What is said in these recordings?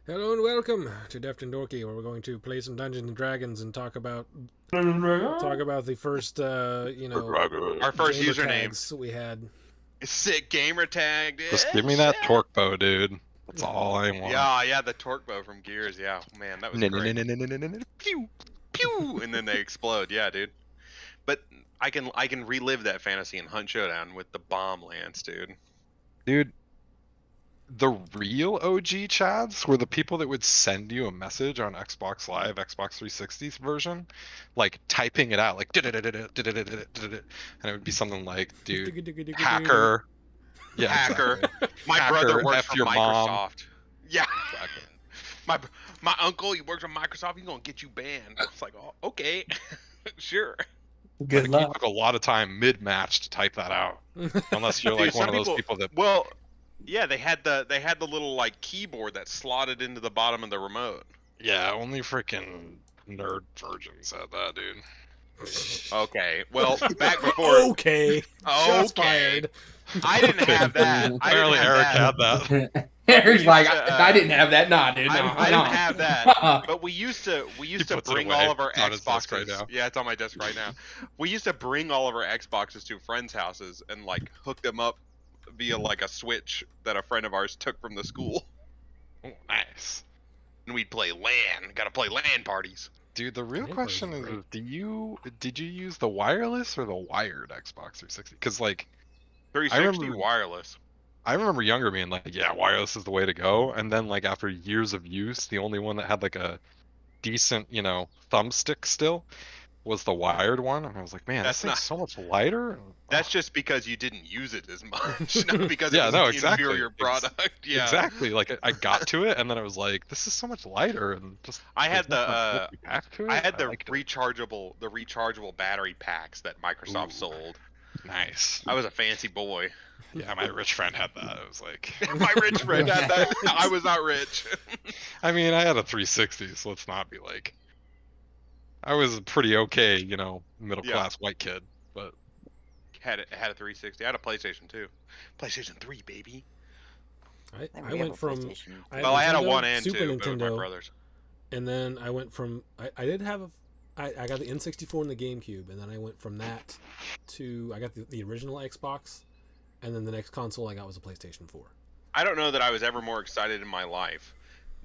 Hello and welcome to Deft and Dorky, where we're going to play some Dungeons and Dragons and talk about the first, Our first gamer username. tags we had. Sick gamer tag. Just give me that torque bow, dude. That's all I want. Yeah, the torque bow from Gears. Yeah, man, that was great. Pew, pew, and then they explode. Yeah, dude. But I can relive that fantasy in Hunt Showdown with the bomb lance, dude. Dude, the real OG Chads were the people that would send you a message on Xbox Live, Xbox 360's version, like typing it out, like and it would be something like, dude, hacker. Yeah, Hacker. exactly. My Hacker, brother works F for your mom. Microsoft. Yeah. Exactly. My uncle, he works for Microsoft. He's gonna get you banned. It's like, oh, okay, sure. Good Like, luck. you took a lot of time mid-match to type that out, unless you're Dude, like one some of those people that. Well, yeah, they had the little like keyboard that slotted into the bottom of the remote. Yeah, only freaking nerd virgins had that, dude. Okay, well, back before. Okay. Shots fired. I didn't have that. Apparently Eric had that. Eric's like, I didn't have that. Nah, dude. No, I no. didn't have that. But we used to puts it bring away. all of our It's on his desk Xboxes. right now. Yeah, it's on my desk right now. We used to bring all of our Xboxes to friends' houses and like hook them up via like a switch that a friend of ours took from the school. Oh, nice. And we'd play LAN. Gotta play LAN parties. Dude, the real That question was is, great. did you use the wireless or the wired Xbox 360? Because like 360 remember- wireless. I remember younger being like, yeah, wireless is the way to go, and then like after years of use, the only one that had like a decent, thumbstick still was the wired one, and I was like, man, That's this thing's so much lighter. That's just because you didn't use it as much, not because Yeah, it was no, an exactly. inferior product. Yeah. Exactly. Like I got to it, and then I was like, this is so much lighter, and just I had there's not much back to it. I had the liked it. rechargeable battery packs that Microsoft Ooh. sold. Nice. I was a fancy boy. Yeah, my rich friend had that. I was like, My rich friend had that. I was not rich. I mean, I had a 360, so let's not be like, I was a pretty okay, middle class white kid, but had a 360. I had a PlayStation 2. PlayStation 3, baby. I went from. Well, I had a Nintendo, 1 and Super 2, but with my Nintendo, brothers. and then I went from. I did have I got the N64 and the GameCube, and then I went from that to I got the original Xbox, and then the next console I got was a PlayStation 4. I don't know that I was ever more excited in my life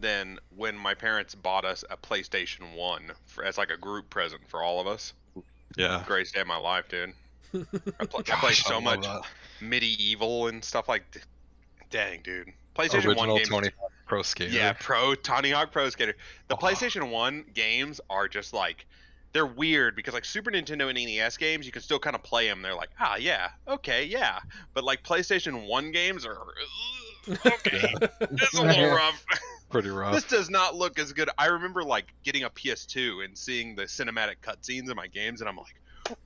than when my parents bought us a PlayStation 1 as like a group present for all of us. yeah. Greatest day of my life, dude. I played Gosh, I so love much that. medieval and stuff like. Dang, dude. PlayStation 1 Original games. Tony Hawk Pro Skater. Yeah, Tony Hawk Pro Skater. The PlayStation 1 games are just like, they're weird because like Super Nintendo and NES games, you can still kind of play them. They're like, yeah, okay, yeah. But like PlayStation 1 games are, okay, it's a little rough. Pretty rough. This does not look as good. I remember like getting a PS2 and seeing the cinematic cutscenes in my games, and I'm like,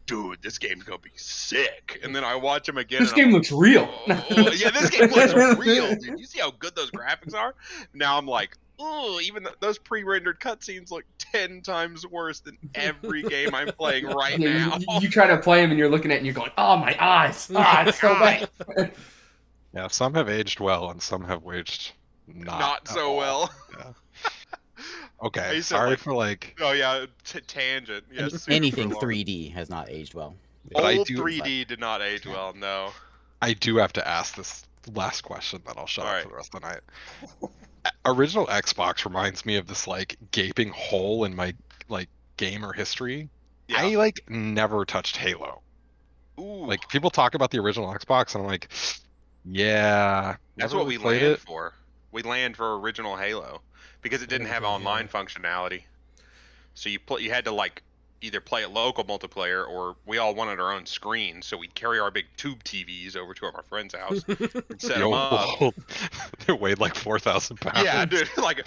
dude, this game's gonna be sick. And then I watch them again. This and game I'm looks real. oh, yeah, this game looks real, dude. You see how good those graphics are? Now I'm like, oh, even those pre-rendered cutscenes look 10 times worse than every game I'm playing right now. You try to play them and you're looking at it and you're going, oh, my eyes. Ah, it's so bad. Yeah, some have aged well and some have aged Not at so all. well. Yeah. I Okay, used to, sorry like- for like. Oh yeah, tangent. Yeah, super Anything long. 3D has not aged well. But I Old do, 3D did not age well. No. I do have to ask this last question, then I'll shut up Alright. for the rest of the night. Original Xbox reminds me of this like gaping hole in my like gamer history. Yeah. I like never touched Halo. Ooh. Like people talk about the original Xbox, and I'm like, yeah, That's never what we really played land it. for. We land for original Halo because it didn't have Original online functionality. So you had to like either play it local multiplayer or we all wanted our own screen, so we'd carry our big tube TVs over to our friend's house and set them up. It weighed like 4,000 pounds. Yeah, dude, like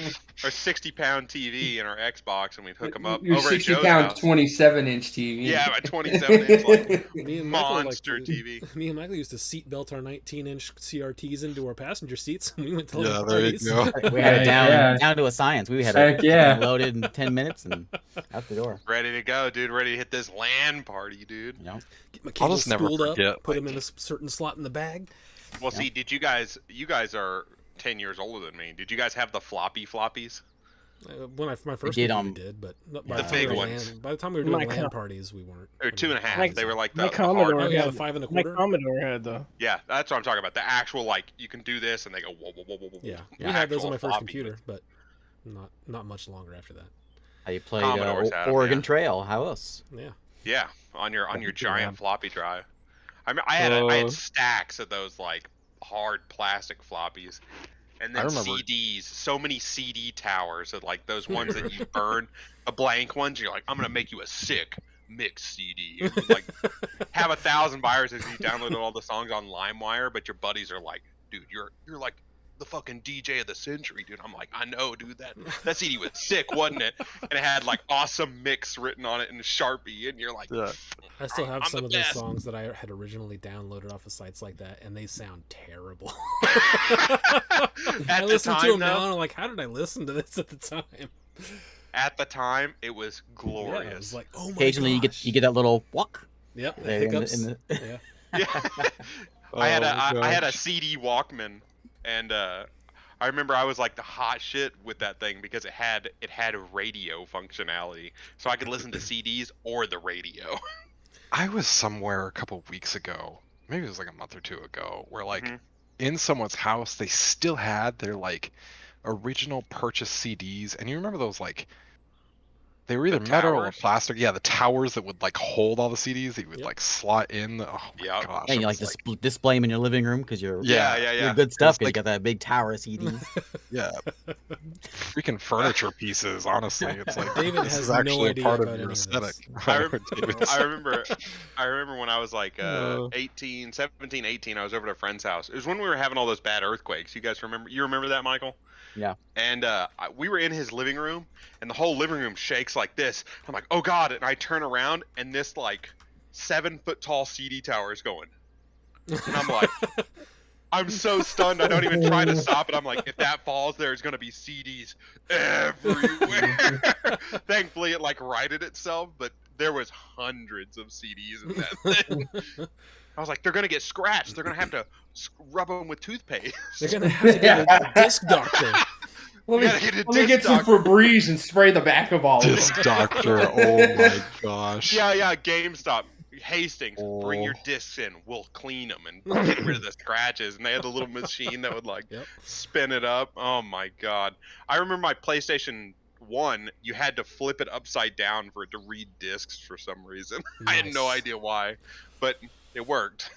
our 60-pound TV and our Xbox, and we'd hook them up Your over at Joe's 60-pound, house. 27-inch TV. Yeah, my 27-inch like Me and Michael monster TV. Me and Michael used to seat belt our 19-inch CRTs into our passenger seats. And we went to Yeah, like there you parties. go. We had it down Yeah. down to a science. We had Heck it yeah. loaded in 10 minutes and out the door. Ready to go, dude. Ready to hit this LAN party, dude. You know? Get my I'll cables just never spooled up, forget, put like- them in a certain slot in the bag. Well, see, you guys are 10 years older than me. Did you guys have the floppies? When my first did, computer did, but by the the time big we were ones. by the time we were doing My LAN com- parties, we weren't. Or 2.5. My- They were like My the Commodore hard. Oh yeah, had the 5 My 1/4. Commodore had the. Yeah, that's what I'm talking about. The actual like you can do this, and they go whoa whoa whoa whoa whoa. Yeah, The we had those on actual my first floppy computer, with- but not much longer after that. How you played Commodores had 'em, Oregon yeah. Trail? How else? Yeah. Yeah, on your giant Yeah. floppy drive. I had stacks of those like hard plastic floppies, and I then remember- CDs. So many CD towers of like those ones that you burn, the blank ones. You're like, I'm gonna make you a sick mix CD. It would, like have 1,000 viruses. You downloaded all the songs on LimeWire, but your buddies are like, dude, you're like the fucking DJ of the century, dude. I'm like, I know, dude. That CD was sick, wasn't it? And it had like awesome mix written on it in Sharpie, and you're like, Yeah. I still have I'm some the of those best. songs that I had originally downloaded off of sites like that, and they sound terrible. At I the listen to time, them now, though, and I'm like, how did I listen to this at the time? at the time, it was Yeah, glorious. it was like, oh my Occasionally, gosh. you get that little walk. Yep, the there in the- hiccups. in the- Yeah. Yeah. I had Oh, I had a gosh. CD Walkman, and I remember I was like the hot shit with that thing because it had radio functionality, so I could listen to CDs or the radio. I was somewhere a couple weeks ago, maybe it was like a month or two ago, where like Mhm. in someone's house they still had their like original purchase CDs, and you remember those like they were either metal or towers? plastic. Yeah, the towers that would like hold all the CDs that you would Yep. like slot in. Oh my Yep. gosh! And it you like was display them in your living room because you're Yeah, you're good stuff. 'Cause you like- got that big tower of CDs. yeah, freaking furniture pieces. Honestly, it's like David this has is no actually a idea part about of your any of aesthetic. this. I, David's- I remember when I was like 17, 18, I was over at a friend's house. It was when we were having all those bad earthquakes. You guys remember? You remember that, Michael? Yeah. And we were in his living room, and the whole living room shakes like this. I'm like, oh god! And I turn around, and this like 7-foot tall CD tower is going. And I'm like, I'm so stunned. I don't even try to stop it. I'm like, if that falls, there's gonna be CDs everywhere. Thankfully, it like righted itself, but there was hundreds of CDs in that thing. I was like, they're gonna get scratched. They're gonna have to rub them with toothpaste. They're gonna have to get a disc doctor. Let You gotta get a me get disc some doctor. Febreze and spray the back of all of them. Disc doctor. Oh my gosh. Yeah, GameStop. Hastings, bring your Oh. discs in. We'll clean them and get rid of the scratches. And they had the little machine that would like Yep. spin it up. Oh my god! I remember my PlayStation 1. You had to flip it upside down for it to read discs for some reason. I had no Nice. idea why, but it worked.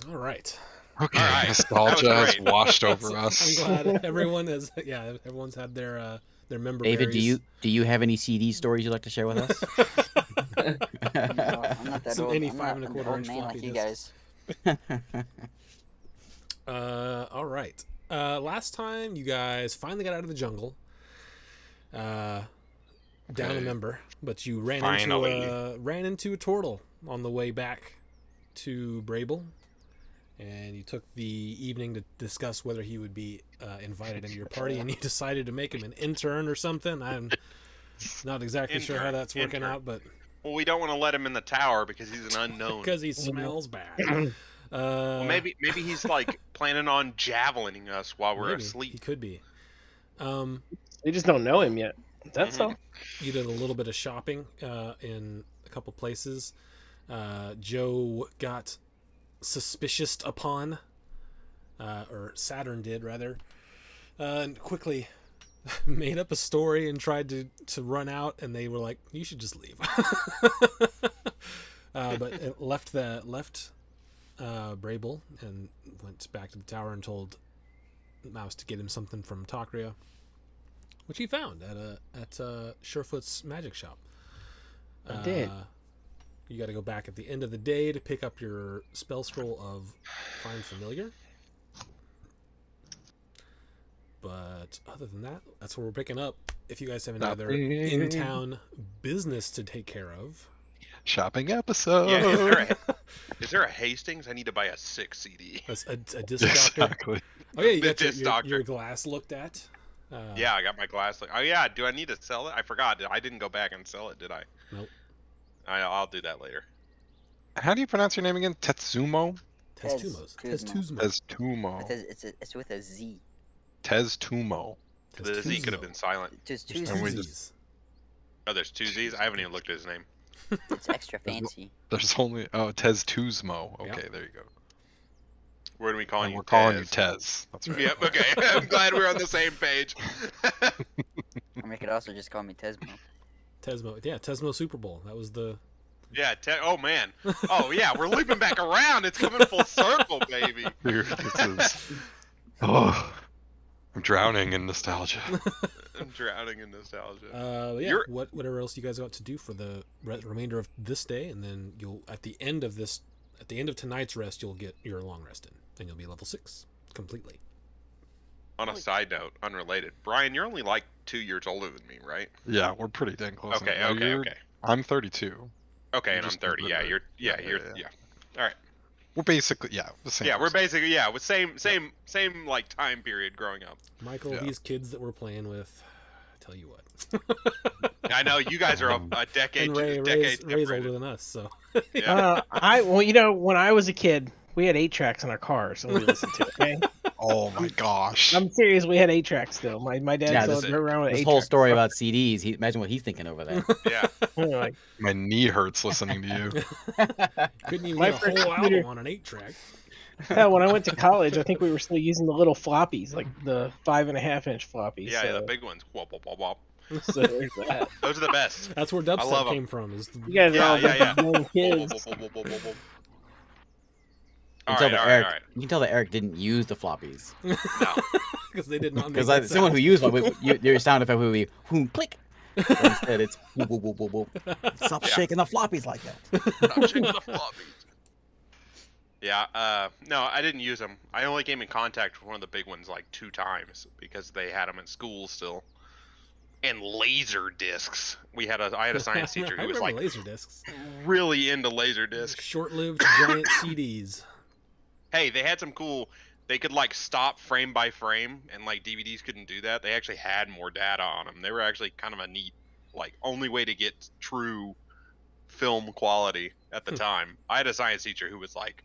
All right. Okay, All right. nostalgia That was has great. washed over us. I'm glad everyone has. Yeah, everyone's had their member. David, do you have any CD stories you'd like to share with us? I'm not that Some old. any I'm 5 not an 1/4 old inch man floppy like you disk. guys. All right. Last time you guys finally got out of the jungle. Down a Okay. member, but you ran Finally. into a turtle on the way back to Brable, and you took the evening to discuss whether he would be invited into your party, and you decided to make him an intern or something. I'm not exactly sure how Intern, that's working intern. out, but Well, we don't want to let him in the tower because he's an unknown. because he smells bad. Well, maybe he's like planning on javelining us while we're maybe. He asleep. could be. We just don't know him yet. That's all. You did a little bit of shopping in a couple places. Joe got suspicious upon, or Saturn did rather, and quickly made up a story and tried to run out, and they were like, "You should just leave." But it left Brable and went back to the tower and told Mouse to get him something from Takria, which he found at Surefoot's magic shop. I did. You got to go back at the end of the day to pick up your spell scroll of Find Familiar. But other than that, that's where we're picking up. If you guys have any other Nothing. in-town business to take care of. Shopping episode. Yeah, is there a Hastings? I need to buy a 6 CD. A disc doctor. Exactly. Oh yeah, you The got your, disc your, doctor. your glass looked at. Yeah, I got my glass. Oh yeah, do I need to sell it? I forgot. I didn't go back and sell it, did I? Nope. I'll do that later. How do you pronounce your name again? Tetsumo? Teztumos. Teztumo. Teztumo. Teztumo. It's with a Z. Teztumo. The Z could have been silent. Just There's two And we two Z's. Z's. Oh, there's two Z's. I haven't even looked at his name. It's extra fancy. There's only Teztusmo. Okay, Yep. there you go. What are we calling And you? we're calling you Tez? Tez. That's right. Yep. Okay. I'm glad we're on the same page. Or they could also just call me Tesmo. Tesmo. Yeah, Tesmo Super Bowl. That was the. Yeah. Oh man. Oh yeah. We're looping back around. It's coming full circle, baby. Dude, this is. Oh, I'm drowning in nostalgia. I'm drowning in nostalgia. Yeah. You're- Whatever else you guys got to do for the remainder of this day, and then you'll at the end of tonight's rest, you'll get your long rest in, and you'll be level 6 completely. On a side note, unrelated, Brian, you're only like 2 years older than me, right? Yeah, we're pretty dang close. Okay. now. Okay. You're- Okay. I'm 32. Okay, You and I'm just 30. Yeah, completed you're. it. Yeah, Yeah, you're. yeah, Yeah. yeah. All right. We're basically the same. Yeah, we're person. basically with same like time period growing up. Michael, Yeah. these kids that we're playing with, I tell you what. I know you guys are a decade. And Ray's decades older separated. than us, so. Yeah. When I was a kid, we had 8 tracks in our cars and we listened to it. Okay, Oh my gosh. I'm serious. We had 8 tracks still. My dad Yeah, still this- drove around with This 8 whole tracks. story about CDs. Imagine what he's thinking over there. Yeah. Like, My knee hurts listening to you. Couldn't even My get a first whole computer- album on an 8-track. hell, when I went to college, I think we were still using the little floppies, like the 5.5-inch floppies. Yeah, so, the big ones. Wop, wop, wop, wop. so there's that. Those are the best. That's where love dubstep 'em. came from. Is the, You guys Yeah, are all yeah, young Wop, kids. wop, wop, wop, wop, wop. You All can right, tell all that right, Eric. all right. You can tell that Eric didn't use the floppies No. because they did not make because that someone who sound. used one, your sound effect would be "whoom click." But instead, it's whoop, whoop, whoop, whoop, whoop. Stop Yeah. shaking the floppies like that. Stop shaking the floppies. Yeah, no, I didn't use them. I only came in contact with one of the big ones like 2 times because they had them at school still. And laser discs. I had a science teacher I who was remember like laser discs. really into laser discs. Short-lived giant CDs. Hey, they had some cool. They could like stop frame by frame, and like DVDs couldn't do that. They actually had more data on them. They were actually kind of a neat, like, only way to get true film quality at the time. I had a science teacher who was like,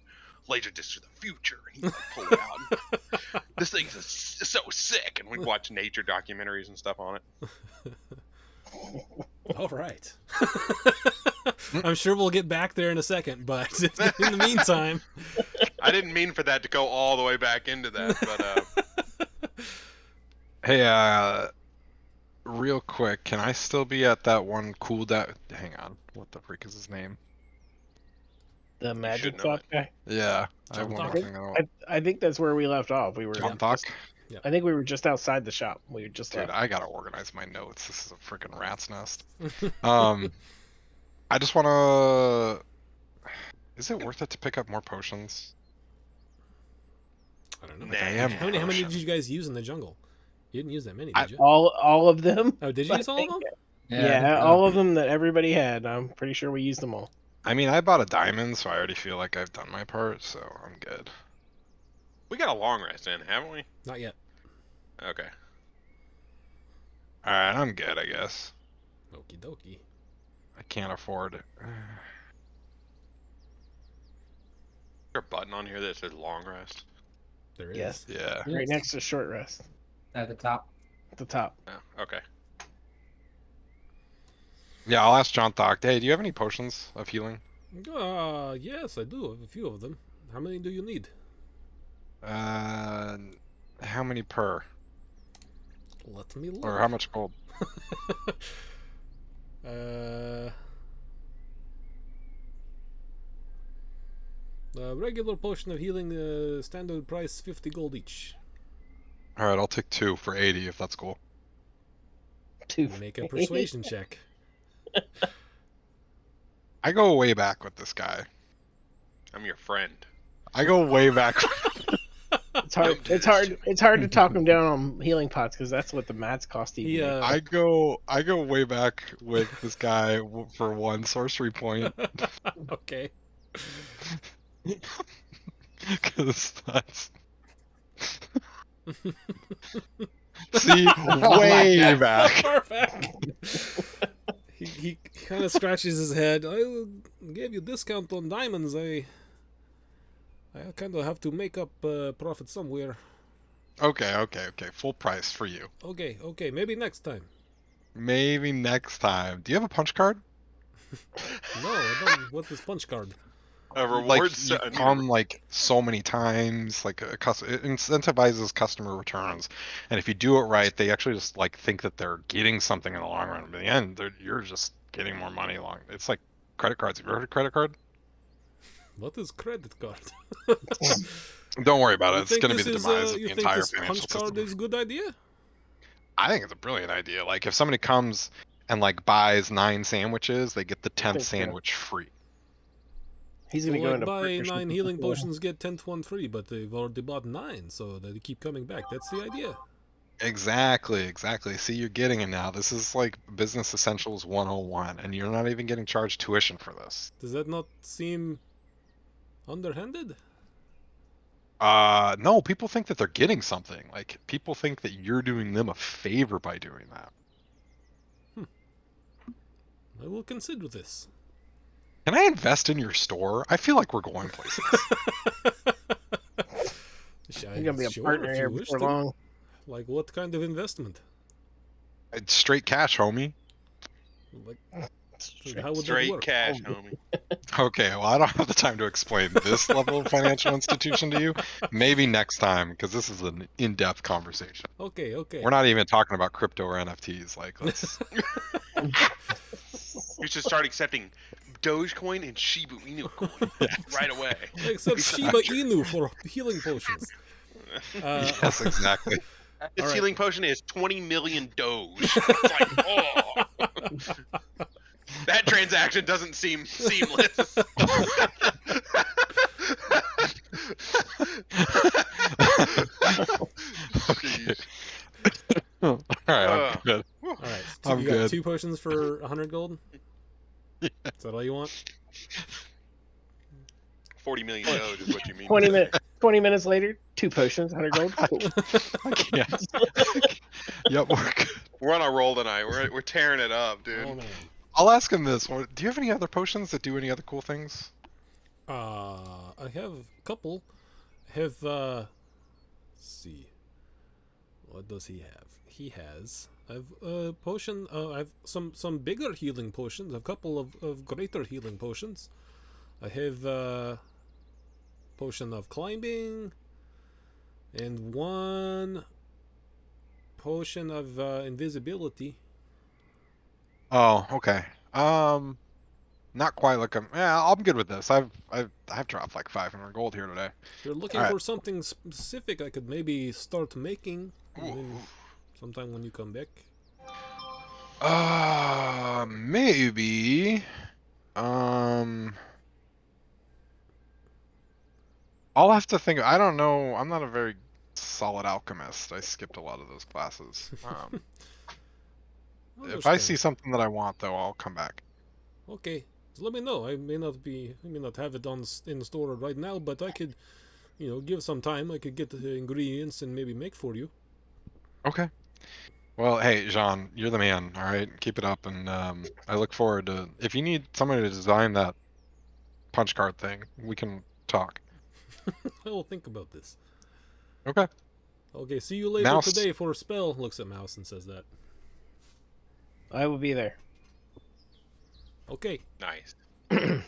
"Laser discs are the future," and he'd like, pull it out. This thing's so sick, and we'd watch nature documentaries and stuff on it. All right. I'm sure we'll get back there in a second, but in the meantime, I didn't mean for that to go all the way back into that, but Hey, real quick, can I still be at that one cooldown? Hang on, what the freak is his name? The should magic know talk it. guy. Yeah, I John have one Thok. more thing I don't. I think that's where we left off. We were. John Thok? I think we were just outside the shop. We were just Dude, left. I gotta organize my notes. This is a freaking rat's nest. I just wanna. Is it worth it to pick up more potions? I don't know. Nah. I am How many potion. did you guys use in the jungle? You didn't use that many, I- did you? All of them. Oh, did you use all of them? Yeah, all of them that everybody had. I'm pretty sure we used them all. I mean, I bought a diamond, so I already feel like I've done my part, so I'm good. we got a long rest in, haven't we? Not yet. Okay. Alright, I'm good, I guess. Okie dokie. I can't afford it. Is there a button on here that says long rest? There is. Yes. Yeah. Right next to short rest At the top. at the top. Oh, okay. Yeah, I'll ask John Thok. Hey, do you have any potions of healing? Yes, I do have a few of them. How many do you need? How many per? Let me look. Or how much gold? Regular potion of healing, standard price 50 gold each. Alright, I'll take 2 for 80 if that's cool. Two. Make a persuasion check. I go way back with this guy. I'm your friend. I go way back. It's hard. Don't do It's this hard. to me. It's hard to talk him down on healing pots because that's what the mats cost even. He, I go way back with this guy for 1 sorcery point. okay. Because that's. See, my way God. back. Far back. He kind of scratches his head. I gave you discount on diamonds. I I kind of have to make up profit somewhere. Okay. Full price for you. Okay, maybe next time. Maybe next time. Do you have a punch card? No, I don't. What's this punch card? A Like reward you come like so many times, like it incentivizes customer returns, and if you do it right, they actually just like think that they're getting something in the long run. But in the end, you're just getting more money along. It's like credit cards. Have you ever heard of credit card? What is credit card? Don't worry about it. You It's think going to be this the is demise of you the think entire this financial punch card system. is a good idea? I think it's a brilliant idea. Like if somebody comes and like buys 9 sandwiches, they get the 10th think so. sandwich free. He's So gonna go like into buy partnership 9 with healing people. potions, get 10th one free, but they've already bought 9, so they keep coming back. That's the idea. Exactly. See, you're getting it now. This is like business essentials 101, and you're not even getting charged tuition for this. Does that not seem underhanded? No, people think that they're getting something. Like people think that you're doing them a favor by doing that. I will consider this. Can I invest in your store? I feel like we're going places. You're gonna be a Sure, partner if here you wish before to. long. Like what kind of investment? It's straight cash, homie. Like how would that Straight work? cash, homie. Okay, well, I don't have the time to explain this level of financial institution to you. Maybe next time, because this is an in-depth conversation. Okay. We're not even talking about crypto or NFTs. Like, let's. You should start accepting Dogecoin and Shiba Inu coin right away. Except Shiba Inu for healing potions. Yes, exactly. This All right. healing potion is 20 million Doge. It's like, oh. That transaction doesn't seem seamless. Okay. All right, I'm good. All right, I'm you got good. 2 potions for 100 gold? Yeah. Is that all you want? 40 million Doge is what you mean. 20 minutes later, 2 potions, 100 gold. Cool. I can't. Yep, we're good. We're on a roll tonight. We're tearing it up, dude. Oh man. I'll ask him this. Do you have any other potions that do any other cool things? I have a couple. I have let's see. What does he have? He has I've a potion, I've some bigger healing potions, a couple of greater healing potions. I have potion of climbing and 1 potion of invisibility. Oh, okay. Not quite looking. Yeah, I'm good with this. I've dropped like 500 gold here today. If you're looking Alright. for something specific, I could maybe start making and Ooh. then sometime when you come back. Maybe. I'll have to think. I don't know. I'm not a very solid alchemist. I skipped a lot of those classes. If I see something that I want, though, I'll come back. Okay, so let me know. I may not have it in store right now, but I could, give some time. I could get the ingredients and maybe make for you. Okay. Well, hey, Jean, you're the man. All right, keep it up, and I look forward to. If you need somebody to design that punch card thing, we can talk. I will think about this. Okay. Okay, see you later Mouse. today for a spell. Looks at Mouse and says that. I will be there. Okay. Nice. I'm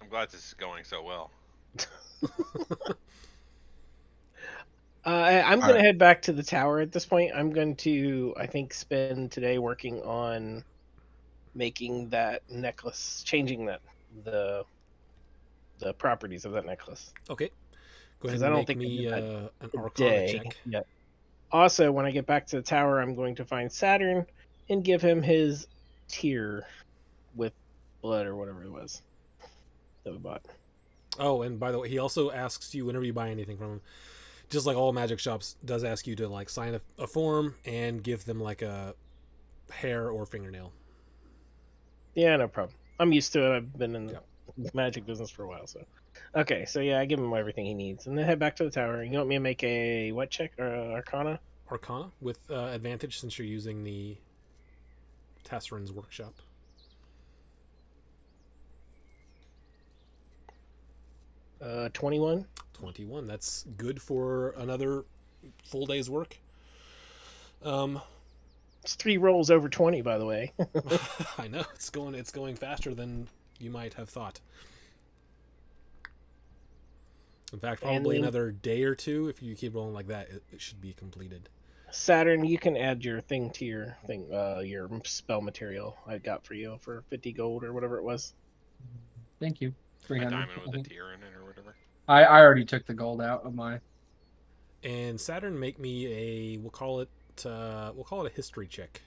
glad this is going so well. I'm going to Alright. head back to the tower at this point. I'm going to, I think, spend today working on making that necklace, changing the properties of that necklace. Okay. Go ahead Because I and don't make think I me did an that Arcana Today check. yet. Also, when I get back to the tower, I'm going to find Saturn and give him his tear with blood or whatever it was that we bought. Oh, and by the way, he also asks you whenever you buy anything from him, just like all magic shops, does ask you to like sign a form and give them like a hair or fingernail. Yeah, no problem. I'm used to it. I've been in the magic business for a while, so. Okay, so yeah, I give him everything he needs, and then head back to the tower. You want me to make a what check or Arcana? Arcana with advantage since you're using the Tassarin's workshop. 21. 21. That's good for another full day's work. It's 3 rolls over 20, by the way. I know it's going faster than you might have thought. In fact, probably And- another day or two. If you keep rolling like that, it should be completed. Saturn, you can add your thing to your thing, your spell material I got for you for 50 gold or whatever it was. Thank you. A 300. diamond I with a think. tear in it or whatever. I already took the gold out of mine. And Saturn, make me a we'll call it a history check.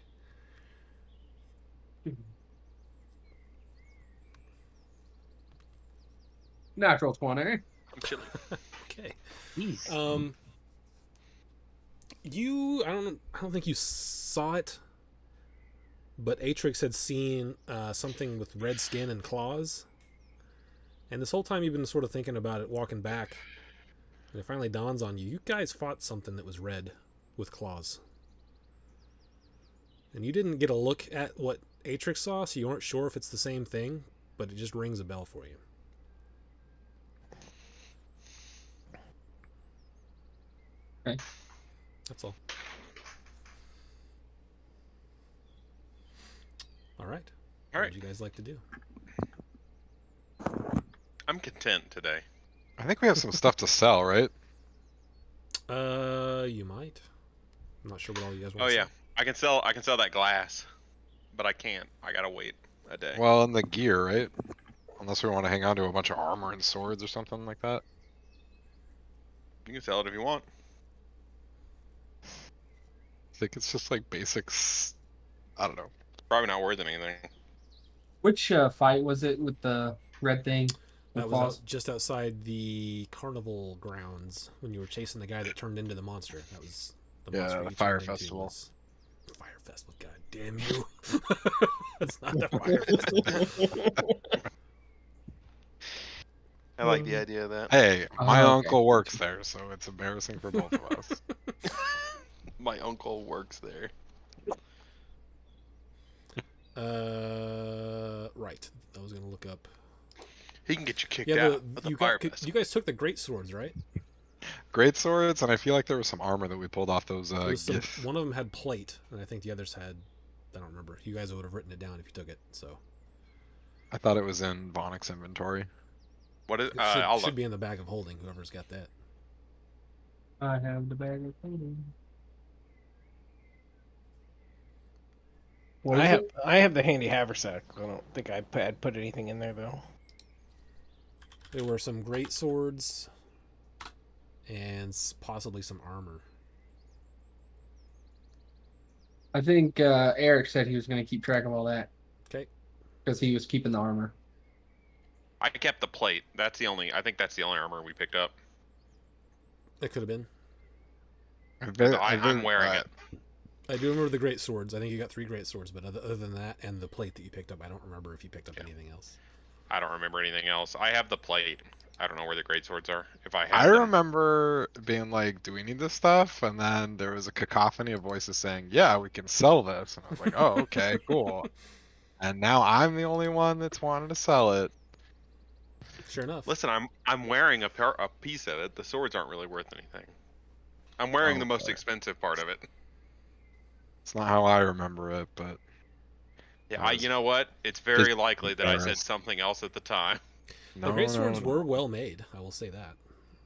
Natural 20. I'm chilly. Okay. Jeez. I don't think you saw it, but Atrix had seen something with red skin and claws, and this whole time you've been sort of thinking about it, walking back, and it finally dawns on you. You guys fought something that was red with claws, and you didn't get a look at what Atrix saw, so you weren't sure if it's the same thing, but it just rings a bell for you. Okay. That's all. All right. All What right. would you guys like to do? I'm content today. I think we have some stuff to sell, right? You might. I'm not sure what all you guys want. Oh to yeah, say. I can sell that glass, but I can't. I gotta wait a day. Well, and the gear, right? Unless we want to hang on to a bunch of armor and swords or something like that. You can sell it if you want. I think it's just like basics. I don't know. Probably not worth anything. Which fight was it with the red thing? That With was claws? just outside the carnival grounds when you were chasing the guy that turned into the monster. That was the Yeah, monster the you turned fire into festival. was- Fire festival. God damn you! That's not the fire festival. I like the idea of that. Hey, my okay. uncle works there, so it's embarrassing for both of us. My uncle works there. Right. I was gonna look up. He can get you kicked Yeah, out of the fire festival. you guys took the great swords, right? Great swords, and I feel like there was some armor that we pulled off those. There was Gith. one of them had plate, and I think the others had. I don't remember. You guys would have written it down if you took it. So I thought it was in Vonic's inventory. What is? it I'll should look. be in the bag of holding. Whoever's got that. I have the bag of holding. What is it? I have the handy haversack. I don't think I had put anything in there though. There were some great swords and possibly some armor. I think Eric said he was going to keep track of all that. Okay. Because he was keeping the armor. I kept the plate. That's the only. I think that's the only armor we picked up. It could have been. So I'm wearing it. I do remember the great swords. I think you got 3 great swords, but other than that and the plate that you picked up, I don't remember if you picked up anything else. I don't remember anything else. I have the plate. I don't know where the great swords are. If I have I them. remember being like, "Do we need this stuff?" And then there was a cacophony of voices saying, "Yeah, we can sell this." And I was like, "Oh, okay, cool." And now I'm the only one that's wanted to sell it. Sure enough. Listen, I'm wearing a piece of it. The swords aren't really worth anything. I'm wearing the most Okay. expensive part of it. It's not how I remember it, but Yeah, you know what? It's very Just likely that I said embarrassed. something else at the time. no, The great no, swords no. were well made. I will say that.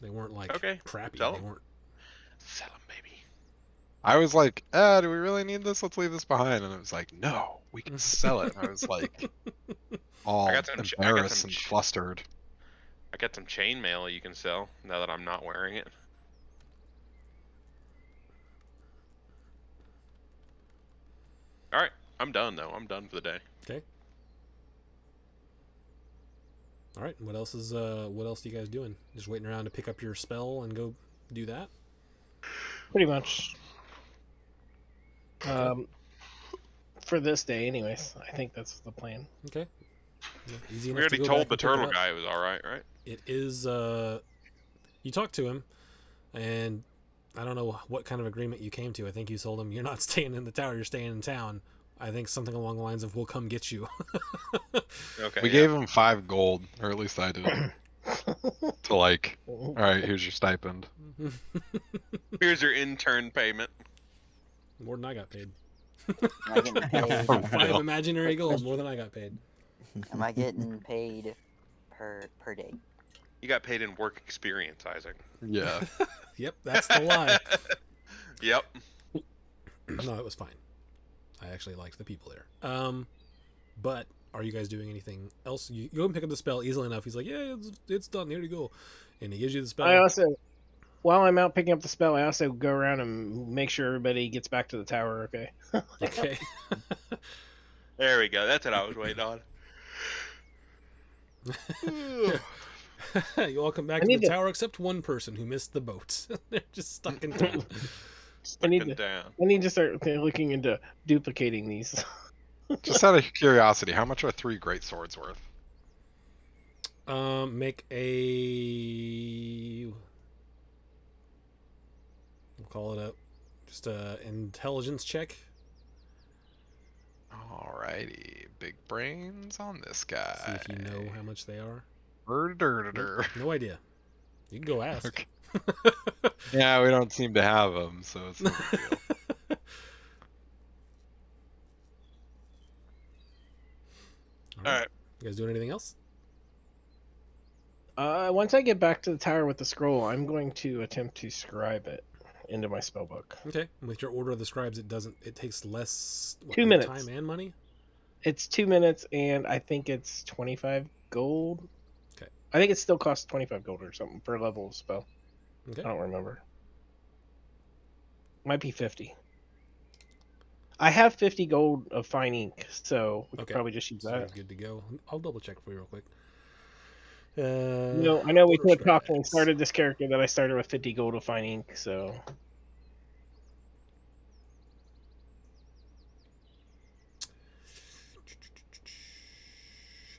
They weren't like Okay, crappy. sell They 'em. weren't. Sell them, baby. I was like, do we really need this? Let's leave this behind. And it was like, no, we can sell it. And I was like, all I got some embarrassed and ch- flustered. I got some chainmail you can sell now that I'm not wearing it. All right, I'm done though. I'm done for the day. Okay. All right. What else is what else are you guys doing? Just waiting around to pick up your spell and go do that? Pretty much. For this day, anyways. I think that's the plan. Okay. Yeah, easy We enough to already go told back the and pick it turtle up. guy it was all right, right? It is you talked to him and I don't know what kind of agreement you came to. I think you told him you're not staying in the tower, you're staying in town. I think something along the lines of we'll come get you. Okay. We yeah. gave him 5 gold, or at least I did. To like, all right, here's your stipend. Here's your intern payment. More than I got paid. Am I getting paid? For 5 real. imaginary gold, more than I got paid. Am I getting paid per day? You got paid in work experience, Isaac. Yeah. Yep, that's the lie. Yep. No, it was fine. I actually liked the people there. But are you guys doing anything else? You go and pick up the spell easily enough. He's like, yeah, it's done. Here you go. And he gives you the spell. I also, while I'm out picking up the spell, I also go around and make sure everybody gets back to the tower. Okay. Okay. There we go. That's what I was waiting on. You all come back I to need the to- tower except one person who missed the boat. They're just stuck in town. Stuck need it to- down. I need to start looking into duplicating these. Just out of curiosity, how much are 3 great swords worth? Make a. We'll call it just a intelligence check. Alrighty, big brains on this guy. See if you know how much they are. Nope. No idea. You can go ask. Okay. Yeah, we don't seem to have them, so it's no big deal. All All right. You guys doing anything else? Once I get back to the tower with the scroll, I'm going to attempt to scribe it into my spell book. Okay. With your order of the scribes, it takes less 2 minutes. time and money. It's 2 minutes, and I think it's 25 gold. Okay. I think it still costs 25 gold or something per level of spell. Okay. I don't remember. Might be 50. I have 50 gold of fine ink, so we could Okay. probably just use So that. you're good to go. I'll double check for you real quick. I know we order could talk when we scribes. started this character that I started with 50 gold of fine ink, so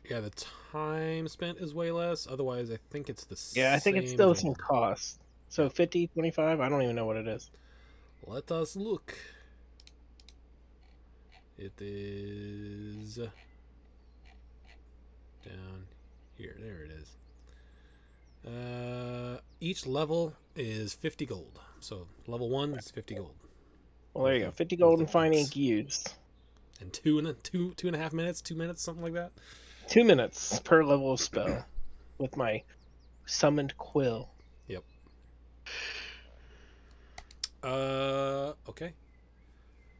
Yeah, the time spent is way less. Otherwise, I think it's the same. yeah, I think it's still the same gold. cost. So 50, 25, I don't even know what it is. Let us look. It is down here. There it is. Each level is 50 gold. So level 1 is 50 gold. Well, there you go. With 50 the- gold with and the fine inks. ink used. And two and a half minutes, 2 minutes, something like that. 2 minutes per level of spell with my summoned quill. Okay.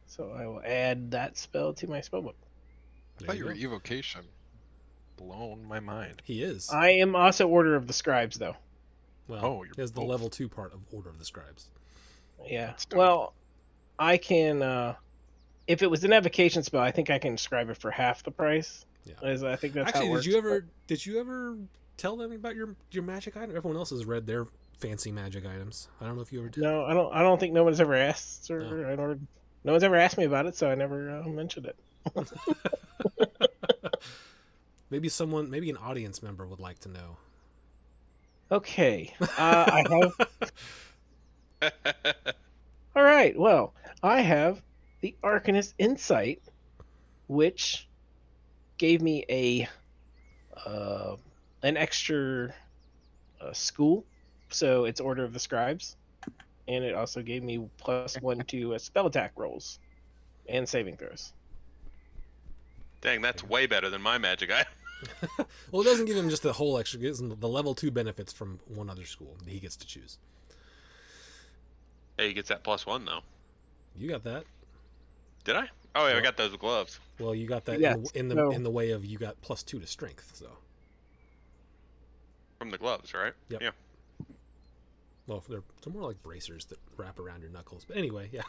So I will add that spell to my spellbook. I There thought you you were go. evocation. Blown my mind. He is. I am also Order of the Scribes, though. Well, Oh, you're he has the both. level 2 part of Order of the Scribes. Yeah. That's dope. Well, I can. If it was an evocation spell, I think I can describe it for half the price. Yeah. I think that's Actually, how it works. did you ever tell them about your magic item? Everyone else has read their fancy magic items. I don't know if you ever did. No, I don't think no one's ever asked, or No. no one's ever asked me about it, so I never mentioned it. Maybe an audience member would like to know. Okay. I have. All right. Well, I have the Arcanist Insight, which gave me an extra school, so it's Order of the Scribes, and it also gave me +1 to spell attack rolls and saving throws. Dang, that's way better than my magic item. Well, it doesn't give him just the whole extra. It gives him the level 2 benefits from one other school that he gets to choose. Hey, he gets that +1 though. You got that. Did I? Oh yeah, I Well- got those gloves. Well, you got that Yes, in so- the way of you got +2 to strength. So, From the gloves, right? Yep. Yeah. well, they're more like bracers that wrap around your knuckles. But anyway, yeah.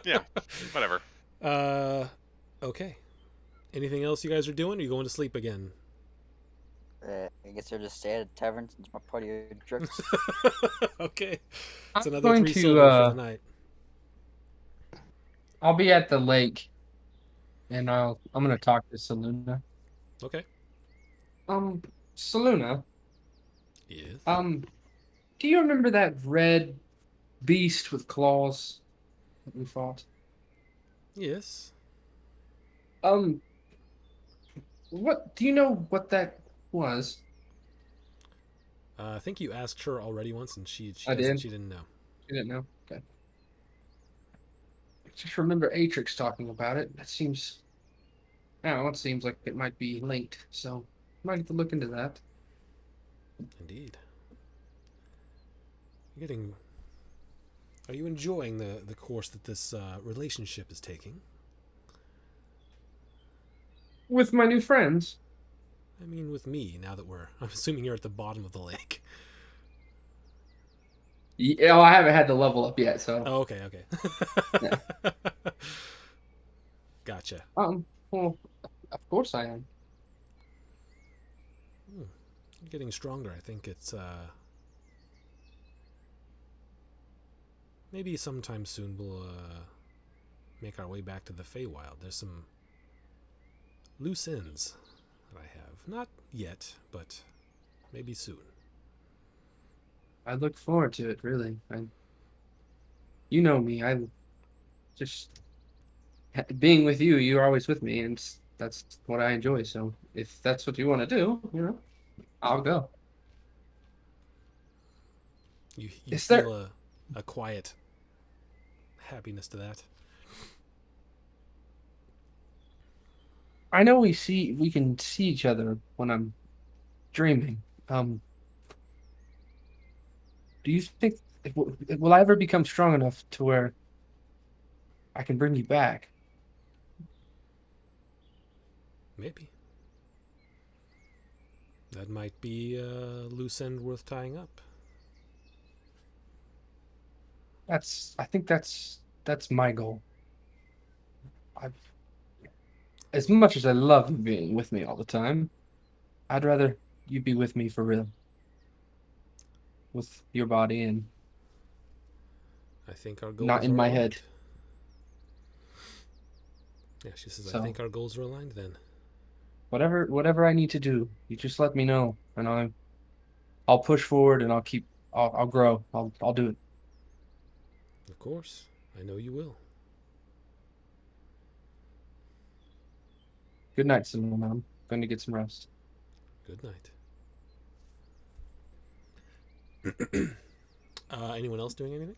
Yeah. Whatever. Okay. Anything else you guys are doing? Or are you going to sleep again? I guess I'll just stay at a tavern since my party are drunks. Okay. I'm It's another going 3 to, silver for the night. I'll be at the lake, and I'm gonna talk to Saluna. Okay. Saluna, Yes. do you remember that red beast with claws that we fought? Yes. What do you know what that was? I think you asked her already once, and she I doesn't. did. She didn't know. You didn't know? Okay. I just remember Atrix talking about it. That seems. Now it seems like it might be linked, so might have to look into that. Indeed. You're getting. Are you enjoying the course that this relationship is taking? With my new friends. I mean, with me, now that we're. I'm assuming you're at the bottom of the lake. Yeah, I haven't had the level up yet, so. Oh, okay, okay. Yeah. Gotcha. Well, of course I am. You're getting stronger. I think it's maybe sometime soon we'll make our way back to the Feywild. There's some loose ends that I have. Not yet, but maybe soon. I look forward to it, really. You know me. I just being with you. You're always with me, and that's what I enjoy. So if that's what you want to do, I'll go. You Is there? feel a quiet happiness to that. I know we can see each other when I'm dreaming. Do you think will I ever become strong enough to where I can bring you back? Maybe. That might be a loose end worth tying up. I think that's my goal. I As much as I love you being with me all the time, I'd rather you be with me for real. With your body and I think our not goals in are my aligned. head. Yeah, she says, I So think our goals are aligned then. whatever I need to do, you just let me know and I'll push forward and I'll grow. I'll do it. Of course, I know you will. Good night, Simone. I'm going to get some rest. Good night. Anyone else doing anything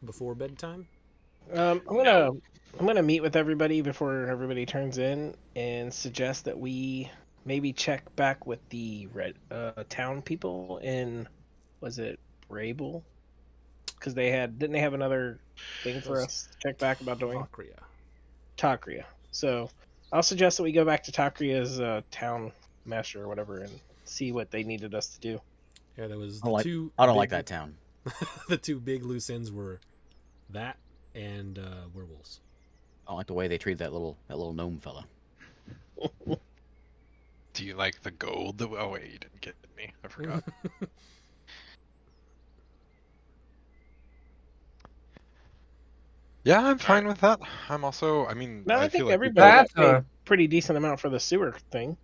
before bedtime? I'm gonna meet with everybody before everybody turns in and suggest that we maybe check back with the red town people in, was it Rabel? Because didn't they have another thing for That's us to check back about doing Takria. Takria. So I'll suggest that we go back to Takria's town master or whatever and see what they needed us to do. Yeah, there was I the like. two. I don't like big- that town. The two big loose ends were that and werewolves. I don't like the way they treat that little gnome fella. Do you like the gold? Oh wait, you didn't get me. I forgot. Yeah, I'm fine with that. I'm also. I mean, No, I I feel think like everybody got That's paid pretty decent amount for the sewer thing.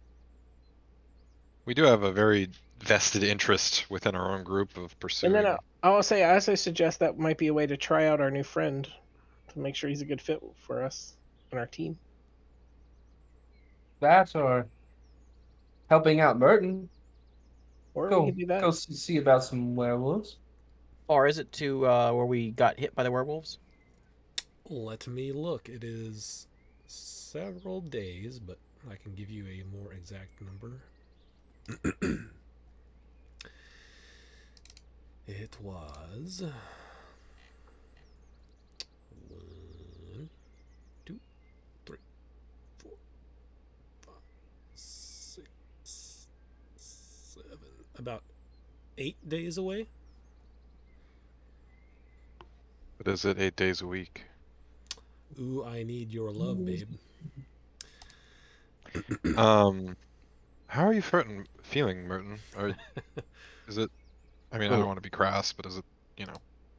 we do have a very vested interest within our own group of And pursuing. then I'll say, I also suggest that might be a way to try out our new friend to make sure he's a good fit for us and our team. that or helping out Merton. Or we Go could do that. go see about some werewolves. Or is it to where we got hit by the werewolves? Let me look. It is several days, but I can give you a more exact number. It was 1, 2, 3, 4, 5, 6, 7. About 8 days away. But is it 8 days a week? Ooh, I need your love, babe. How are you feeling, Merton? Or is it? I mean, I don't want to be crass, but is it? A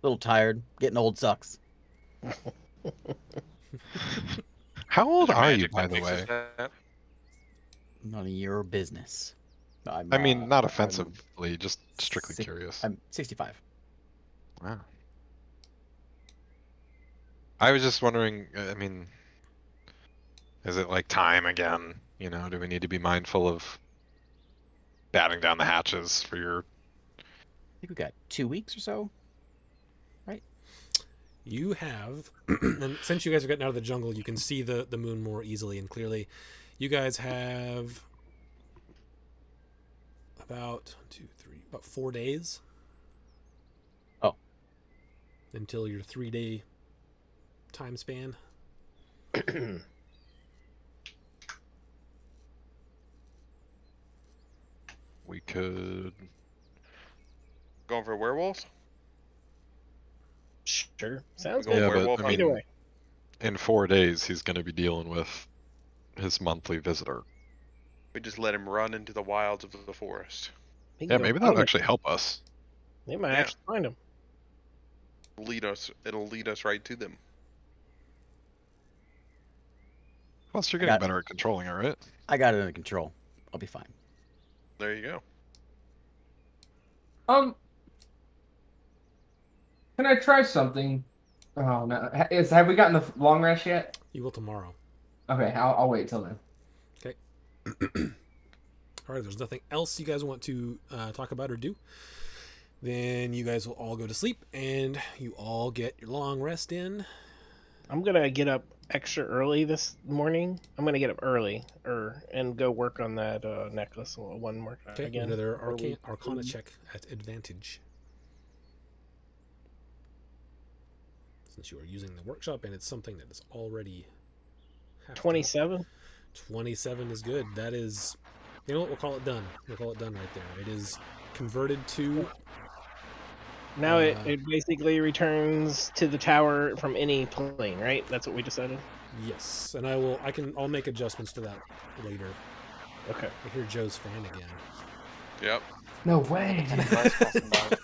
little tired. Getting old sucks. How old Is there are you, magic by that the fixes way? that? None of your business. I mean, not I'm offensively, just strictly six- curious. I'm 65. Wow. I was just wondering. I mean, is it like time again? Do we need to be mindful of batting down the hatches for your. I think we got 2 weeks or so. You have, and since you guys are getting out of the jungle, you can see the moon more easily and clearly. You guys have about 4 days. Oh. Until your 3-day time span. We could. Going for werewolves? Sure. Sounds Go good. Yeah, werewolf but I hunting? Either mean, way. in 4 days, he's going to be dealing with his monthly visitor. We just let him run into the wilds of the forest. We can Yeah, go maybe find that'll him. actually help us. They might Yeah. actually find him. It'll lead us right to them. Plus, you're I getting got- better at controlling it, right? I got it under control. I'll be fine. There you go. Can I try something? Oh no, have we gotten the long rest yet? You will tomorrow. Okay, I'll wait till then. All right, if there's nothing else you guys want to talk about or do, then you guys will all go to sleep and you all get your long rest in. I'm gonna get up extra early this morning. I'm gonna get up early and go work on that necklace one more time Okay, again. another before we- Arcana check at advantage. Since you are using the workshop and it's something that is already 27. 27 is good. That is, you know what, we'll call it done. We'll call it done right there. It is converted to, Now it basically returns to the tower from any plane, right? That's what we decided. yes, and I'll make adjustments to that later. Okay. I hear Joe's fan again. Yep. No way. And a nice custom dog.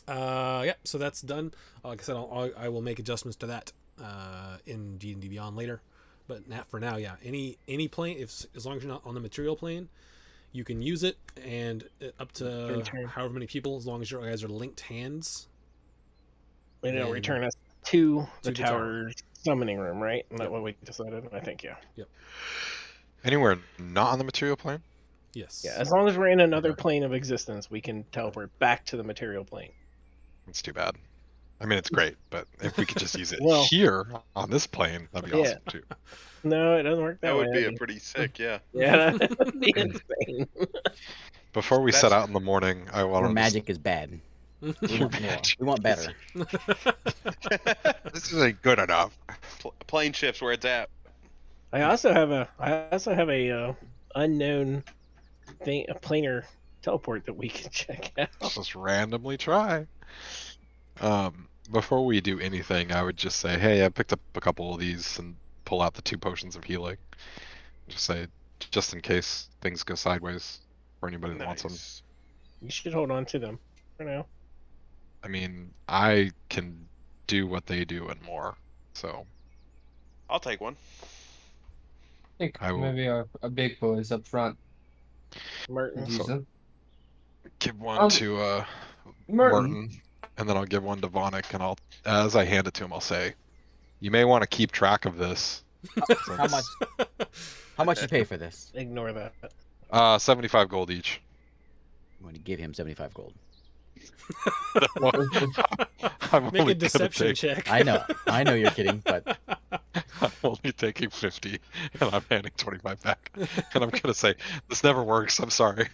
Yeah, so that's done. Like I said, I will make adjustments to that in D&D Beyond later. But for now, yeah, any plane, as long as you're not on the material plane, you can use it, and up to Return. however many people, as long as your guys are linked hands. And it'll Then return us to the the tower. tower's summoning room, right? Isn't that Yep. what we decided? I think, yeah. Anywhere not on the material plane? Yes. Yeah, as long as we're in another Okay. plane of existence, we can teleport back to the material plane. It's too bad. I mean, it's great, but if we could just use it Well- here on this plane, that'd be Yeah. awesome too. No, it doesn't work that, That way. would be That'd a pretty sick, yeah. yeah, that would be insane. Before we set That's- out in the morning, I want Where to. magic is bad. We want more. We want better. This isn't good enough. Plane shifts where it's at. I also have a unknown thing, a planar teleport that we can check out. Let's just randomly try. Before we do anything, I would just say, hey, I picked up a couple of these and pull out the 2 potions of healing. Just say, just in case things go sideways for anybody that wants them. Nice. You should hold on to them for now. I mean, I can do what they do and more. So I'll take one. I think I will- maybe a big boys up front Merton. could use them. give one to Merton. Merton, and then I'll give one to Vonic, and as I hand it to him, I'll say, you may want to keep track of this. How much? How much you pay for this? Ignore that. 75 gold each. I'm going to give him 75 gold. I'm Make only a gonna deception take- check. I know you're kidding, but I'm only taking 50, and I'm handing 25 back. And I'm gonna say, this never works. I'm sorry.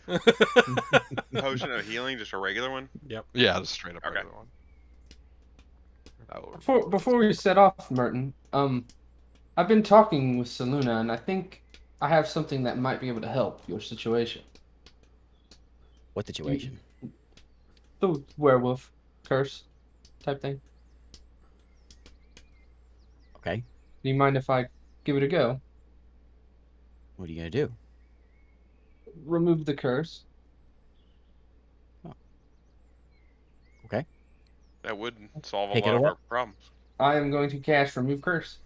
Potion of healing, just a regular one. Yeah, just straight up Okay. regular one. That will- Before we set off, Merton, I've been talking with Saluna, and I think I have something that might be able to help your situation. what situation? The werewolf curse type thing. Okay. Do you mind if I give it a go? What are you going to do? Remove the curse. Okay. That would solve a Take it lot of away. our problems. I am going to cast remove curse.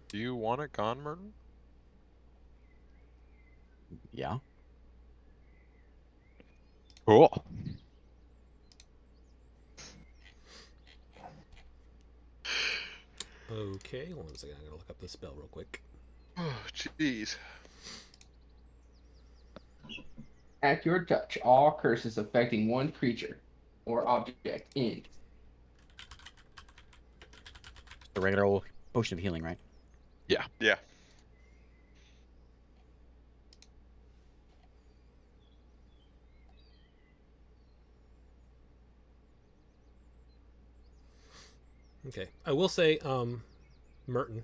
Do you want it gone, Merton? Yeah. Cool. Okay, one second. I'm gonna look up the spell real quick. Oh, jeez. At your touch, all curses affecting one creature or object end. The regular old potion of healing, right? Yeah. Okay, I will say, Merton,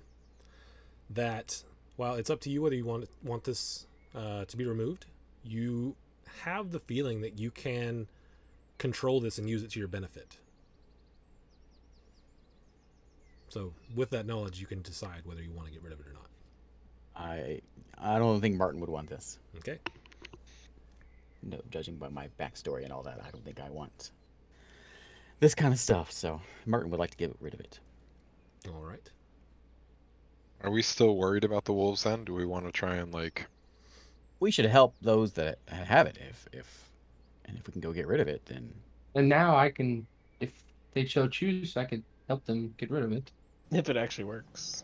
that while it's up to you whether you want this to be removed, you have the feeling that you can control this and use it to your benefit. So, with that knowledge, you can decide whether you want to get rid of it or not. I don't think Martin would want this. Okay. No, judging by my backstory and all that, I don't think I want this kind of stuff. So Martin would like to get rid of it. All right. Are we still worried about the wolves then? Do we want to try and like? We should help those that have it. If we can go get rid of it, then And now I can, if they so choose, I could help them get rid of it. If it actually works.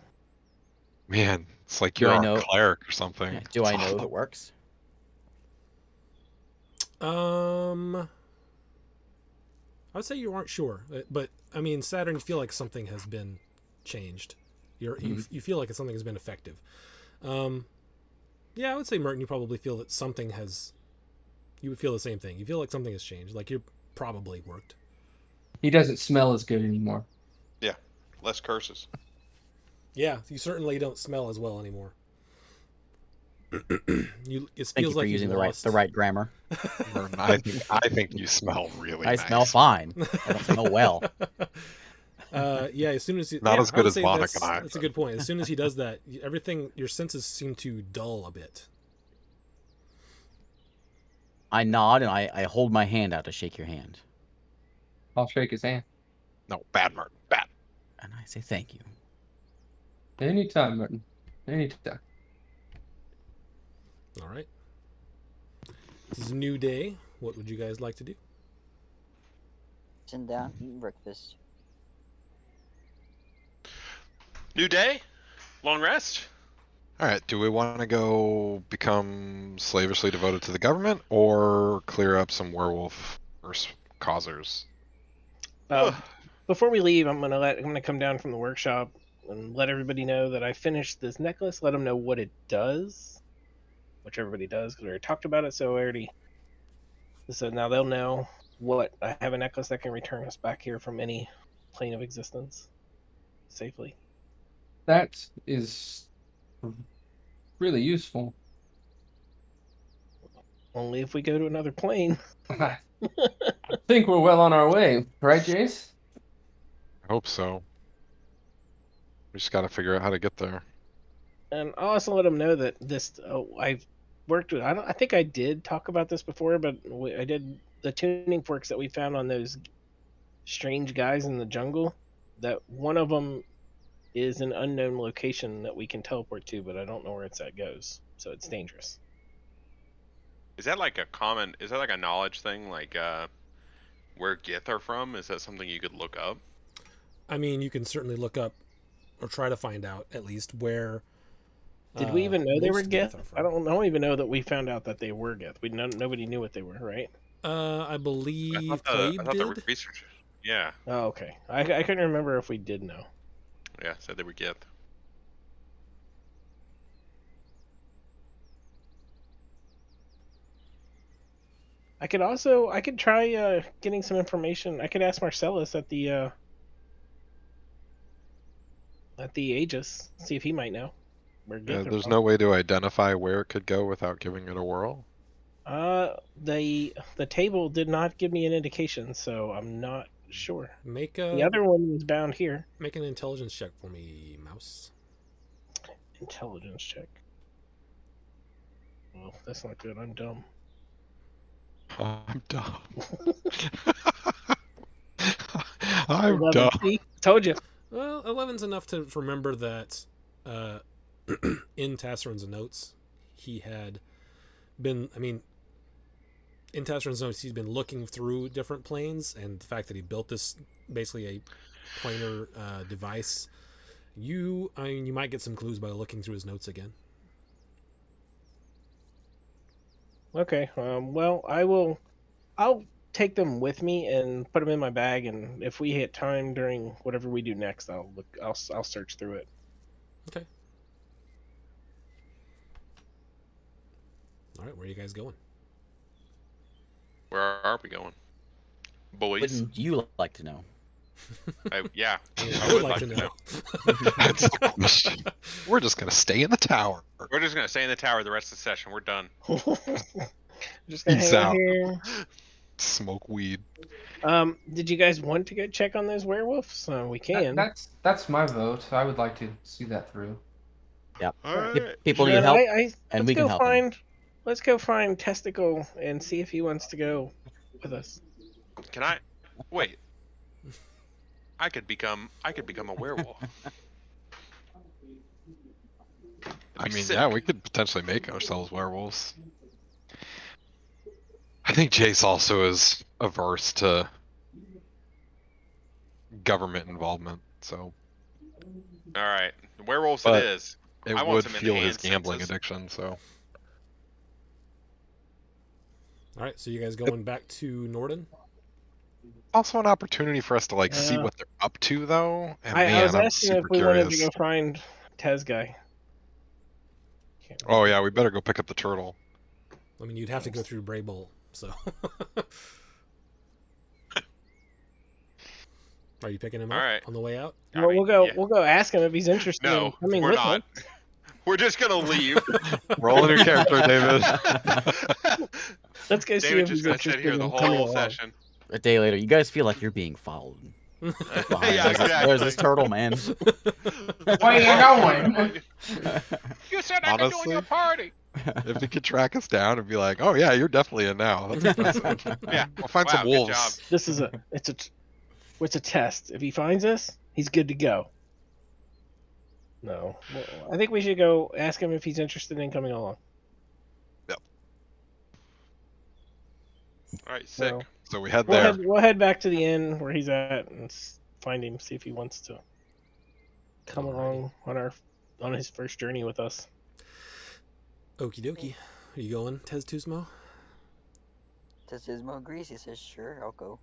Man, it's like Do you're I a know- cleric or something. yeah, do I know if it works? I would say you aren't sure, but I mean, Saturn, you feel like something has been changed. You feel like something has been effective. Yeah, I would say Merton, you probably feel that something has. You would feel the same thing. You feel like something has changed. Like you're probably worked. He doesn't smell as good anymore. Less curses. Yeah, you certainly don't smell as well anymore. It Thank you feels for like using you've the right grammar. Merton, I think you smell really I nice. smell fine. I don't smell well. Yeah, as soon as you, Not yeah, as I good would as say Vonic that's, and I, that's a but- good point. As soon as he does that, everything, your senses seem to dull a bit. I nod and I hold my hand out to shake your hand, I'll shake his hand. No, bad Merton, bad. and I say thank you. Anytime, Martin. Anytime. All right. This is a new day. What would you guys like to do? Sitting down, eating breakfast. New day? Long rest? All right, do we want to go become slavishly devoted to the government or clear up some werewolf causers? Before we leave, I'm gonna come down from the workshop and let everybody know that I finished this necklace. Let them know what it does, which everybody does because we already talked about it. So I already. So now they'll know what I have a necklace that can return us back here from any plane of existence safely. That is really useful. Only if we go to another plane. I think we're well on our way, right, Jace? I hope so. We just got to figure out how to get there. And I'll also let them know that this I've worked with. I think I did talk about this before, but I did the tuning forks that we found on those strange guys in the jungle. That one of them is an unknown location that we can teleport to, but I don't know where it's at goes. So it's dangerous. Is that like a knowledge thing? Like where Gith are from? Is that something you could look up? I mean, you can certainly look up or try to find out at least where. Did we even know they were most Gith? are from. I don't even know that we found out that they were Gith. Nobody knew what they were, right? I believe I Clabe thought did. the research. Yeah, Oh, okay. I couldn't remember if we did know. yeah, said they were Gith. I could try getting some information. I could ask Marcellus at the Aegis, see if he might know where Yeah, Gith are there's from. no way to identify where it could go without giving it a whirl. The table did not give me an indication, so I'm not sure. Make The a other one was bound here. make an intelligence check for me, Mouse. Intelligence check. Well, that's not good. I'm dumb. I'm dumb. I'm 11. dumb. See? Told you. Well, 11's enough to remember that in Tassarin's notes, he had been, in Tassarin's notes, he's been looking through different planes, and the fact that he built this, basically a planar device, You might get some clues by looking through his notes again. Okay. Well, I'll take them with me and put them in my bag, and if we hit time during whatever we do next, I'll look. I'll search through it. Okay. All right, where are you guys going? Where are we going, boys? Wouldn't you like to know? Yeah, Yeah, I would like to know. That's the question. We're just gonna stay in the tower. We're just gonna stay in the tower the rest of the session. We're done. Just gonna Peace hang out out. here. Smoke weed. Did you guys want to go check on those werewolves? We can. That's my vote. I would like to see that through. Yep. All right. People need Then help, and and we can help them. Let's go find Testicle and see if he wants to go with us. Can I wait? I could become a werewolf. I mean, sick. yeah, we could potentially make ourselves werewolves. I think Jace also is averse to government involvement, so All right, werewolves But it is. it I want would some fuel his enhanced gambling senses. addiction. So All right, so you guys going back to Norden? also an opportunity for us to like see Yeah. what they're up to, though. And I was man, I'm asking if super we wanted to curious. go find Tez guy. Oh yeah, we better go pick up the turtle. I mean, you'd have to go through Bray Bowl, so. Are you picking him up All right. on the way out? I Well, mean, yeah. we'll go ask him if he's interested in No, coming we're with not. us. We're just gonna leave. Roll in your character, David. Let's go see David if just he's gonna sit interested here the in coming whole along. session. A day later, you guys feel like you're being followed. Behind. Yeah, There's exactly. this turtle, man. Where you going? You said I could join your Honestly? party. If he could track us down and be like, "Oh yeah, you're definitely in now," that's impressive. Yeah. We'll find Wow, some good wolves. job. This is it's a test. If he finds us, he's good to go. No, well, I think we should go ask him if he's interested in coming along. All right, sick. So So we head we'll there. we'll head back to the inn where he's at and find him. See if he wants to come along on his first journey with us. Okie dokie. Are you going, Tez Tuzmo? Tezismo agrees. He says, sure, I'll go.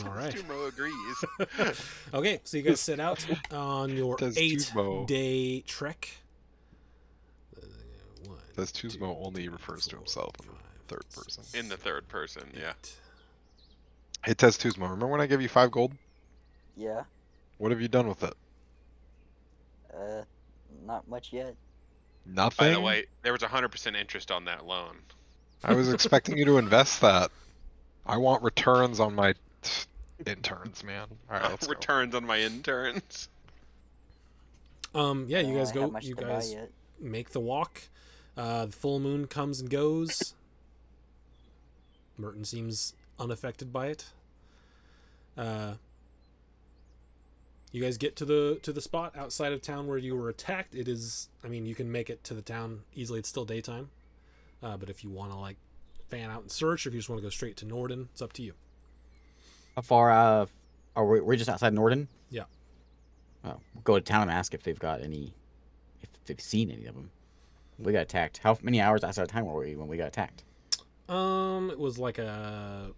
All right. Tumo agrees. Okay, so you guys set out on your Tez 8-day trek. One, Says Tuzmo only refers to himself in the third person. In the third person, yeah. 8. Hey Tez Tuzmo, remember when I gave you 5 gold? Yeah. What have you done with it? Not much yet. Nothing. By the way, there was 100% interest on that loan. I was expecting you to invest that. I want returns on my interns, man. All right, let's go. Returns on my interns. Yeah, you guys I don't have go. much You to buy guys yet. make the walk. The full moon comes and goes. Merton seems unaffected by it. You guys get to the spot outside of town where you were attacked. It is, I mean, you can make it to the town easily. It's still daytime, but if you want to like fan out and search, or if you just want to go straight to Norden, it's up to you. How far are we're just outside Norden? Yeah. Oh, we'll go to town and ask if they've got any, if they've seen any of them. We got attacked. How many hours outside of time were we when we got attacked? It was like a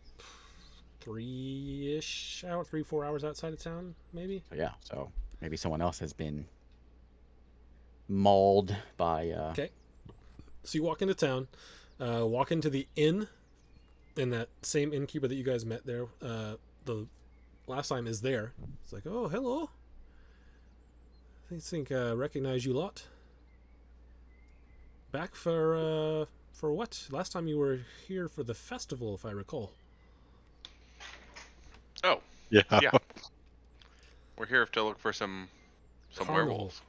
3-4 hours outside of town, maybe. So yeah, so maybe someone else has been mauled by. Okay. So you walk into town, walk into the inn, and that same innkeeper that you guys met there, the last time is there. It's like, oh, hello. I think I recognize you lot. Back for what? Last time you were here for the festival, if I recall. Oh, Yeah. yeah. We're here to look for some Carnival. werewolves.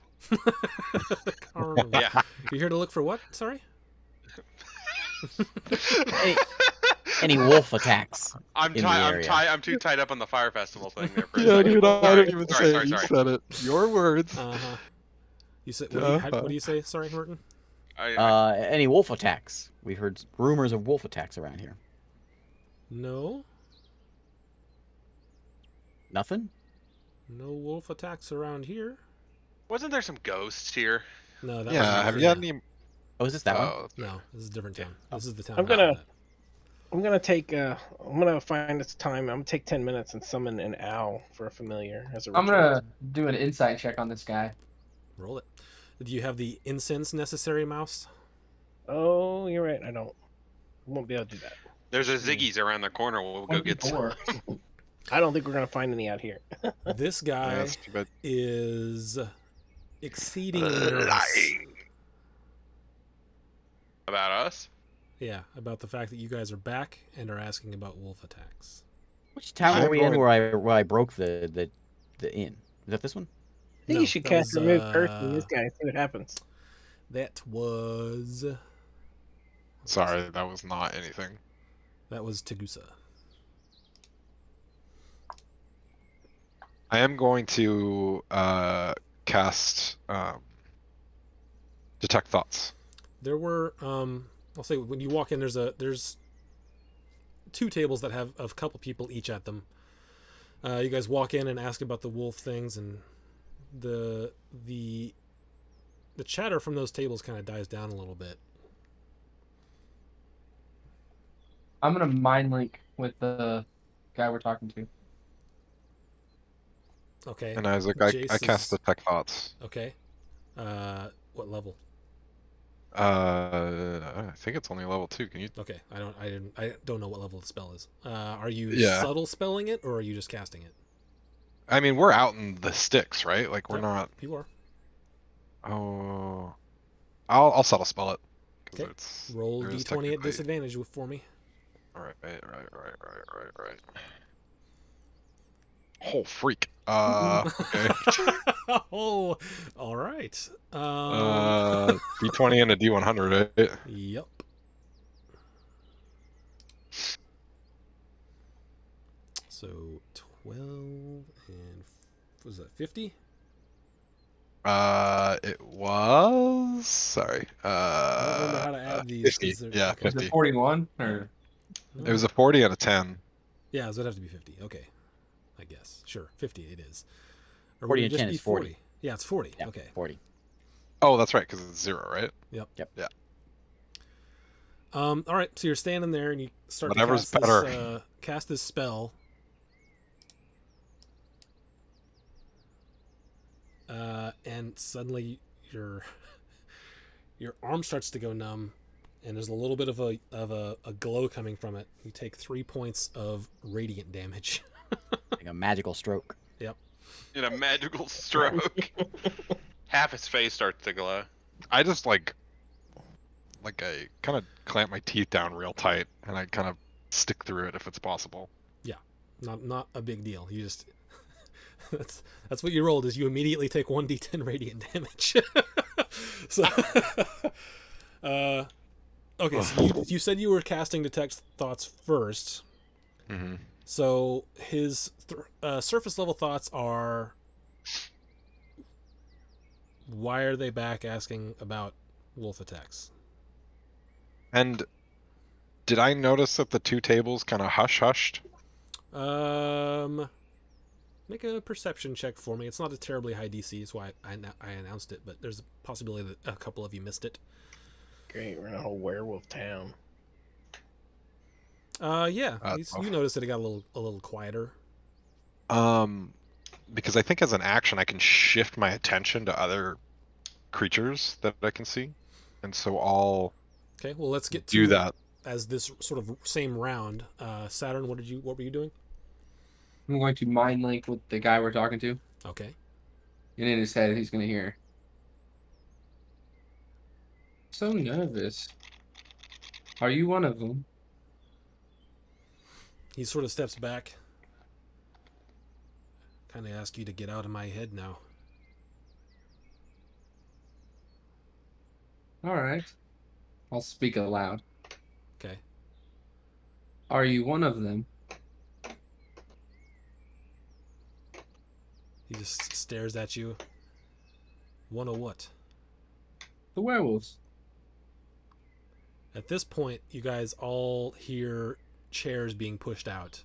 Carnival. Yeah. You're here to look for what? Sorry? Any wolf attacks? I'm In the area. I'm too tied up on the fire festival thing there for a Yeah, second. dude, I Sorry, don't even sorry, say sorry, it. You sorry. said it. Your words. Uh-huh. You said, what do you say? Sorry, Horton? Any wolf attacks? We heard rumors of wolf attacks around here. No. Nothing? No wolf attacks around here. Wasn't there some ghosts here? No, that Yeah, was have you had Ukraine. any? Oh, is this that one? Oh, that's right. No, this is a different town. This is the town. I'm after gonna- that. I'm gonna take. I'm gonna find this time. I'm gonna take 10 minutes and summon an owl for a familiar as a ritual. I'm gonna do an insight check on this guy. Roll it. Do you have the incense necessary, Mouse? Oh, you're right. I won't be able to do that. There's a Ziggy's around the corner. We'll go get some. 24. I don't think we're gonna find any out here. This Yeah, guy that's too bad. is exceedingly nervous. Lying. About us? Yeah, about the fact that you guys are back and are asking about wolf attacks. Which town were I'm we in going- where I broke the inn? Is that this one? I think No, you should that cast was, remove curse on this guy and see what happens. That was Sorry, that was not anything. Tagusa. I am going to cast detect thoughts. There were I'll say when you walk in there's two tables that have a couple people each at them. You guys walk in and ask about the wolf things, and the chatter from those tables kind of dies down a little bit. I'm gonna mind link with the guy we're talking to. Okay. And Isaac, I Jace cast is- detect thoughts. Okay. What level? I think it's only level 2. Can you? Okay. I don't know what level the spell is. Are you Yeah. subtle spelling it, or are you just casting it? I mean, we're out in the sticks, right? Like we're Yep. not. You are. Oh, I'll subtle spell it. 'Cause Okay. it's, Roll there is d20 at technically- disadvantage for me. Right. Oh freak. Okay. Oh, all right. D20 and a D100, right? Yep. So 12 and was that 50? It was. Sorry. I don't remember how to add these. 50. 'cause they're- Yeah, okay. Is 50. it 41 or? It was a 40 and a 10. Yeah, so it'd have to be 50. Okay. I guess. Sure. 50 it is. Or 40 would it and just 10 be is 40. Yeah, it's 40. Yeah, Okay. 40. Oh, that's right, because it's 0, right? All right, so you're standing there and you start Whatever's to better. Cast this spell. And suddenly your arm starts to go numb, and there's a little bit of a glow coming from it. You take 3 points of radiant damage. Like a magical stroke. In a magical stroke. Half his face starts to glow. I just like I kind of clamp my teeth down real tight, and I kind of stick through it if it's possible. Not a big deal. You just that's what you rolled, is you immediately take 1d10 radiant damage. So okay, so you said you were casting detect thoughts first. Mm-hmm. So his surface level thoughts are, why are they back asking about wolf attacks? And did I notice that the two tables kind of hushed? Make a perception check for me. It's not a terribly high DC, that's why I announced it, but there's a possibility that a couple of you missed it. Great, we're in a whole werewolf town. Yeah, That's you noticed that it got a little quieter. Because I think as an action I can shift my attention to other creatures that I can see, and so I'll Okay, well let's get to do that. as this sort of same round. Saturn, what were you doing? I'm going to mind link with the guy we're talking to, Okay. and in his head he's gonna hear. So nervous. Are you one of them? He sort of steps back. Kind of ask you to get out of my head now. All right. I'll speak aloud. Okay. Are you one of them? He just stares at you. One of what? The werewolves. At this point, you guys all hear chairs being pushed out.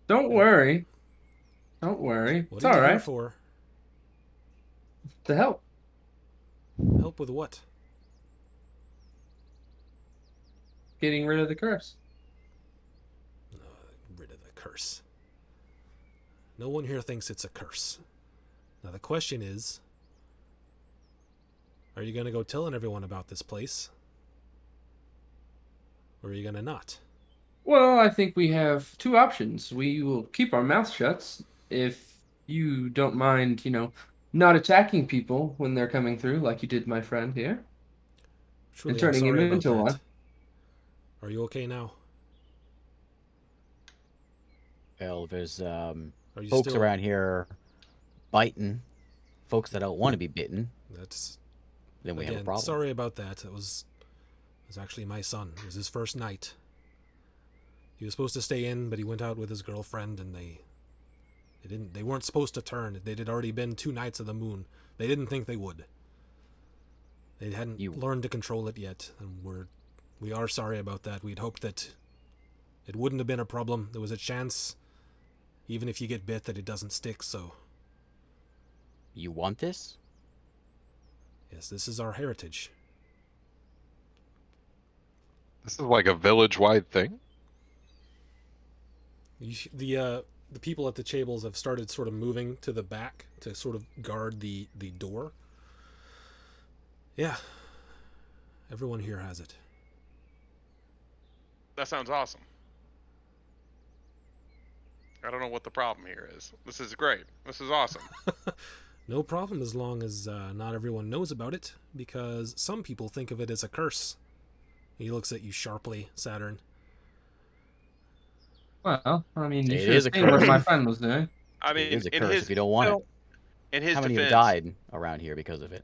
Don't worry. Don't worry. What It's are you all here right. for? to help. Help with what? Getting rid of the curse. Rid of the curse. No one here thinks it's a curse. Now the question is, are you going to go telling everyone about this place? Or are you going to not? Well, I think we have two options. We will keep our mouth shut if you don't mind, not attacking people when they're coming through, like you did my friend here, Truly, and I'm turning him sorry about into that. one. Are you okay now? Well, there's Are you folks still... around here biting folks that don't want to be bitten. That's... Then we have a Again, problem. sorry about that. It was actually my son. It was his first night. He was supposed to stay in, but he went out with his girlfriend, and they weren't supposed to turn. It had already been 2 nights of the moon. They didn't think they would. They hadn't learned to control it yet, and we are sorry about that. We'd hoped that it wouldn't have been a problem. There was a chance, even if you get bit, that it doesn't stick, so... You want this? Yes, this is our heritage. This is like a village-wide thing. The people at the tables have started sort of moving to the back to sort of guard the door. Yeah. Everyone here has it. That sounds awesome. I don't know what the problem here is. This is great. This is awesome. No problem as long as not everyone knows about it, because some people think of it as a curse. He looks at you sharply, Saturn. Well, I mean, you It should is have a seen what curse. my friend was doing. I mean, It is a in curse his if you don't want it. in his How many have defense, died around here because of it?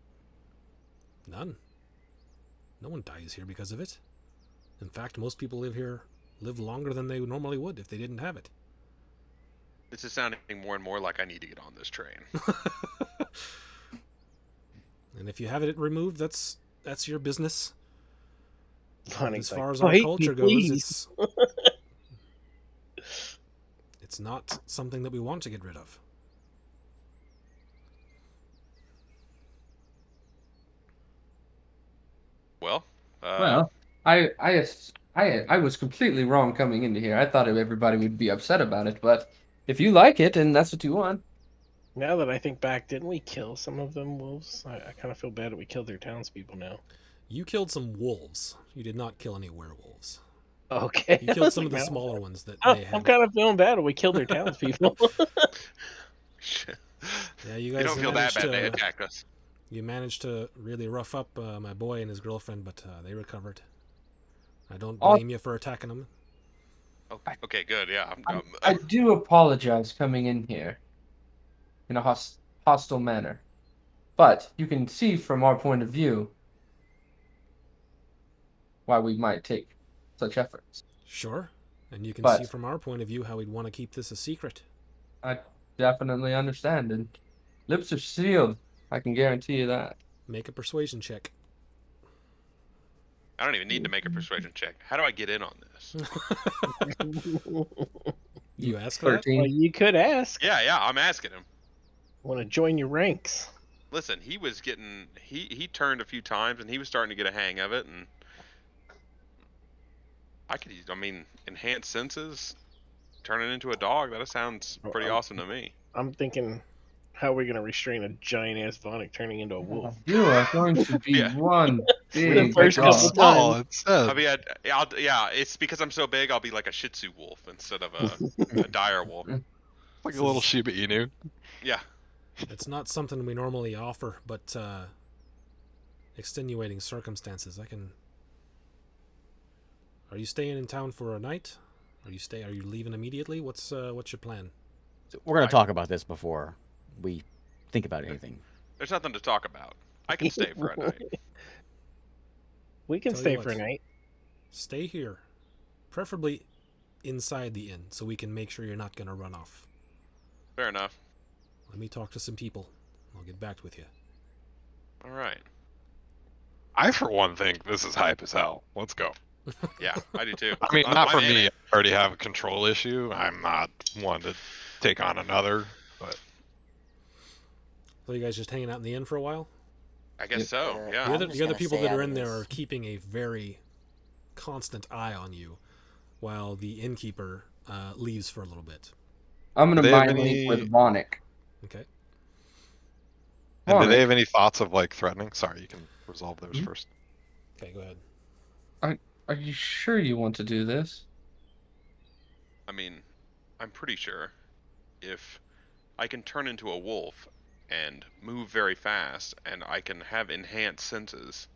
None. No one dies here because of it. In fact, most people live longer than they normally would if they didn't have it. this is sounding more and more like I need to get on this train. And if you have it removed, that's your business. Funny, As like, far as our "Fight me, culture goes, please." it's not something that we want to get rid of. Well, Well, I was completely wrong coming into here. I thought everybody would be upset about it, but if you like it and that's what you want, Now that I think back, didn't we kill some of them wolves? I kind of feel bad that we killed their townspeople now. You killed some wolves. You did not kill any werewolves. Okay. You killed some of the smaller ones that they had. I'm kind of feeling bad that we killed their townspeople. Yeah, you you guys don't feel that managed bad. to, They attacked us. You managed to really rough up my boy and his girlfriend, but they recovered. I don't blame you for attacking them. Oh, okay, good. Yeah. I do apologize coming in here in a hostile manner. But you can see from our point of view why we might take such efforts. Sure. And you can But- see from our point of view how we'd want to keep this a secret. I definitely understand, and lips are sealed. I can guarantee you that. Make a persuasion check. I don't even need to make a persuasion check. How do I get in on this? You ask that? 13. Well, you could ask. Yeah, I'm asking him. Want to join your ranks? Listen, he was getting he turned a few times and he was starting to get a hang of it, and I mean, enhance senses, turn it into a dog. That sounds pretty awesome to me. I'm thinking, how are we going to restrain a giant ass Vonic turning into a wolf? You are going to be Yeah. one big first dog. couple Small, times. it says. I mean, yeah, it's because I'm so big. I'll be like a Shih Tzu wolf instead of a dire wolf. Like a little Shiba Inu. Yeah. It's not something we normally offer, but extenuating circumstances. Are you staying in town for a night? Are you leaving immediately? What's your plan? So we're going to talk about this before we think about anything. There's nothing to talk about. I can stay for a night. We can Tell stay you for a what. night. Stay here, preferably inside the inn, so we can make sure you're not going to run off. Fair enough. Let me talk to some people. I'll get back with you. All right. I, for one, think this is hype as hell. Let's go. Yeah, I do too. I mean, not for I'm in me. it. I already have a control issue. I'm not one to take on another. But So you guys just hanging out in the inn for a while? I guess so. Yeah. Yeah. The I'm other, just the other gonna people stay that are out in of there are this. keeping a very constant eye on you, while the innkeeper leaves for a little bit. I'm Do gonna they have mind link with any? Vonic. Okay. And do they Vonic, have any thoughts of like threatening? Sorry, you can resolve those Hmm? first. Okay, go ahead. are you sure you want to do this? I mean, I'm pretty sure if I can turn into a wolf and move very fast and I can have enhanced senses,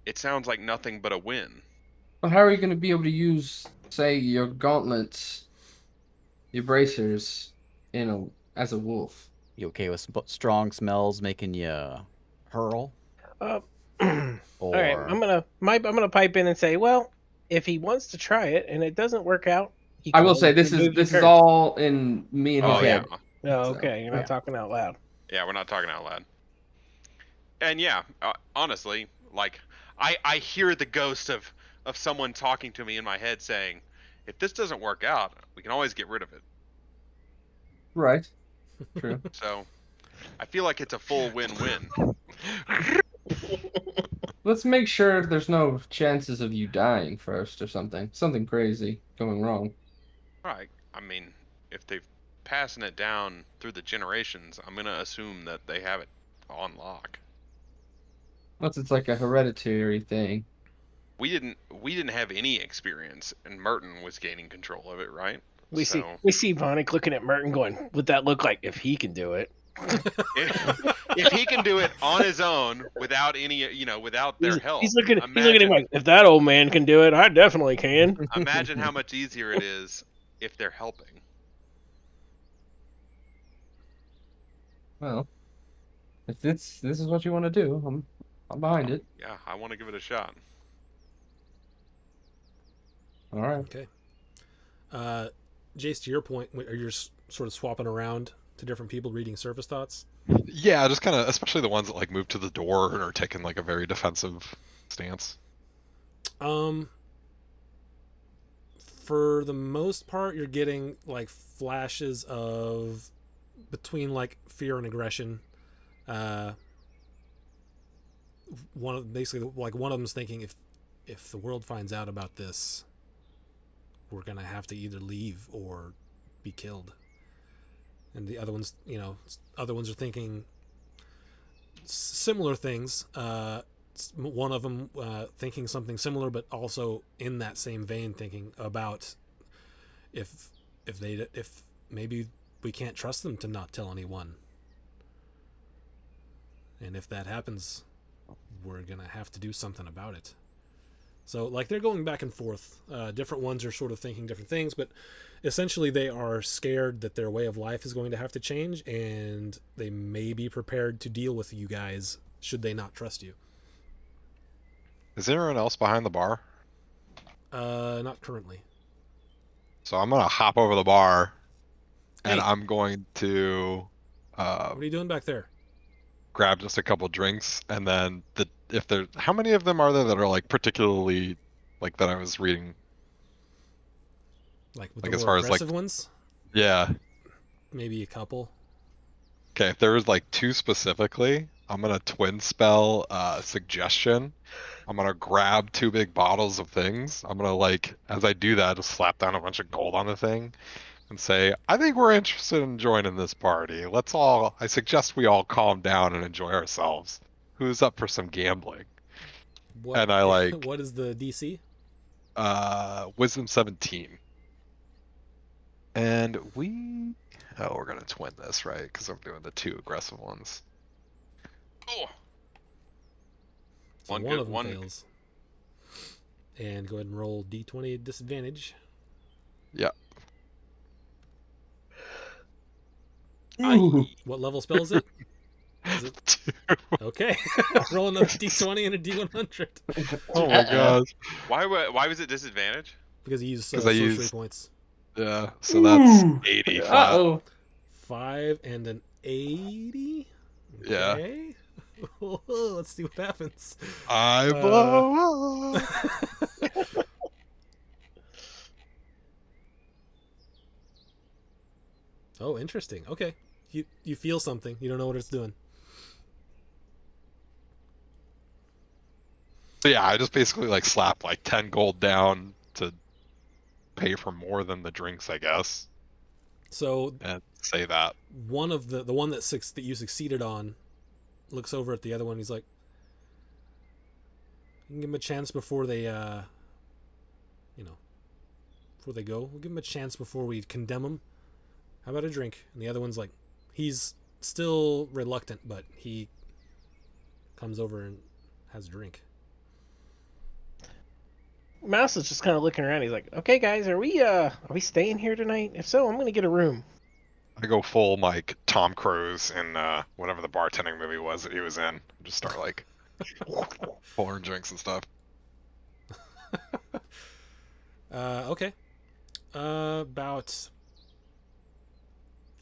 it sounds like nothing but a win. Well, how are you gonna be able to use, say, your gauntlets, your bracers, as a wolf? You okay with strong smells making you hurl? Uh, all right, Or I'm gonna pipe in and say, well, if he wants to try it and it doesn't work out, he I can will say always this is remove your this is curse. all in me and his Oh yeah. head. Oh, So, okay, you're not yeah. talking out loud. Yeah, we're not talking out loud. And yeah, honestly, like I hear the ghost of someone talking to me in my head saying, if this doesn't work out, we can always get rid of it. right, true. So, I feel like it's a full win-win. Let's make sure there's no chances of you dying first or something. Something crazy going wrong. Right. I mean, if they've passing it down through the generations, I'm gonna assume that they have it on lock. Unless it's like a hereditary thing. We didn't have any experience, and Merton was gaining control of it, right? We So see Vonic looking at Merton, going, "Would that look like if he can do it?" if he can do it on his own without any, without their help, He's looking at him imagine like, if that old man can do it, I definitely can. imagine how much easier it is if they're helping. Well, if this is what you want to do, I'm behind it. Yeah, I want to give it a shot. All right. Okay. Jace, to your point, are you sort of swapping around to different people, reading surface thoughts? Yeah, just kind of, especially the ones that like move to the door and are taking like a very defensive stance. For the most part, you're getting like flashes of between like fear and aggression. Basically one of them's thinking, if the world finds out about this, we're gonna have to either leave or be killed. And the other ones, are thinking similar things. One of them thinking something similar, but also in that same vein, thinking about if maybe we can't trust them to not tell anyone, and if that happens, we're gonna have to do something about it. So like they're going back and forth. Different ones are sort of thinking different things, but essentially they are scared that their way of life is going to have to change, and they may be prepared to deal with you guys should they not trust you. Is anyone else behind the bar? Not currently. So I'm gonna hop over the bar, and Hey. I'm going to What are you doing back there? grab just a couple drinks, and then how many of them are there that are like particularly like that I was reading? Like with Like the as more far as like, aggressive ones? yeah. Maybe a couple. Okay, if there was like two specifically, I'm gonna twin spell suggestion. I'm gonna grab two big bottles of things. I'm gonna like, as I do that, just slap down a bunch of gold on the thing and say, I think we're interested in joining this party. I suggest we all calm down and enjoy ourselves. Who's up for some gambling? What? And I like What is the DC? wisdom 17. And we're gonna twin this, right? Because I'm doing the two aggressive ones. Oh, So One one good of them one. fails. And go ahead and roll D20 at disadvantage. Yeah. Ooh. What level spell is it? Is it Two. okay? Roll another D20 and a D100 Oh my gosh. why was it disadvantage? because he used 'Cause I sorcery used- points. Yeah, so that's Ooh. 80 Uh flat. oh. 5 and an 80. Yeah. Okay. Let's see what happens. I Uh, blow up. Oh, interesting. Okay. You feel something. You don't know what it's doing. So yeah, I just basically like slap like 10 gold down to pay for more than the drinks, I guess, So and say that. one of the one that you succeeded on looks over at the other one. He's like, "You can give him a chance before they, before they go. We'll give him a chance before we condemn him. How about a drink?" And the other one's like, he's still reluctant, but he comes over and has a drink. Mouse is just kind of looking around. He's like, "Okay, guys, are we staying here tonight? If so, I'm gonna get a room." I go full like Tom Cruise in whatever the bartending movie was that he was in. Just start like pouring drinks and stuff. Okay. About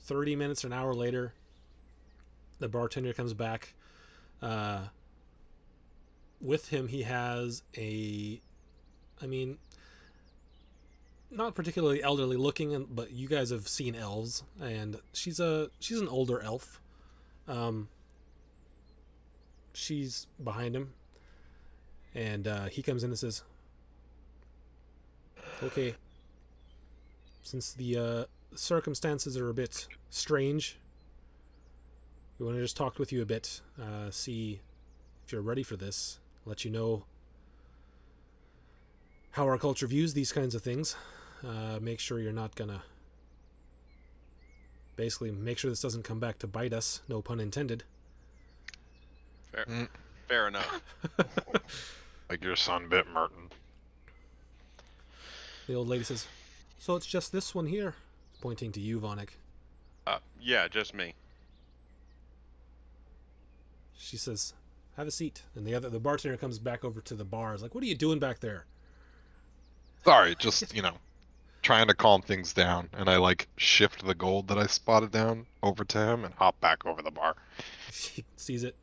30 minutes or an hour later, the bartender comes back. With him, he has not particularly elderly looking, but you guys have seen elves, and she's an older elf. She's behind him, and he comes in and says, "Okay, since the circumstances are a bit strange, we want to just talk with you a bit, see if you're ready for this, let you know how our culture views these kinds of things. Make sure you're not gonna... Basically, make sure this doesn't come back to bite us, no pun intended." Fair enough. Like your son bit Merton. The old lady says, "So it's just this one here?" Pointing to you, Vonik. Yeah, just me. She says, "Have a seat." And the bartender comes back over to the bar. Is like, "What are you doing back there?" Sorry, just trying to calm things down, and I like shift the gold that I spotted down over to him and hop back over the bar. She sees it.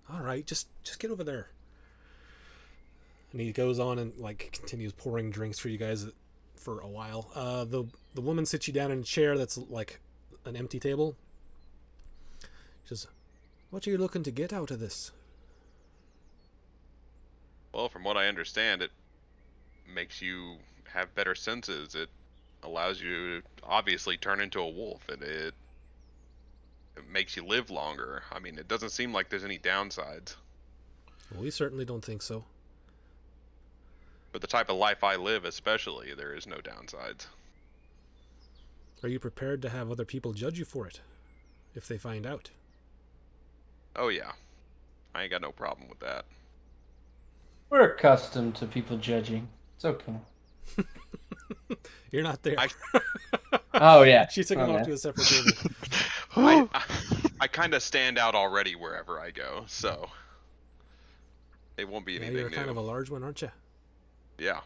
"All right, just get over there." And he goes on and like continues pouring drinks for you guys for a while. The woman sits you down in a chair that's like an empty table. She says, "What are you looking to get out of this?" Well, from what I understand, it makes you have better senses. It allows you to obviously turn into a wolf, and it makes you live longer. I mean, it doesn't seem like there's any downsides. Well, we certainly don't think so. But the type of life I live, especially, there is no downsides. Are you prepared to have other people judge you for it, if they find out? Oh yeah, I ain't got no problem with that. We're accustomed to people judging. It's okay. You're not there. Oh yeah. She took him off to a separate table. I kind of stand out already wherever I go, so it won't be Yeah, anything you're new. kind of a large one, aren't you? Yeah.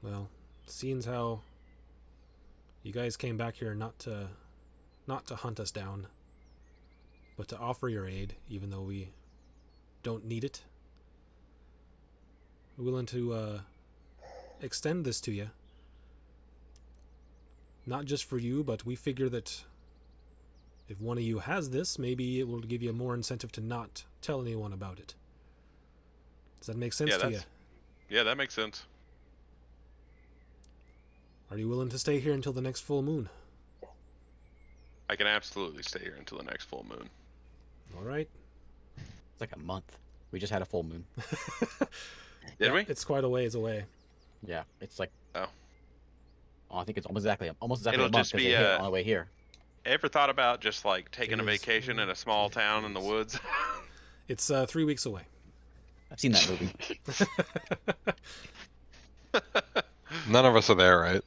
Well, seeing how you guys came back here not to hunt us down, but to offer your aid, even though we don't need it, we're willing to extend this to you. Not just for you, but we figure that if one of you has this, maybe it will give you more incentive to not tell anyone about it. Does that make sense to you? Yeah, that makes sense. Are you willing to stay here until the next full moon? I can absolutely stay here until the next full moon. All right. It's like a month. We just had a full moon. Did we? It's quite a ways away. Yeah, it's like. Oh. I think it's almost exactly It'll a month because just they be hit it on the way here. Ever thought about just like taking a It is vacation in a small town in the woods? It's 3 weeks away. I've seen that movie. None of us are there, right?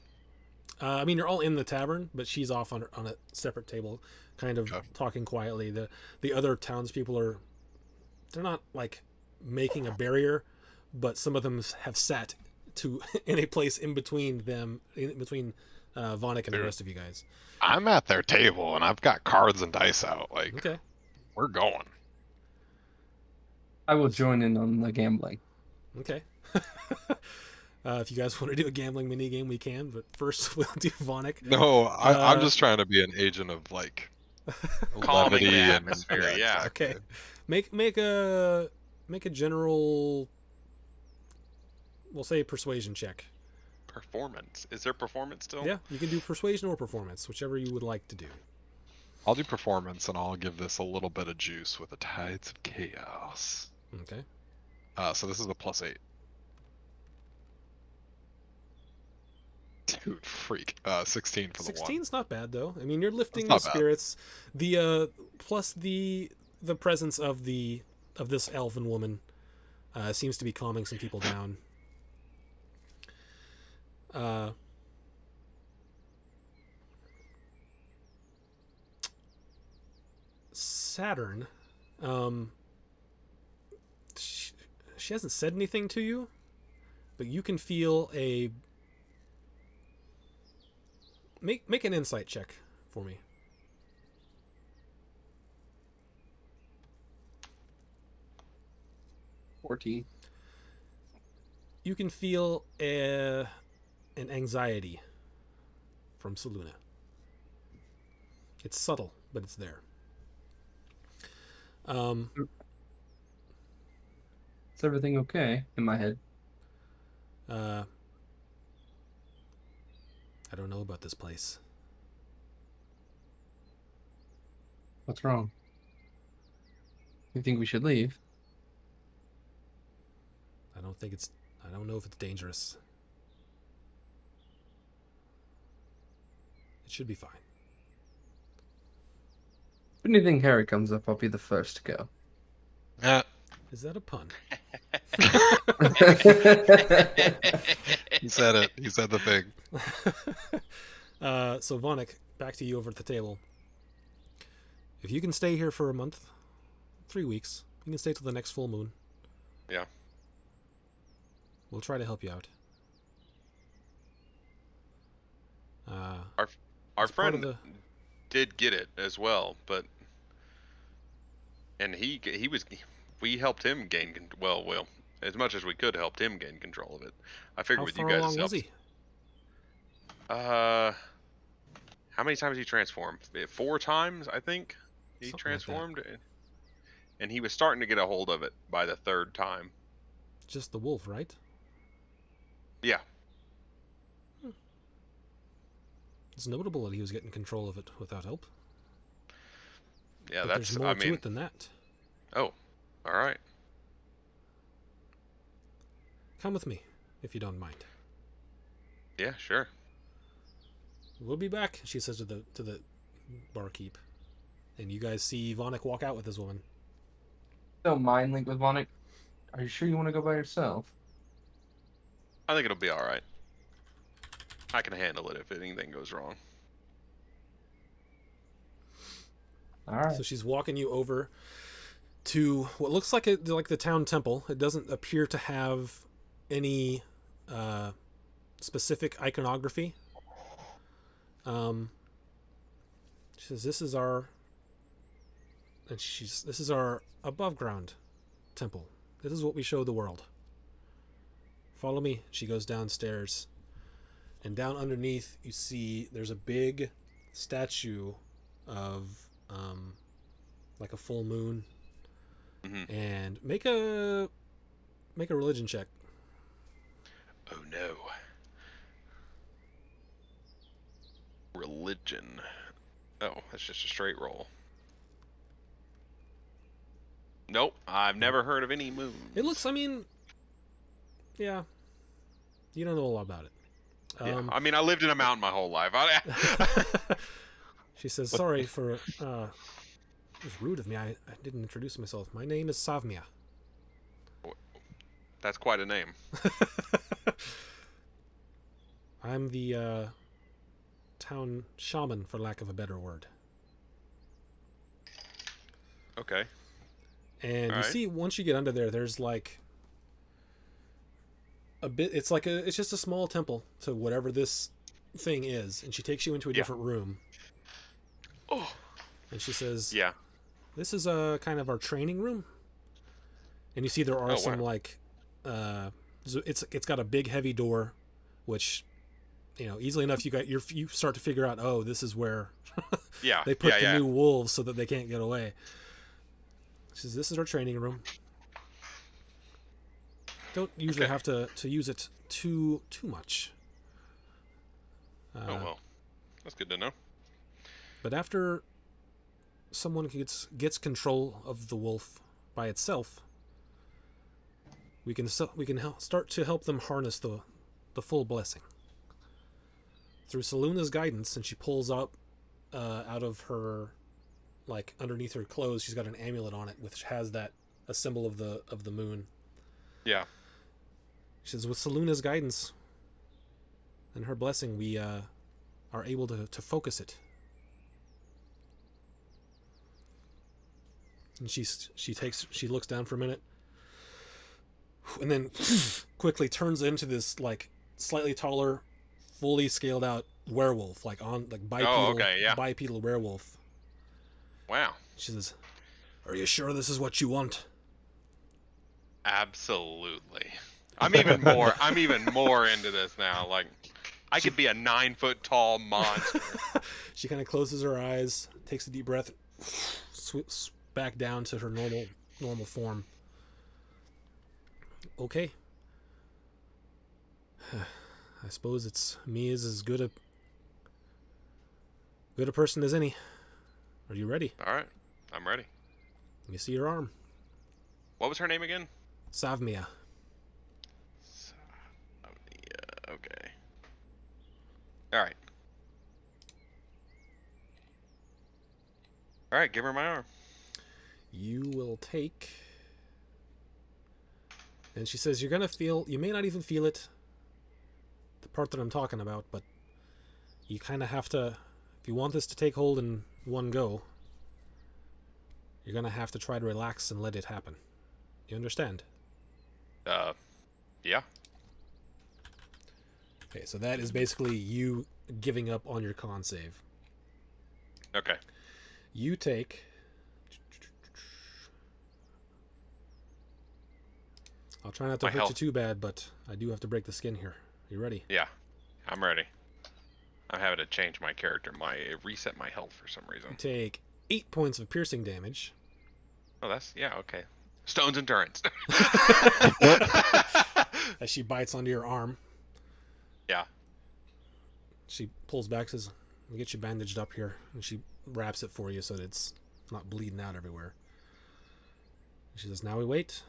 I mean, you're all in the tavern, but she's off on a separate table, kind of Okay. talking quietly. The other townspeople they're not like making a barrier, but some of them have sat in a place in between them, in between Vonik and the rest of you guys. I'm at their table and I've got cards and dice out. Like, Okay. we're going. I will join in on the gambling. Okay. If you guys want to do a gambling mini game, we can. But first, we'll do Vonik. No, I'm just trying to be an agent of like Calming levity the and atmosphere, yeah. Okay. Make a make a general, we'll say persuasion check. Performance. Is there performance still? Yeah, you can do persuasion or performance, whichever you would like to do. I'll do performance, and I'll give this a little bit of juice with the Tides of Chaos. Okay. So this is a +8. Dude, freak. 16 for the 16's not bad though. I mean, you're lifting That's the not bad. spirits. The plus the presence of this elven woman seems to be calming some people down. Saturn, she hasn't said anything to you, but you can feel a make an insight check for me. You can feel an anxiety from Seluna. It's subtle, but it's there. Is everything okay in my head? I don't know about this place. What's wrong? You think we should leave? I don't know if it's dangerous. It should be fine. If anything hairy comes up, I'll be the first to go. Is that a pun? He said it. He said the thing. So Vonik, back to you over at the table. If you can stay here for a month, 3 weeks, you can stay till the next full moon. Yeah. We'll try to help you out. Our it's part of friend did get it as well, but we helped him gain well as much as we could helped him gain control of it. I figured How with far you guys along was he? how many times he transformed? 4 times, I think. He Something like that. transformed, and he was starting to get a hold of it by the 3rd time. Just the wolf, right? Yeah. It's notable that he was getting control of it without help. Yeah, But that's there's more I to mean, it than that. oh, all right. Come with me, if you don't mind. Yeah, sure. We'll be back, she says to the barkeep. And you guys see Vonik walk out with this woman. Don't mind link with Vonik. Are you sure you want to go by yourself? I think it'll be all right. I can handle it if anything goes wrong. All right. So she's walking you over to what looks like the town temple. It doesn't appear to have any specific iconography. She says, "This is our above ground temple. This is what we show the world. Follow me." She goes downstairs, and down underneath you see there's a big statue of like a full moon. Mm-hmm. And make a religion check. Oh no. Religion. Oh, that's just a straight roll. Nope, I've never heard of any moons. It looks, I mean, yeah, you don't know a lot about it. Yeah, I mean, I lived in a mountain my whole life. She says, "Sorry for it was rude of me. I didn't introduce myself. My name is Savmia." That's quite a name. I'm the town shaman, for lack of a better word. Okay. And All you right. see, once you get under there, there's like a bit. It's just a small temple to whatever this thing is, and she takes you into a different room. Oh. And she says, Yeah. "This is a kind of our training room." And you see there are some wow. like, it's got a big heavy door, which, easily enough you start to figure out, oh, this is where Yeah. they put yeah, the new wolves so that they can't get away. She says, "This is our training room. don't usually Okay. have to use it too much. Oh well, that's good to know. But after someone gets control of the wolf by itself, we can start to help them harness the full blessing through Saluna's guidance. And she pulls up out of her, like underneath her clothes, she's got an amulet on it which has a symbol of the moon. Yeah. She says, with Saluna's guidance and her blessing, we are able to focus it. And she looks down for a minute, and then quickly turns into this like slightly taller, fully scaled out werewolf, like bipedal, okay, yeah. bipedal werewolf. Wow. She says, "Are you sure this is what you want?" Absolutely. I'm even more into this now. Like, I could be a 9-foot tall monster. She kind of closes her eyes, takes a deep breath, swips back down to her normal form. Okay. I suppose it's me is as good a person as any. Are you ready? All right, I'm ready. Let me see your arm. What was her name again? Savmia. Okay. All right. All right, give her my arm. You will take... And she says, you're going to feel... You may not even feel it, the part that I'm talking about, but you kind of have to... If you want this to take hold in one go, you're going to have to try to relax and let it happen. You understand? Yeah. Okay, so that is basically you giving up on your con save. Okay. You take... I'll try not to My hurt health. you too bad, but I do have to break the skin here. You ready? Yeah, I'm ready. I'm having to change my character. Reset my health for some reason. You take 8 points of piercing damage. Oh, okay. Stone's endurance. As she bites onto your arm. Yeah. She pulls back, says, "Let me get you bandaged up here." And she wraps it for you so that it's not bleeding out everywhere. And she says, "Now we wait.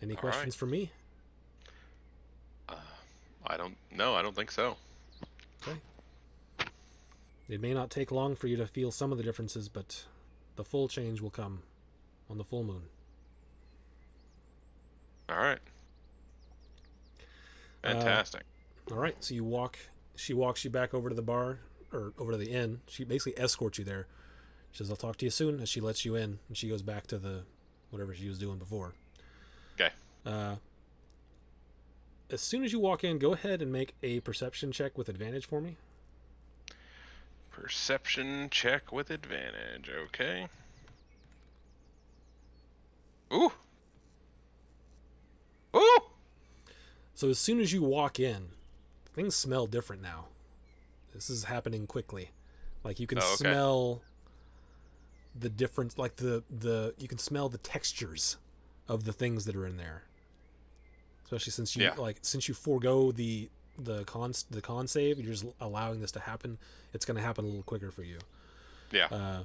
Any All questions right. for me?" I don't think so. Okay. It may not take long for you to feel some of the differences, but the full change will come on the full moon. All right. Fantastic. All right, so she walks you back over to the bar, or over to the inn. She basically escorts you there. She says, "I'll talk to you soon," as she lets you in, and she goes back to whatever she was doing before. Okay. As soon as you walk in, go ahead and make a perception check with advantage for me. Perception check with advantage. Okay. Ooh. Ooh. So as soon as you walk in, things smell different now. This is happening quickly. Like you can smell the difference, like you can smell the textures of the things that are in there. Especially since you forego the con save, you're just allowing this to happen. It's going to happen a little quicker for you. Yeah.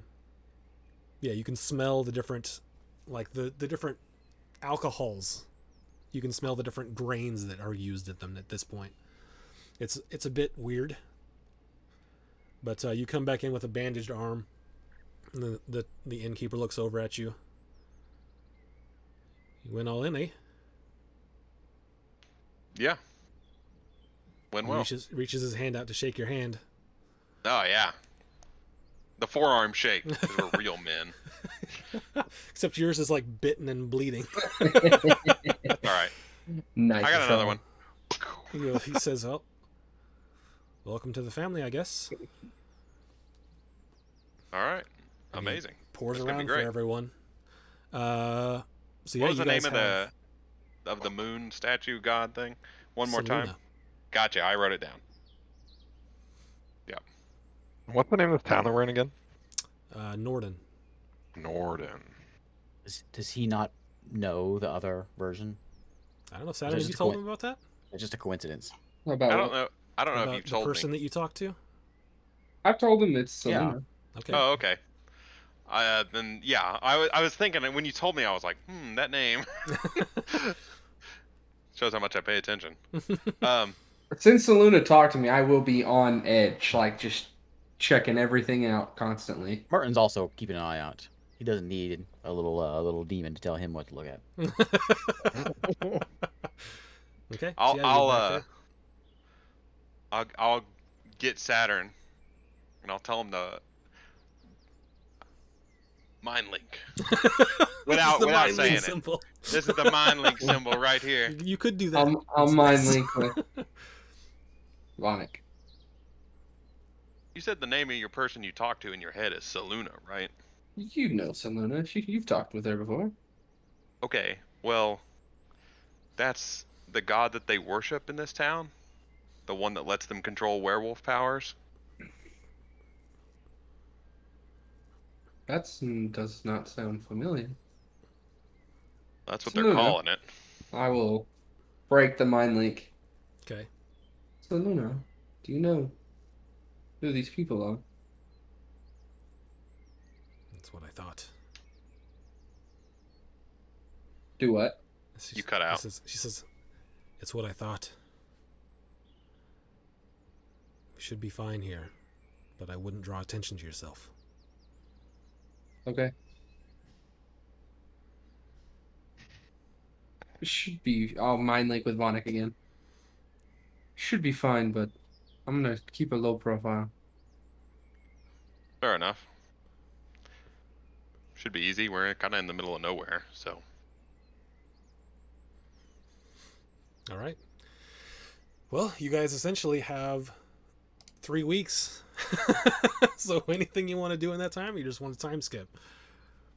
Yeah, you can smell the different, like the different alcohols. You can smell the different grains that are used at them at this point. It's a bit weird. But you come back in with a bandaged arm, and the innkeeper looks over at you. You went all in, eh? Yeah. Went well. Reaches his hand out to shake your hand. Oh yeah. The forearm shake, because we're real men. Except yours is like bitten and bleeding. All right. Nice. I got another one. He says, "Oh, welcome to the family, I guess." All right. And Amazing. he pours That's gonna be around for great. everyone. So yeah, What was you the guys name have of the moon statue god thing? One more Selena. time. Gotcha. I wrote it down. What's the name of the town that we're in again? Norden. Norden. Does he not know the other version. I don't know, Saturn, have just you a told coin- him about that? It's just a coincidence. About I what? don't know. I don't know if About you've the told person me. that you talked to? I've told him it's Yeah. Selena. Okay. Oh, okay. Then yeah, I was thinking, and when you told me, I was like, that name shows how much I pay attention. Since Selena talked to me, I will be on edge, like just checking everything out constantly. Martin's also keeping an eye out. He doesn't need a little demon to tell him what to look at. Okay. I'll so yeah, you're back there. I'll get Saturn, and I'll tell him to mind link without mind saying link it. symbol. This is the mind link symbol right here. You could do that. I'll It's mind nice. link with Vonic. You said the name of your person you talked to in your head is Seluna, right? You know Selena. You've talked with her before. Okay, well, that's the god that they worship in this town? The one that lets them control werewolf powers? That does not sound familiar. That's what they're Seluna. calling it. I will break the mind link. Okay. Selena, do you know who these people are? That's what I thought. Do what? You cut out. She says, it's what I thought. We should be fine here, but I wouldn't draw attention to yourself. Okay. Should be. I'll mind link with Vonic again. Should be fine, but I'm gonna keep a low profile. Fair enough. Should be easy. We're kind of in the middle of nowhere, so. All right. Well, you guys essentially have 3 weeks. So anything you want to do in that time, you just want to time skip.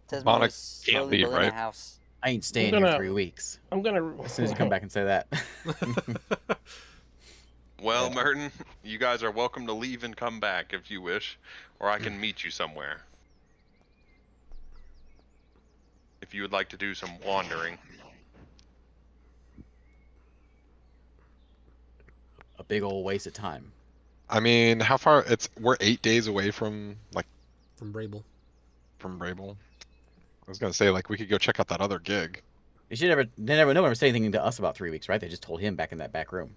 Tesmo Vonic is can't slowly leave, building a right? house. I ain't staying gonna- here 3 weeks. I'm gonna. As soon as you come back and say that. Well, Merton, you guys are welcome to leave and come back if you wish, or I can meet you somewhere. If you would like to do some wandering. A big old waste of time. I mean, how far? We're 8 days away from From Brable. Brable. I was gonna say we could go check out that other gig. They never no one ever said anything to us about 3 weeks, right? They just told him back in that back room.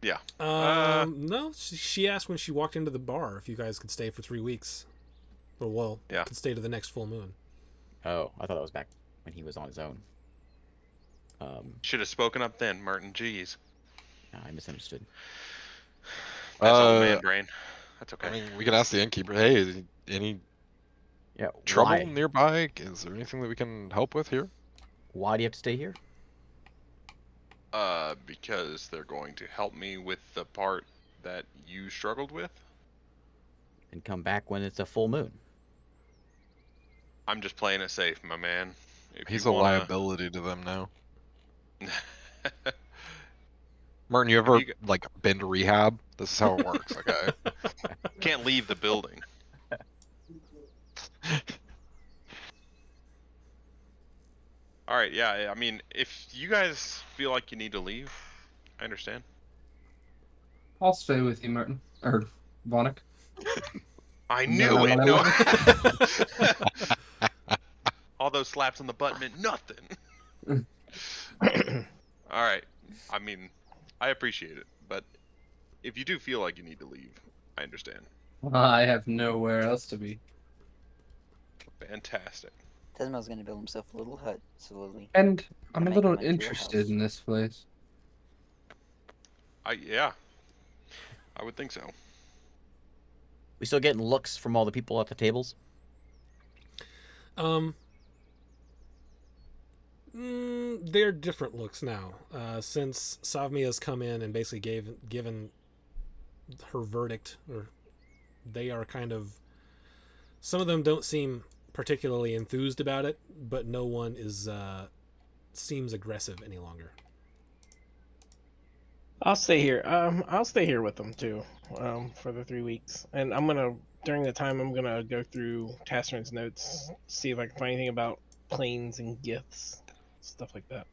Yeah. No, she asked when she walked into the bar if you guys could stay for 3 weeks. Or, well, Yeah. could stay to the next full moon. Oh, I thought that was back when he was on his own. Should have spoken up then, Merton. Jeez. I misunderstood. That's old man brain. That's okay. I mean, we could ask the innkeeper. Hey, is any Yeah. trouble Why? nearby? Is there anything that we can help with here? Why do you have to stay here? Because they're going to help me with the part that you struggled with. And come back when it's a full moon. I'm just playing it safe, my man. If He's you a wanna... liability to them now. Martin, you ever You been to rehab? This is how it works, okay? Can't leave the building. All right, yeah. I mean, if you guys feel like you need to leave, I understand. I'll stay with you, Martin. Or Vonic. I knew it. No. All those slaps on the butt meant nothing. All right. I mean, I appreciate it, but if you do feel like you need to leave, I understand. I have nowhere else to be. Fantastic. Tesmo's gonna build himself a little hut slowly. And I'm a Make little it into a interested house. in this place. Yeah. I would think so. We still getting looks from all the people at the tables? They're different looks now. Since Savmia's come in and basically given her verdict, or they are kind of, some of them don't seem particularly enthused about it, but no one is seems aggressive any longer. I'll stay here. I'll stay here with them too, for the 3 weeks. And during the time, I'm gonna go through Tasserin's notes, see if I can find anything about planes and gifts, stuff like that.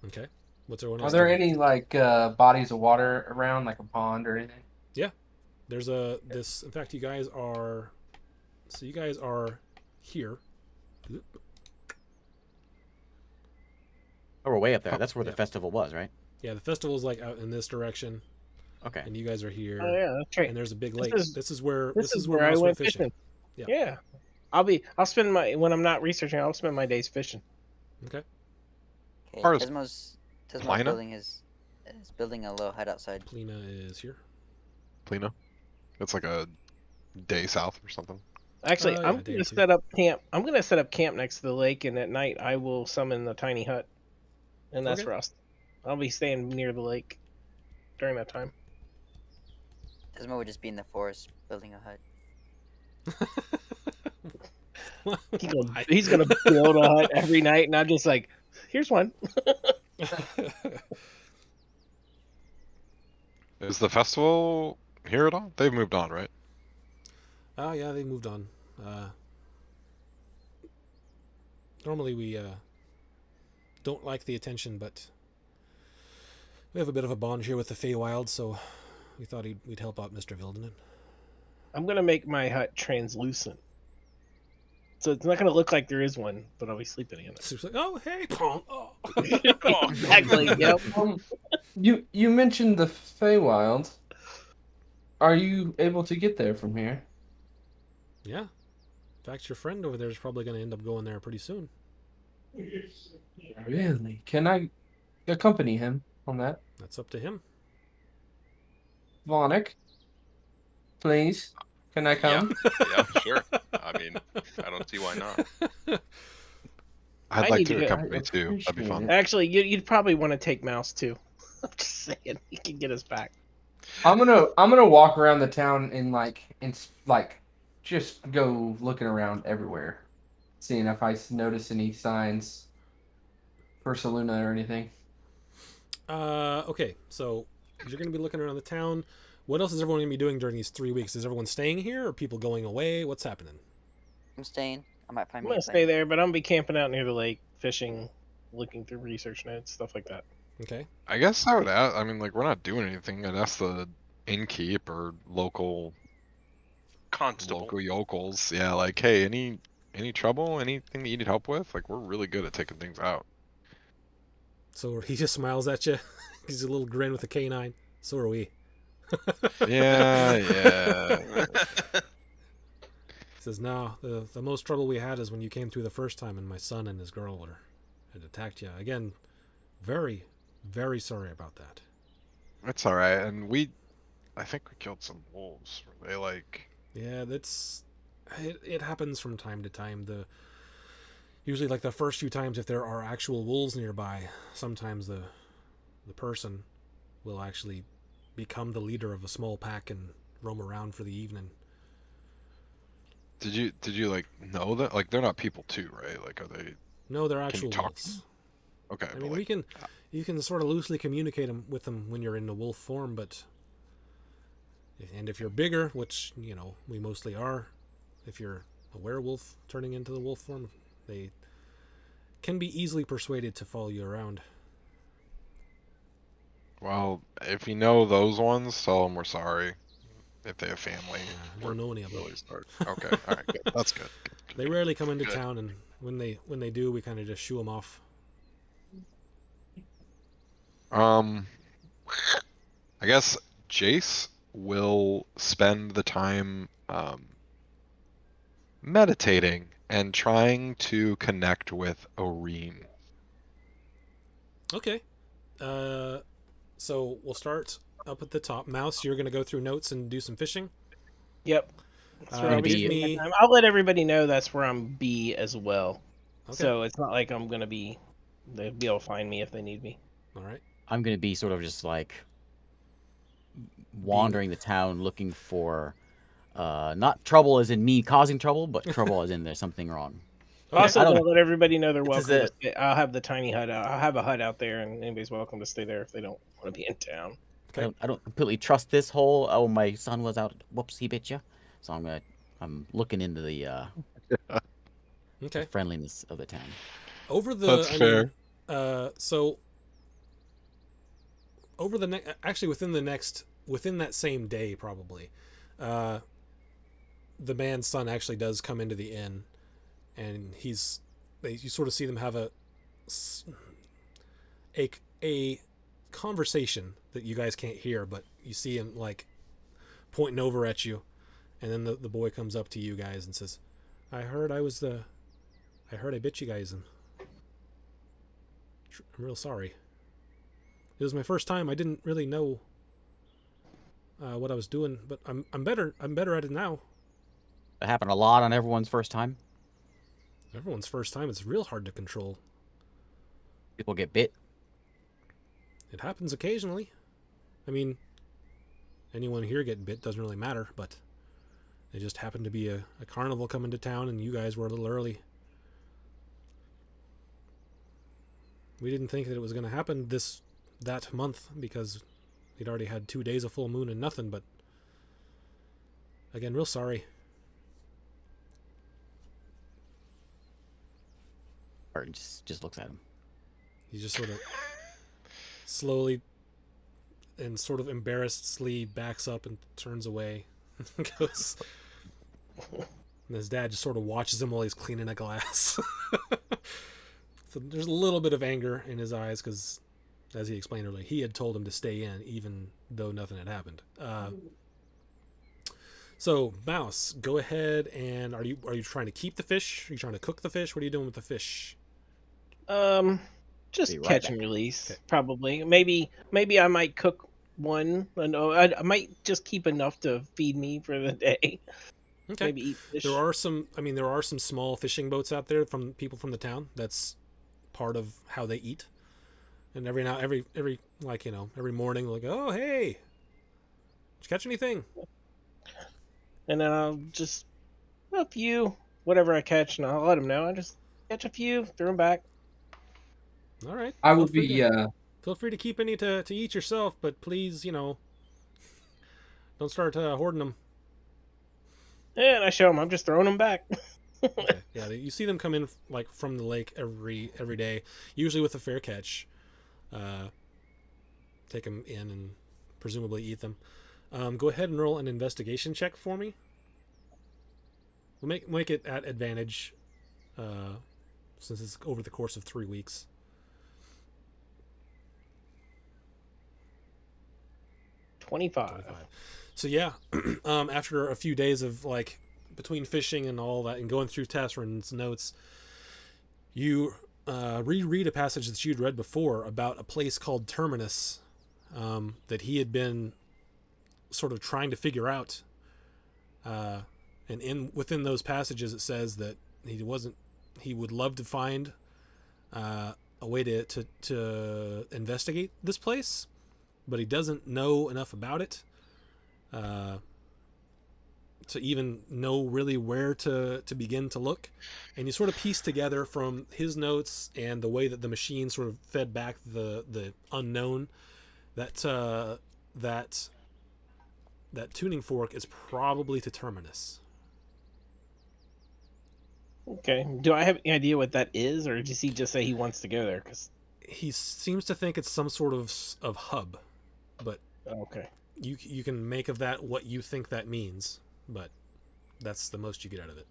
Okay. What's everyone Are else there doing? any like bodies of water around, like a pond or anything? There's this. In fact, you guys are. So you guys are here. Oh, we're way up there. Oh, That's where the yeah. festival was, right? Yeah, the festival's like out in this direction, Okay. and you guys are here. Oh yeah, that's right. And there's a big This lake. is- This is where This is where I Mouse went fishing. Yeah. Yeah. I'll spend when I'm not researching, I'll spend my days fishing. Okay. Okay, Far as Tismo's Plina? building is building a little hut outside. Plina is here. Plina. It's like a day south or something. Actually, Yeah, I'm a day gonna or two. set up camp. I'm gonna set up camp next to the lake, and at night I will summon the tiny hut, and that's Okay. where I'll be staying near the lake during that time. Tismo would just be in the forest building a hut. He's gonna build a hut every night, and I'm just like, here's one. Is the festival here at all? They've moved on, right? Oh yeah, they moved on. Normally we don't like the attention, but we have a bit of a bond here with the Feywild, so we thought we'd help out Mr. Vildanen. I'm gonna make my hut translucent, so it's not gonna look like there is one, but I'll be sleeping in it. So it's like, oh hey, Pong. Oh. Exactly. Yep. You mentioned the Feywild. Are you able to get there from here? Yeah. In fact, your friend over there is probably going to end up going there pretty soon. Really? Can I accompany him on that? That's up to him. Vonic, please. Can I come? Yeah, sure. I mean, I don't see why not. I'd I like need to to- accompany I too. That'd be appreciate fun. it. Actually, you'd probably want to take Mouse too. I'm just saying, he can get us back. I'm gonna walk around the town and just go looking around everywhere, seeing if I notice any signs for Saluna or anything. Okay, so you're going to be looking around the town. What else is everyone going to be doing during these 3 weeks? Is everyone staying here, or people going away? What's happening? I'm staying. I might find I'm me gonna a stay place. there, but I'm gonna be camping out near the lake, fishing, looking through research notes, stuff like that. Okay. I guess I would ask. I mean, like, we're not doing anything. I'd ask the innkeep or local Constable. yokels. Yeah, like, hey, any trouble? Anything that you need help with? Like, we're really good at taking things out. So he just smiles at you. He's a little grin with a canine. So are we. Yeah, yeah. He says, no, the most trouble we had is when you came through the first time and my son and his girl had attacked you. Again, very, very sorry about that. It's all right. And I think we killed some wolves. Were they like? Yeah, it happens from time to time. Usually like the first few times, if there are actual wolves nearby, sometimes the person will actually become the leader of a small pack and roam around for the evening. Did you like know that? Like, they're not people too, right? Like, are they? No, they're Can you actual talk wolves. Okay, I but mean, like, you can sort of loosely communicate with them when you're in the wolf form, and if you're bigger, which, we mostly are, if you're a werewolf turning into the wolf form, they can be easily persuaded to follow you around. well, if you know those ones, tell them we're sorry. If they have family, I don't know any of them. really sorry. Okay, all right, good. That's good. They rarely come into Good. town, and when they do, we kind of just shoo them off. I guess Jace will spend the time meditating and trying to connect with Oreen. Okay. So we'll start up at the top. Mouse, you're going to go through notes and do some fishing. Yep. That's where I'll be give spending me- my time. I'll let everybody know that's where I'm be as well. Okay. So it's not like I'm gonna be. They'll be able to find me if they need me. All right. I'm gonna be sort of just like wandering the town looking for not trouble as in me causing trouble, but trouble as in there's something wrong. Okay. Also, I don't gonna let everybody know they're This is welcome. To it. stay. I'll have the tiny hut out. I'll have a hut out there, and anybody's welcome to stay there if they don't want to be in town. Okay. I don't completely trust this whole. Oh, my son was out. Whoops, he bit you. So I'm looking into the Okay. friendliness of the town. Over the, That's fair. so over the actually within that same day probably, uh, the man's son actually does come into the inn, and you sort of see them have a conversation that you guys can't hear, but you see him like pointing over at you, and then the boy comes up to you guys and says, I heard I bit you guys, and I'm real sorry. It was my first time. I didn't really know what I was doing, but I'm better. I'm better at it now. That happened a lot on everyone's first time. Everyone's first time. It's real hard to control. People get bit. It happens occasionally. I mean, anyone here getting bit doesn't really matter, but it just happened to be a carnival coming to town, and you guys were a little early. We didn't think that it was going to happen that month because we'd already had 2 days of full moon and nothing, but again, real sorry. Martin just looks at him. He just sort of slowly and sort of embarrassedly backs up and turns away and goes. And his dad just sort of watches him while he's cleaning a glass. So there's a little bit of anger in his eyes because, as he explained earlier, he had told him to stay in even though nothing had happened. So, Mouse, go ahead and are you trying to keep the fish? Are you trying to cook the fish? What are you doing with the fish? Just Be right catch back. and release, Okay. probably. Maybe I might cook one. No, I might just keep enough to feed me for the day. Okay. Maybe eat fish. There are some small fishing boats out there from people from the town. That's part of how they eat. And every morning, like, oh hey, did you catch anything? And then I'll just a few, whatever I catch, and I'll let them know. I just catch a few, throw them back. All right. I feel will free be. to- Feel free to keep any to eat yourself, but please, don't start hoarding them. And I show them. I'm just throwing them back. Okay. Yeah, you see them come in like from the lake every day, usually with a fair catch. Take them in and presumably eat them. Go ahead and roll an investigation check for me. We'll make it at advantage, since it's over the course of 3 weeks. 25. So yeah, after a few days of like between fishing and all that and going through Tasrin's notes, you reread a passage that you'd read before about a place called Terminus, that he had been sort of trying to figure out. And within those passages, it says that he would love to find a way to investigate this place, but he doesn't know enough about it to even know really where to begin to look. And you sort of piece together from his notes and the way that the machine sort of fed back the unknown that tuning fork is probably to Terminus. Okay. Do I have any idea what that is, or does he just say he wants to go there? Cause He seems to think it's some sort of hub, but okay. you can make of that what you think that means, but that's the most you get out of it.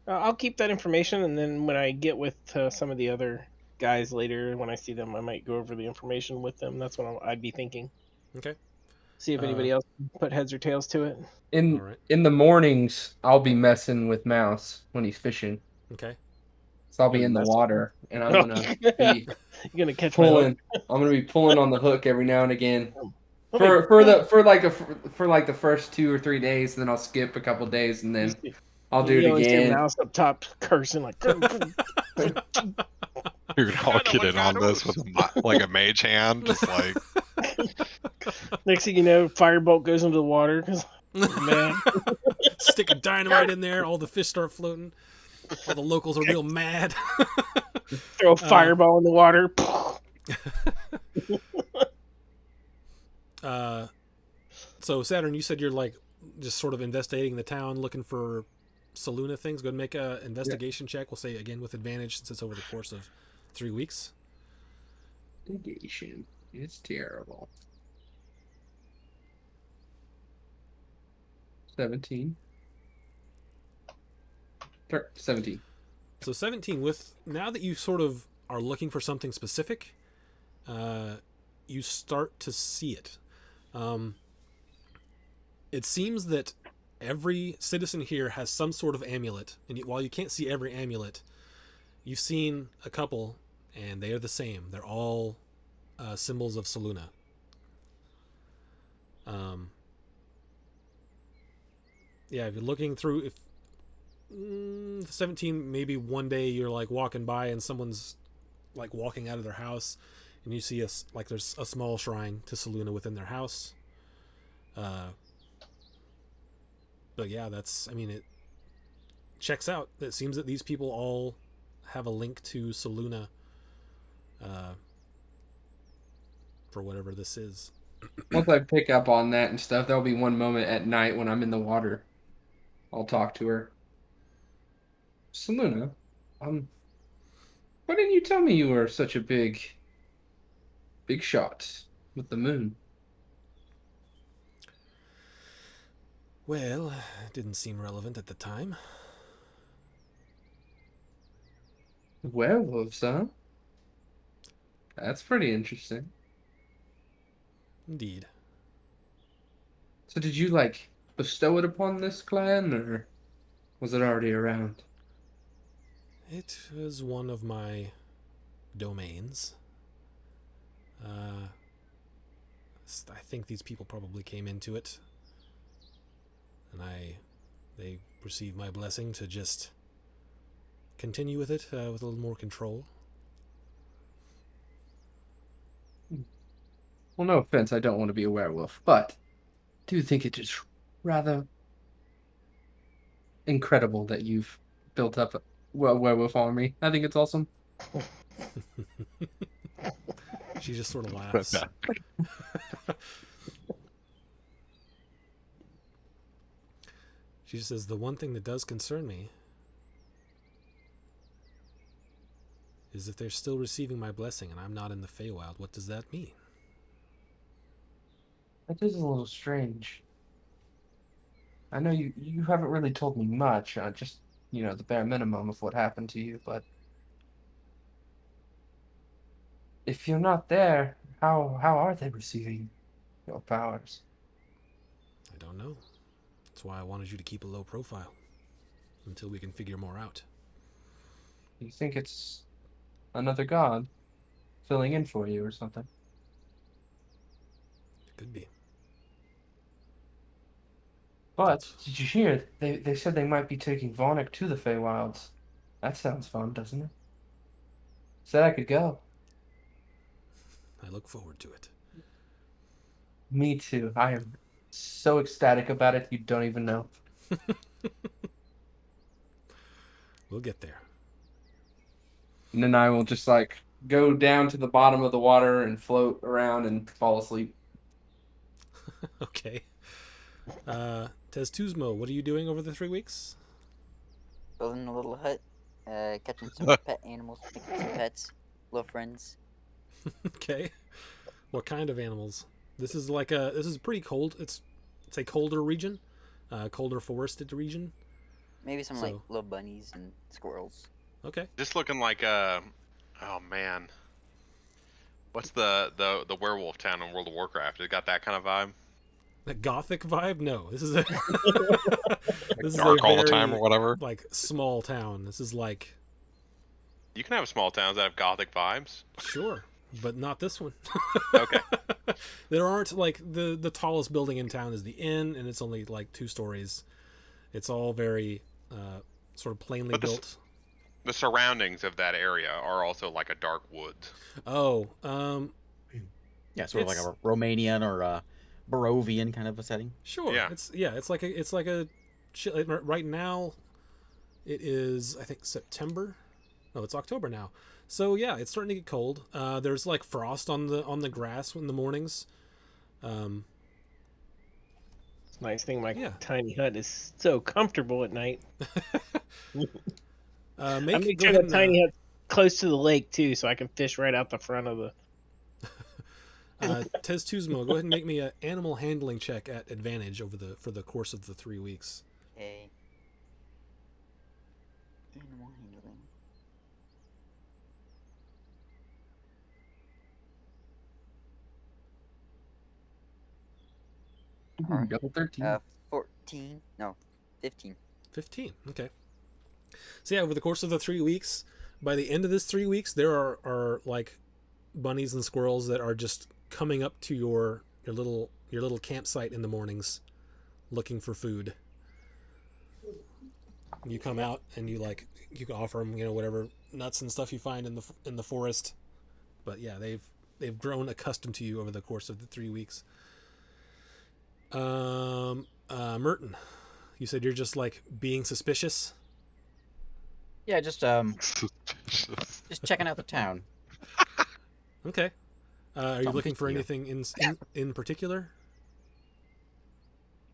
I'll keep that information, and then when I get with some of the other guys later, when I see them, I might go over the information with them. That's what I'd be thinking. Okay. See if anybody else put heads or tails to it. All In right. in the mornings, I'll be messing with Mouse when he's fishing. Okay. So I'll be You're in the messing- water, and I'm gonna be You're gonna catch my hook. pulling. I'm gonna be pulling on the hook every now and again Okay. for the first 2 or 3 days, and then I'll skip a couple days, and then I'll do it You always hear again. Mouse up top cursing like. Dude, I'll get in on Kinda this with a mage hand, just like Next thing you know, firebolt goes into the water. 'Cause, man, Stick a dynamite in there, all the fish start floating. All the locals are real mad. throw a fireball in the water. So Saturn, you said you're like just sort of investigating the town, looking for Saluna things. Go ahead and make a investigation check. We'll say again with advantage since it's over the course of 3 weeks. Negation. It's terrible. 17. 17. So 17, with now that you sort of are looking for something specific, you start to see it. It seems that every citizen here has some sort of amulet, and while you can't see every amulet, you've seen a couple, and they are the same. They're all symbols of Saluna. Yeah, if you're looking through, if 17, maybe one day you're like walking by and someone's like walking out of their house, and you see like there's a small shrine to Saluna within their house. But yeah, I mean, it checks out. It seems that these people all have a link to Saluna for whatever this is. Once I pick up on that and stuff, there'll be one moment at night when I'm in the water. I'll talk to her. Saluna, why didn't you tell me you were such a big shot with the moon? Well, it didn't seem relevant at the time. Werewolves, huh? That's pretty interesting. Indeed. So did you, like, bestow it upon this clan, or was it already around? It was one of my domains. I think these people probably came into it, and they received my blessing to just continue with it with a little more control. Well, no offense, I don't want to be a werewolf, but I do think it is rather incredible that you've built up a werewolf army. I think it's awesome. She just sort of laughs. She says, the one thing that does concern me is if they're still receiving my blessing and I'm not in the Feywild, what does that mean? That is a little strange. I know you haven't really told me much, just, the bare minimum of what happened to you, but if you're not there, how are they receiving your powers? I don't know. That's why I wanted you to keep a low profile until we can figure more out. You think it's another god filling in for you or something? It could be. But did you hear? They said they might be taking Varnick to the Feywilds. That sounds fun, doesn't it? Said I could go. I look forward to it. Me too. I am so ecstatic about it, you don't even know. We'll get there. And then I will just like go down to the bottom of the water and float around and fall asleep. Okay. Teztuzmo, what are you doing over the 3 weeks? Building a little hut, catching some pet animals, making some pets, little friends. Okay. What kind of animals? This is pretty cold. It's a colder region, colder forested region. Maybe some like little bunnies and squirrels. Okay. Just looking like oh man, what's the werewolf town in World of Warcraft? It got that kind of vibe. A gothic vibe? No, this is a this is Dark a all the very, time or whatever. like small town. This is like You can have small towns that have gothic vibes. sure, but not this one. Okay. There aren't like the tallest building in town is the inn, and it's only like 2 stories. It's all very sort of plainly But built. The surroundings of that area are also like a dark woods. Oh, Yeah, sort of like It's- a Romanian or a Barovian kind of a setting. sure. Yeah. It's like a right now. It is, I think, September. No, it's October now. So yeah, it's starting to get cold. There's like frost on the grass in the mornings. Nice thing, my Yeah. tiny hut is so comfortable at night. I make Go sure ahead the and tiny hut's close to the lake too, so I can fish right out the front of the. Tez Tuzmo, go ahead and make me an animal handling check at advantage for the course of the 3 weeks. Okay. Animal handling. Alright. Double 13. 14. No, 15. 15. Okay. So yeah, over the course of the 3 weeks, by the end of this 3 weeks, there are like bunnies and squirrels that are just coming up to your little campsite in the mornings, looking for food. You come out and you can offer them whatever nuts and stuff you find in the forest. But yeah, they've grown accustomed to you over the course of the 3 weeks. Merton, you said you're just like being suspicious. Yeah, just checking out the town. Okay. Are you Something looking for here. anything in particular?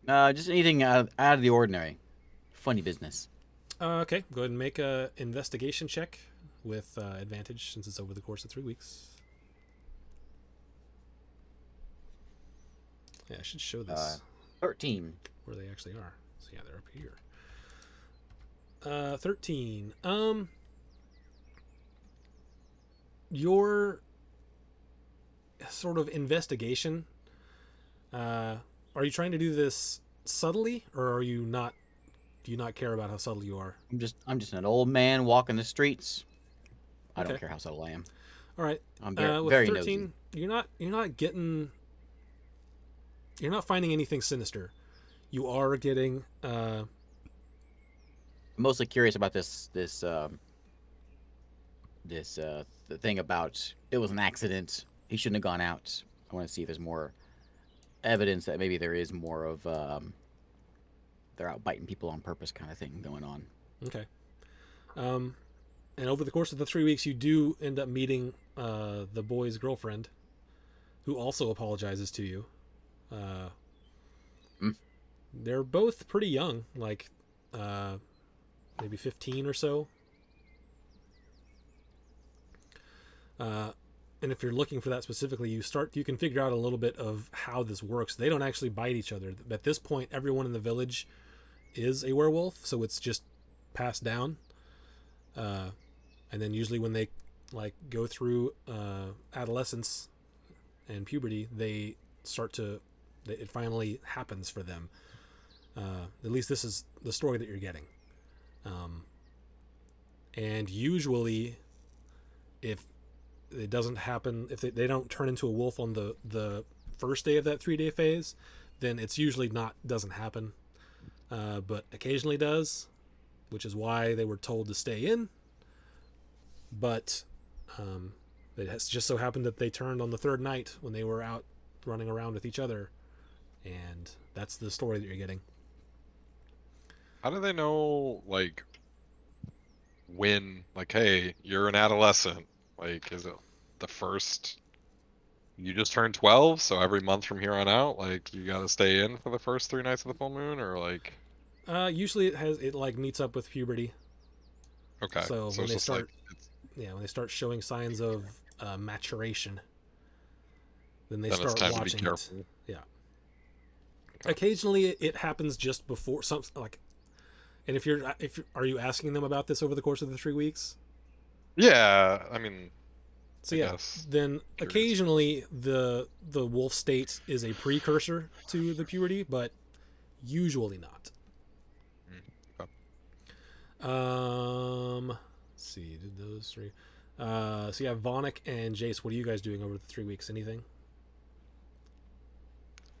Just anything out of the ordinary. Funny business. Okay. Go ahead and make a investigation check with advantage since it's over the course of 3 weeks. Yeah, I should show this 13. where they actually are. So yeah, they're up here. 13. Your sort of investigation. Are you trying to do this subtly, or are you not? Do you not care about how subtle you are? I'm just an old man walking the streets. I Okay. don't care how subtle I am. All right. I'm very, With very 13, nosy. you're not finding anything sinister. You are getting I'm mostly curious about the thing about it was an accident. He shouldn't have gone out. I want to see if there's more evidence that maybe there is more of they're out biting people on purpose kind of thing going on. okay. And over the course of the 3 weeks, you do end up meeting the boy's girlfriend, who also apologizes to you. They're both pretty young, like maybe 15 or so. And if you're looking for that specifically, you can figure out a little bit of how this works. They don't actually bite each other. At this point, everyone in the village is a werewolf, so it's just passed down. And then usually when they go through adolescence and puberty, it finally happens for them. At least this is the story that you're getting. And usually, if it doesn't happen, if they don't turn into a wolf on the first day of that 3-day phase, then it's usually doesn't happen. But occasionally does, which is why they were told to stay in. But it has just so happened that they turned on the third night when they were out running around with each other, and that's the story that you're getting. How do they know, like, when, like, hey, you're an adolescent? Like, is it the first, you just turned 12, so every month from here on out, like, you gotta stay in for the first 3 nights of the full moon, or, like... Usually it meets up with puberty. Okay, So it's when they just start, like, when they start showing signs of maturation, then they then it's start time to be watching it. careful. Yeah. Occasionally it happens just before and are you asking them about this over the course of the 3 weeks? Yeah, I mean... So I yeah, guess. then Curious. occasionally the wolf state is a precursor to the puberty, but usually not. Okay. Let's see, did those 3? So yeah, Vonic and Jace, what are you guys doing over the 3 weeks? Anything?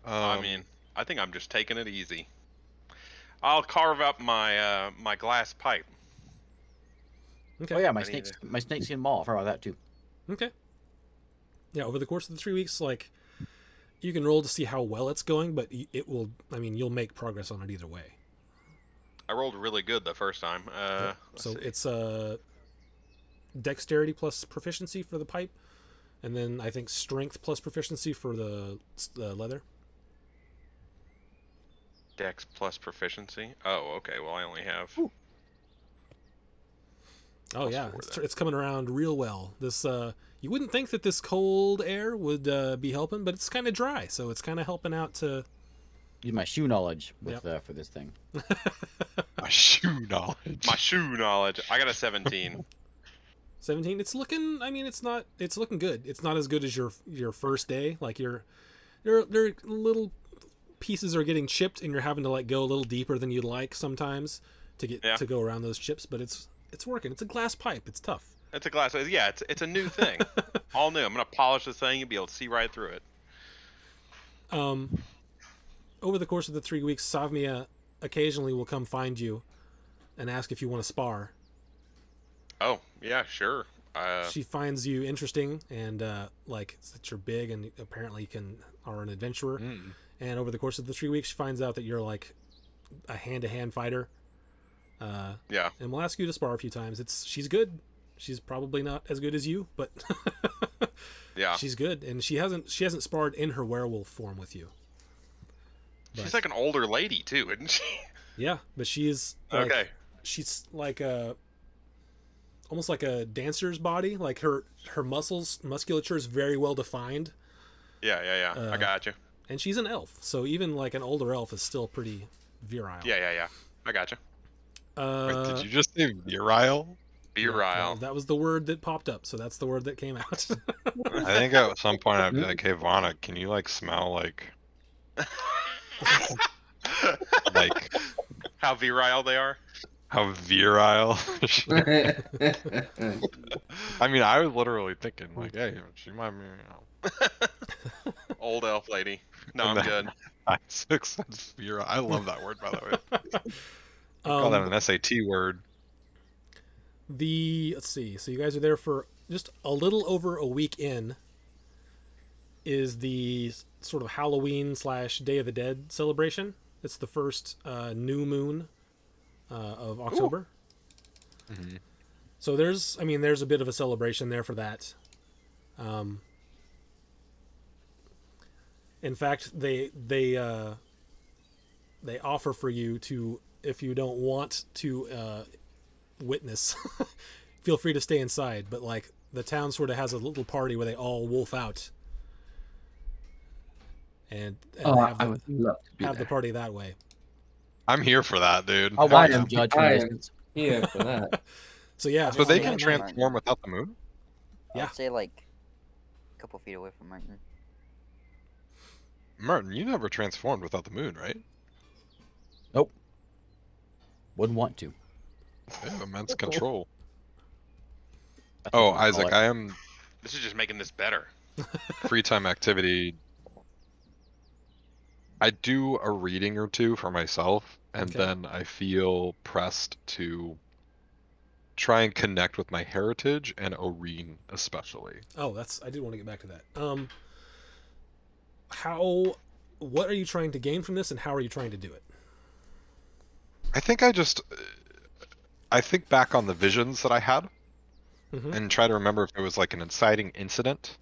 I mean, I think I'm just taking it easy. I'll carve up my my glass pipe. Okay. Oh yeah, my I need snakeskin mall. I forgot about that too. Okay. Yeah, over the course of the 3 weeks, like, you can roll to see how well it's going, but you'll make progress on it either way. I rolled really good the first time. Yep. Let's So see. it's dexterity plus proficiency for the pipe, and then I think strength plus proficiency for the leather. Dex plus proficiency. Oh, okay. Well, I only have. Ooh. Oh Plus yeah, 4 it's, then. it's coming around real well. This you wouldn't think that this cold air would be helping, but it's kind of dry, so it's kind of helping out to. Use my shoe knowledge with Yep. for this thing. My shoe knowledge. My shoe knowledge. I got a 17. 17. It's looking. I mean, it's not. It's looking good. It's not as good as your first day. Like there little pieces are getting chipped, and you're having to like go a little deeper than you'd like sometimes to get Yeah. to go around those chips. But it's working. It's a glass pipe. It's tough. It's a glass. Yeah, it's a new thing. All new. I'm gonna polish this thing and be able to see right through it. Over the course of the 3 weeks, Savmia occasionally will come find you and ask if you want to spar. Oh, yeah, sure. She finds you interesting and like that you're big and apparently are an adventurer. And over the course of the 3 weeks, she finds out that you're like a hand-to-hand fighter. Yeah. And we'll ask you to spar a few times. She's good. She's probably not as good as you, but Yeah. she's good. And she hasn't sparred in her werewolf form with you. She's But- like an older lady too, isn't she? Yeah, but she's like, Okay. she's like almost like a dancer's body. Like her musculature is very well defined, Yeah. I got you. and she's an elf. So even like an older elf is still pretty virile. Yeah. I got you. Wait, did you just say virile? Virile. That was the word that popped up, so that's the word that came out. I think at some point I'd be like, hey Vonna, can you like smell like How virile they are. how virile? I mean, I was literally thinking like, hey, she might be, Old elf lady. No, And I'm good. 6 that's virile. I love that word, by the way. Call that an SAT word. Let's see. So you guys are there for just a little over a week in. Is the sort of Halloween / Day of the Dead celebration? It's the first new moon of October. Mhm. So there's a bit of a celebration there for that. In fact, they offer for you to, if you don't want to witness, feel free to stay inside. But like the town sort of has a little party where they all wolf out and have, I would love to be have the there. party that way. I'm here for that, dude. I'll Hell watch yeah. them judge from I a am- distance. Yeah, for that. So yeah, So they Yeah, can yeah. transform without the moon? I Yeah. would say like a couple feet away from Martin. Martin, you never transformed without the moon, right? Wouldn't want to. They have immense control. That's what Oh, they call Isaac, it. I am This is just making this better. free time activity. I do a reading or two for myself, and Okay. then I feel pressed to try and connect with my heritage and Oreen especially. Oh, I did want to get back to that. What are you trying to gain from this, and how are you trying to do it? I think I think back on the visions that I had Mhm. and try to remember if there was like an inciting incident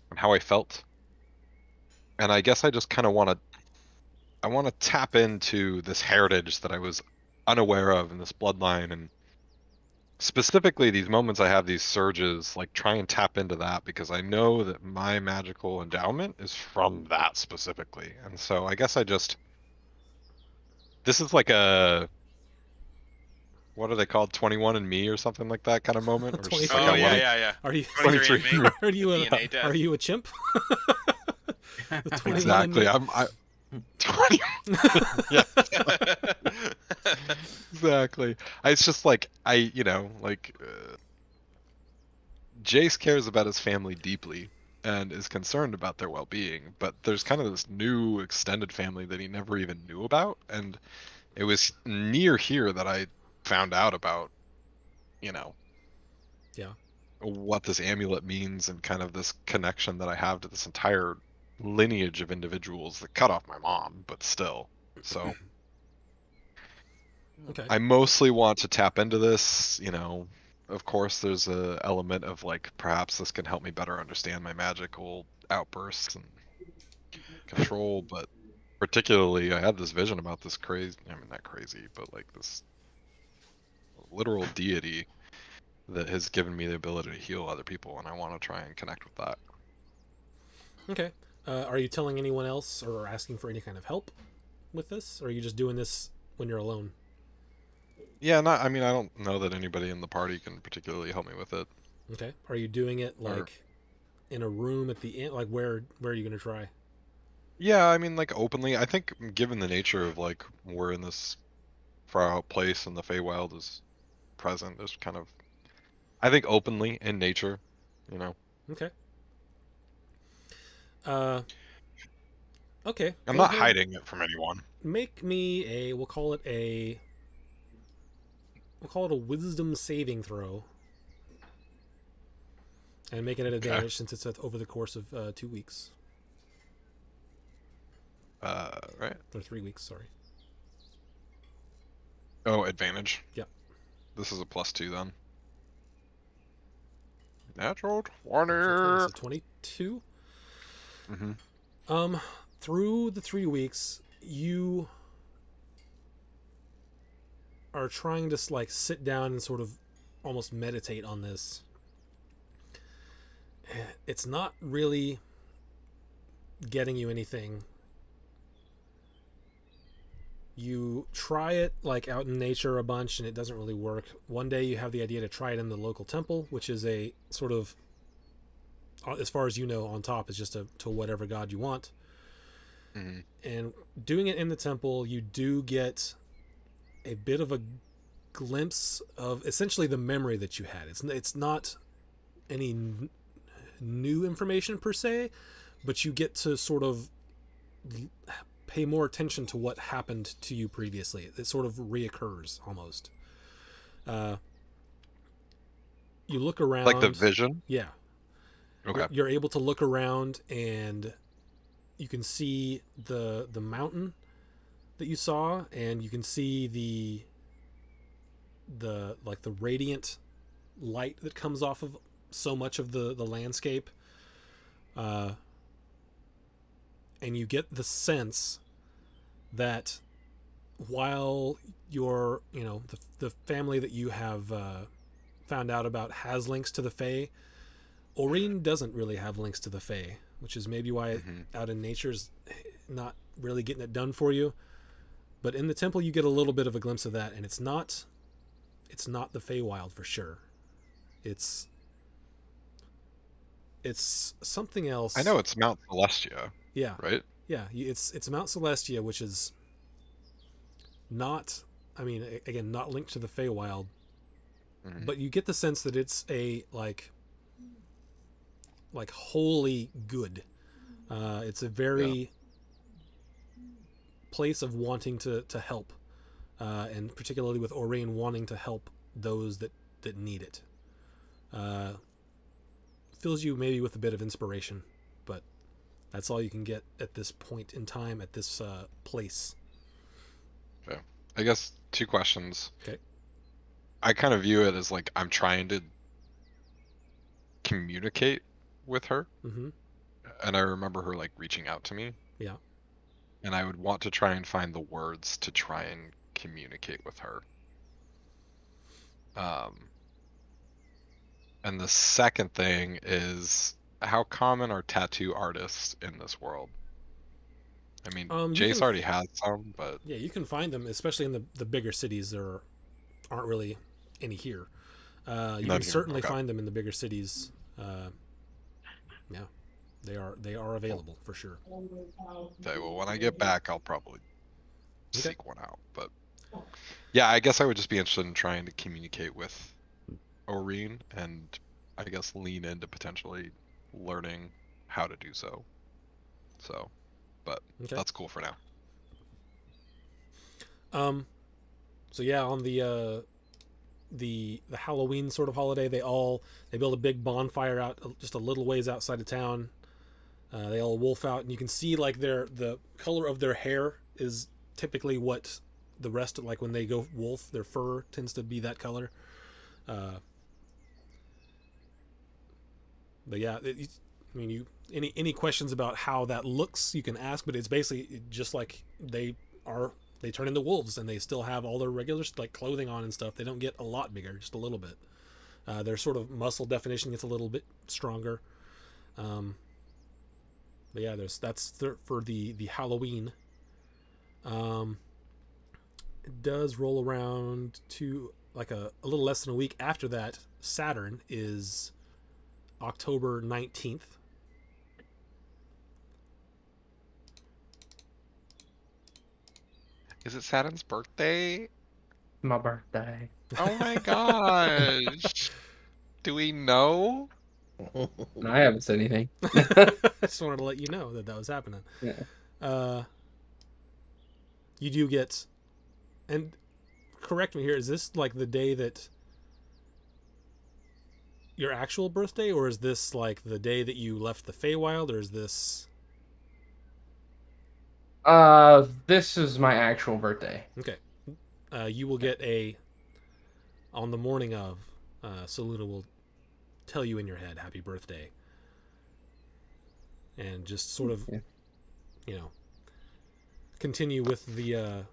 and how I felt. And I guess I just kind of want to tap into this heritage that I was unaware of in this bloodline, and specifically these moments I have these surges, like try and tap into that because I know that my magical endowment is from that specifically. And so I guess this is like a, what are they called, 21 and Me or something like that kind of moment? Or just 23 like Oh I yeah, wanna- yeah. Are you 23 and me. are you DNA test. are you a chimp? The 21 and Exactly. me? I 20. Yeah, exactly. It's just like Jace cares about his family deeply and is concerned about their well-being, but there's kind of this new extended family that he never even knew about, and it was near here that I found out about, Yeah. what this amulet means and kind of this connection that I have to this entire lineage of individuals that cut off my mom, but still. So Okay. I mostly want to tap into this, of course there's a element of like perhaps this can help me better understand my magical outbursts and control, but particularly, I had this vision about this crazy. I mean, not crazy, but like this literal deity that has given me the ability to heal other people, and I want to try and connect with that. Okay. Are you telling anyone else or asking for any kind of help with this, or are you just doing this when you're alone? Yeah, not. I mean, I don't know that anybody in the party can particularly help me with it. Okay. Are you doing it Or- like in a room at the end? Like where are you gonna try? Yeah, I mean, like openly. I think, given the nature of like we're in this far out place and the Feywild is present, there's kind of, I think, openly in nature, you know. Okay. Uh. Okay. I'm Go not ahead. hiding it from anyone. Make me a. We'll call it a. We'll call it a wisdom saving throw. And make it an Okay. advantage since it's over the course of 2 weeks. Right. Or 3 weeks, sorry. Oh, advantage. Yep. This is a +2 then. Natural So 20. 22. Mm-hmm. Through the 3 weeks, you are trying to like sit down and sort of almost meditate on this. It's not really getting you anything. You try it like out in nature a bunch and it doesn't really work. One day you have the idea to try it in the local temple, which is a sort of, as far as you know, on top is just to whatever god you want. Mm-hmm. And doing it in the temple, you do get a bit of a glimpse of essentially the memory that you had. It's not any new information per se, but you get to sort of pay more attention to what happened to you previously. It sort of reoccurs almost. You look around, Like the vision. yeah. Okay. You're able to look around and you can see the mountain that you saw, and you can see the like the radiant light that comes off of so much of the landscape. And you get the sense that while your, the family that you have found out about has links to the Fae, Aureen doesn't really have links to the Fae, which is maybe why out in nature's not really getting it done for you. But in the temple, you get a little bit of a glimpse of that, and it's not the Feywild for sure. It's something else. I know it's Mount Celestia. Yeah. Right. Yeah. It's Mount Celestia, which is not. I mean, again, not linked to the Feywild, but you get the sense that it's a like wholly good. It's a very place of wanting to help, and particularly with Aureen wanting to help those that need it. Fills you maybe with a bit of inspiration, but that's all you can get at this point in time at this place. Okay. I guess 2 questions. Okay. I kind of view it as like I'm trying to communicate with her, and I remember her like reaching out to me. Yeah. And I would want to try and find the words to try and communicate with her. And the second thing is, how common are tattoo artists in this world? I mean, Jace already has some, but yeah, you can find them, especially in the bigger cities. There aren't really any here. You can certainly find them in the bigger cities. Yeah, they are available for sure. Okay, well, when I get back, I'll probably seek one out. But yeah, I guess I would just be interested in trying to communicate with Aureen, and I guess lean into potentially learning how to do so. So, but that's cool for now. So yeah, on the Halloween sort of holiday, they build a big bonfire out just a little ways outside of town. They all wolf out, and you can see like the color of their hair is typically what the rest of, like when they go wolf, their fur tends to be that color. But yeah, I mean, any questions about how that looks, you can ask, but it's basically just like they turn into wolves, and they still have all their regular like clothing on and stuff. They don't get a lot bigger, just a little bit. Their sort of muscle definition gets a little bit stronger. But yeah, for the Halloween. It does roll around to like a little less than a week after that. Saturn is October 19th. Is it Saturn's birthday? My birthday. Oh my gosh. Do we know? No, I haven't said anything. I just wanted to let you know that was happening. Yeah. You do get, and correct me here, is this like the day that your actual birthday, or is this like the day that you left the Feywild, or is this... This is my actual birthday. Okay. You will get on the morning of, Seluna will tell you in your head, happy birthday. And just sort of, continue with the,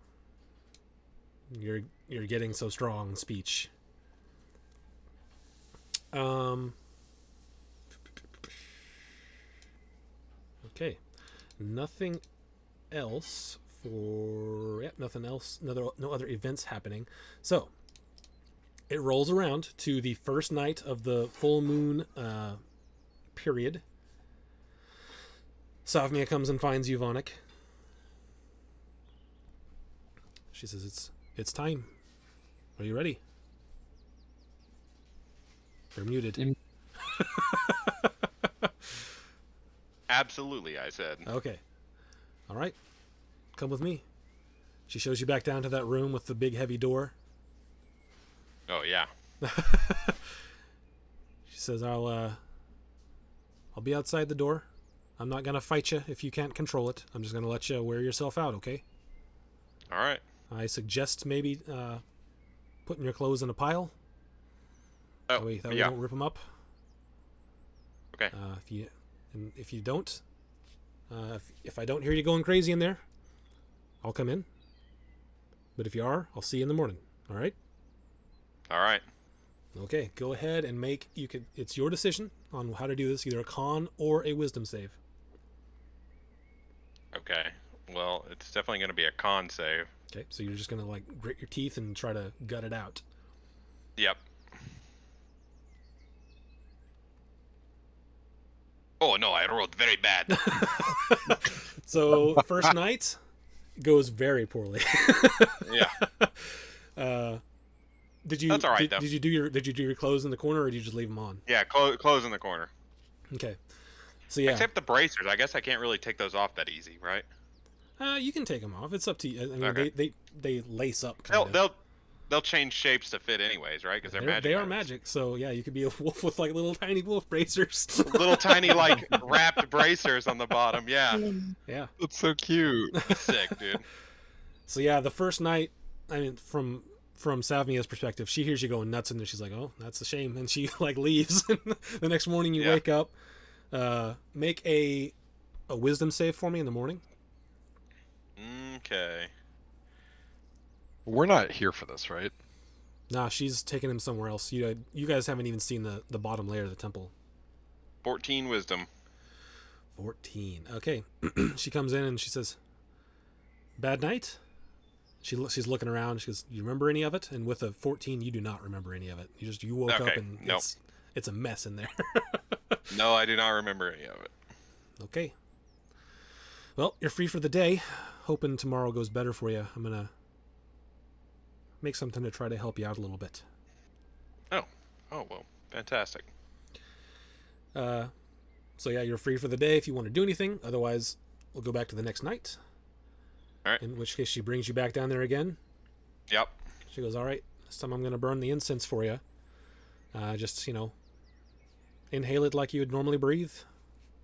you're getting so strong speech. Okay. Nothing else nothing else, no other events happening. So it rolls around to the first night of the full moon period. Savmia comes and finds you, Vonik. She says, it's time. Are you ready? You're muted. Absolutely, I said. Okay. All right. Come with me. She shows you back down to that room with the big heavy door. Oh yeah. She says, I'll be outside the door. I'm not gonna fight you if you can't control it. I'm just gonna let you wear yourself out, okay? All right. I suggest maybe putting your clothes in a pile. Oh, That way you yeah. don't rip them up. Okay. If you don't, if I don't hear you going crazy in there, I'll come in. But if you are, I'll see you in the morning. All right? All right. Okay. Go ahead and it's your decision on how to do this, either a con or a wisdom save. Okay. Well, it's definitely going to be a con save. Okay. So you're just gonna like grit your teeth and try to gut it out. Yep. Oh no, I rolled very bad. So first night goes very poorly. Yeah. Did you? That's all right, did, though. did you do your clothes in the corner, or did you just leave them on? Yeah, close in the corner. Okay. So yeah, Except the bracers. I guess I can't really take those off that easy, right? you can take them off. It's up to you. I mean, Okay. they lace up. Kind of. They'll change shapes to fit anyways, right? Because they're magic. They are items. magic. So yeah, you could be a wolf with like little tiny wolf bracers. Little tiny like wrapped bracers on the bottom. Yeah. Yeah. That's so cute. Sick, dude. So yeah, the first night, I mean, from Savmia's perspective, she hears you going nuts, and then she's like, "Oh, that's a shame," and she like leaves. The next morning, you wake up. Make a wisdom save for me in the morning. Okay. We're not here for this, right? Nah, she's taking him somewhere else. You guys haven't even seen the bottom layer of the temple. 14 wisdom. 14. Okay. She comes in and she says, "Bad night?" She's looking around. She goes, "You remember any of it?" And with a 14, you do not remember any of it. You woke up Okay, and nope. it's a mess in there. No, I do not remember any of it. Okay. Well, you're free for the day. Hoping tomorrow goes better for you. I'm gonna make something to try to help you out a little bit. Oh, well, fantastic. So yeah, you're free for the day if you want to do anything. Otherwise, we'll go back to the next night. All right. In which case, she brings you back down there again. Yep. She goes, "All right, this time I'm going to burn the incense for you. Just, inhale it like you would normally breathe.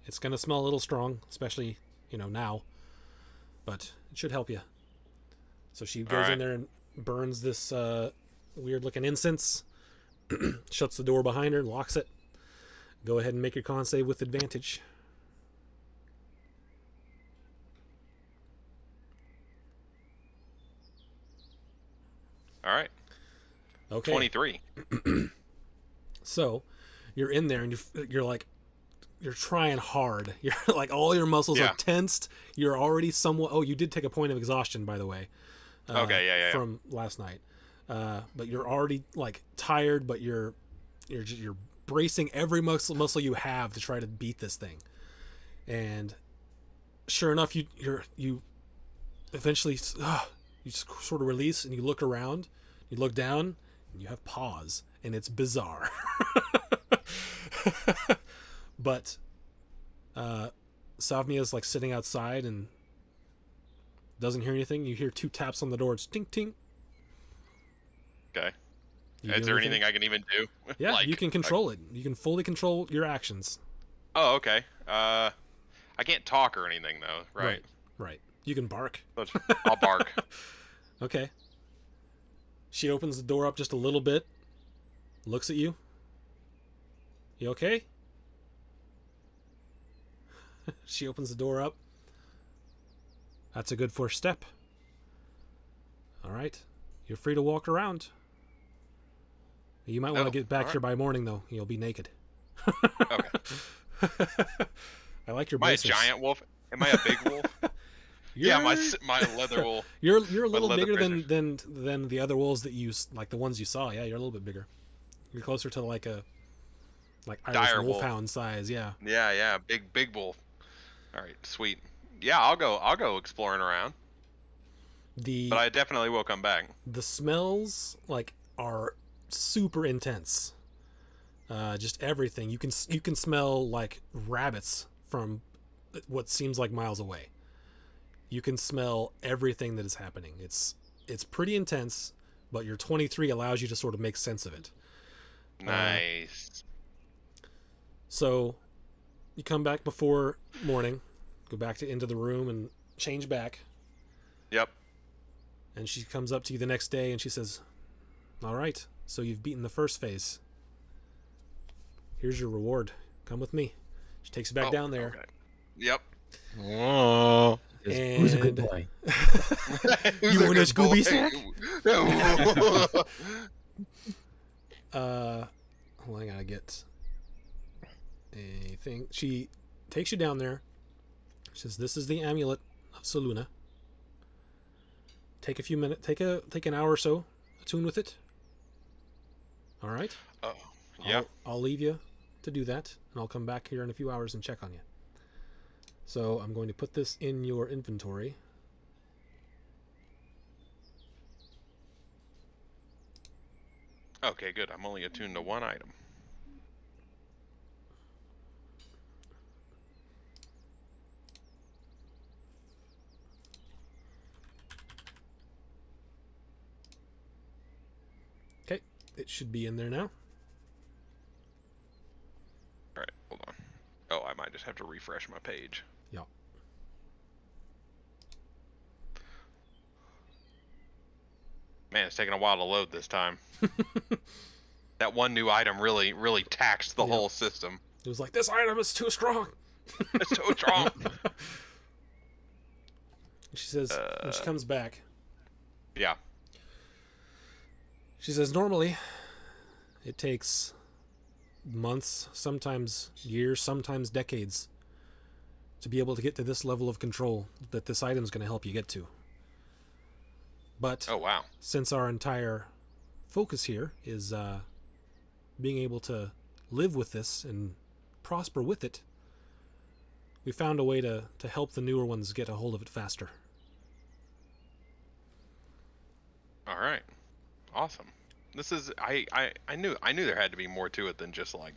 It's going to smell a little strong, especially, now. But it should help you." So she goes in there and burns this weird-looking incense, shuts the door behind her, locks it, Go ahead and make your con save with advantage. All right. Okay. 23. So, you're in there and you're like, you're trying hard. You're like, all your muscles Yeah. are tensed. You're already somewhat. Oh, you did take a point of exhaustion, by the way. Okay, yeah. From last night. But you're already like tired, but you're bracing every muscle you have to try to beat this thing. And sure enough, you eventually you just sort of release and you look around, you look down, and you have pause, and it's bizarre. But Savmia's like sitting outside and doesn't hear anything. You hear 2 taps on the door. It's tink tink. Okay. You Is do there anything I can even do? Yeah, Like, you can control it. You can fully control your actions. Oh, okay. I can't talk or anything though, right? Right. You can bark. I'll bark. Okay. She opens the door up just a little bit, looks at you. You okay? She opens the door up. That's a good first step. All right. You're free to walk around. You might want to get back here by morning, though. You'll be naked. Okay. I like your Am I a braces. giant wolf? Am I a big wolf? Yeah, my leather wolf. You're a little leather bigger bracers. than the other wolves that like the ones you saw. Yeah, you're a little bit bigger. You're closer to like Irish Dire wolf. wolfhound size. Yeah. Yeah, big wolf. All right, sweet. Yeah, I'll go exploring around. But I definitely will come back. The smells are super intense. Just everything. You can smell like rabbits from what seems like miles away. You can smell everything that is happening. It's pretty intense, but your 23 allows you to sort of make sense of it. Nice. So you come back before morning, go back into the room and change back. Yep. And she comes up to you the next day and she says, "All right, so you've beaten the first phase. Here's your reward. Come with me." She takes you back down there. Okay. Yep. Oh. Who's a good boy? You want a Scooby snack? snack? Well, I gotta get a thing. She takes you down there. She says, "This is the amulet of Soluna. Take a few minutes. Take an hour or so. Attune with it. All right. Oh, yep. I'll leave you to do that, and I'll come back here in a few hours and check on you. So I'm going to put this in your inventory. Okay, good. I'm only attuned to one item. Okay, it should be in there now. All right, hold on. Oh, I might just have to refresh my page. Yeah. Man, it's taking a while to load this time. That one new item really taxed the whole system. It was like, this item is too strong. It's so strong. She says, when she comes back, Yeah. she says, normally it takes months, sometimes years, sometimes decades to be able to get to this level of control that this item is going to help you get to. But Oh, wow. since our entire focus here is being able to live with this and prosper with it, we found a way to help the newer ones get a hold of it faster. All right. Awesome. This is I knew there had to be more to it than just like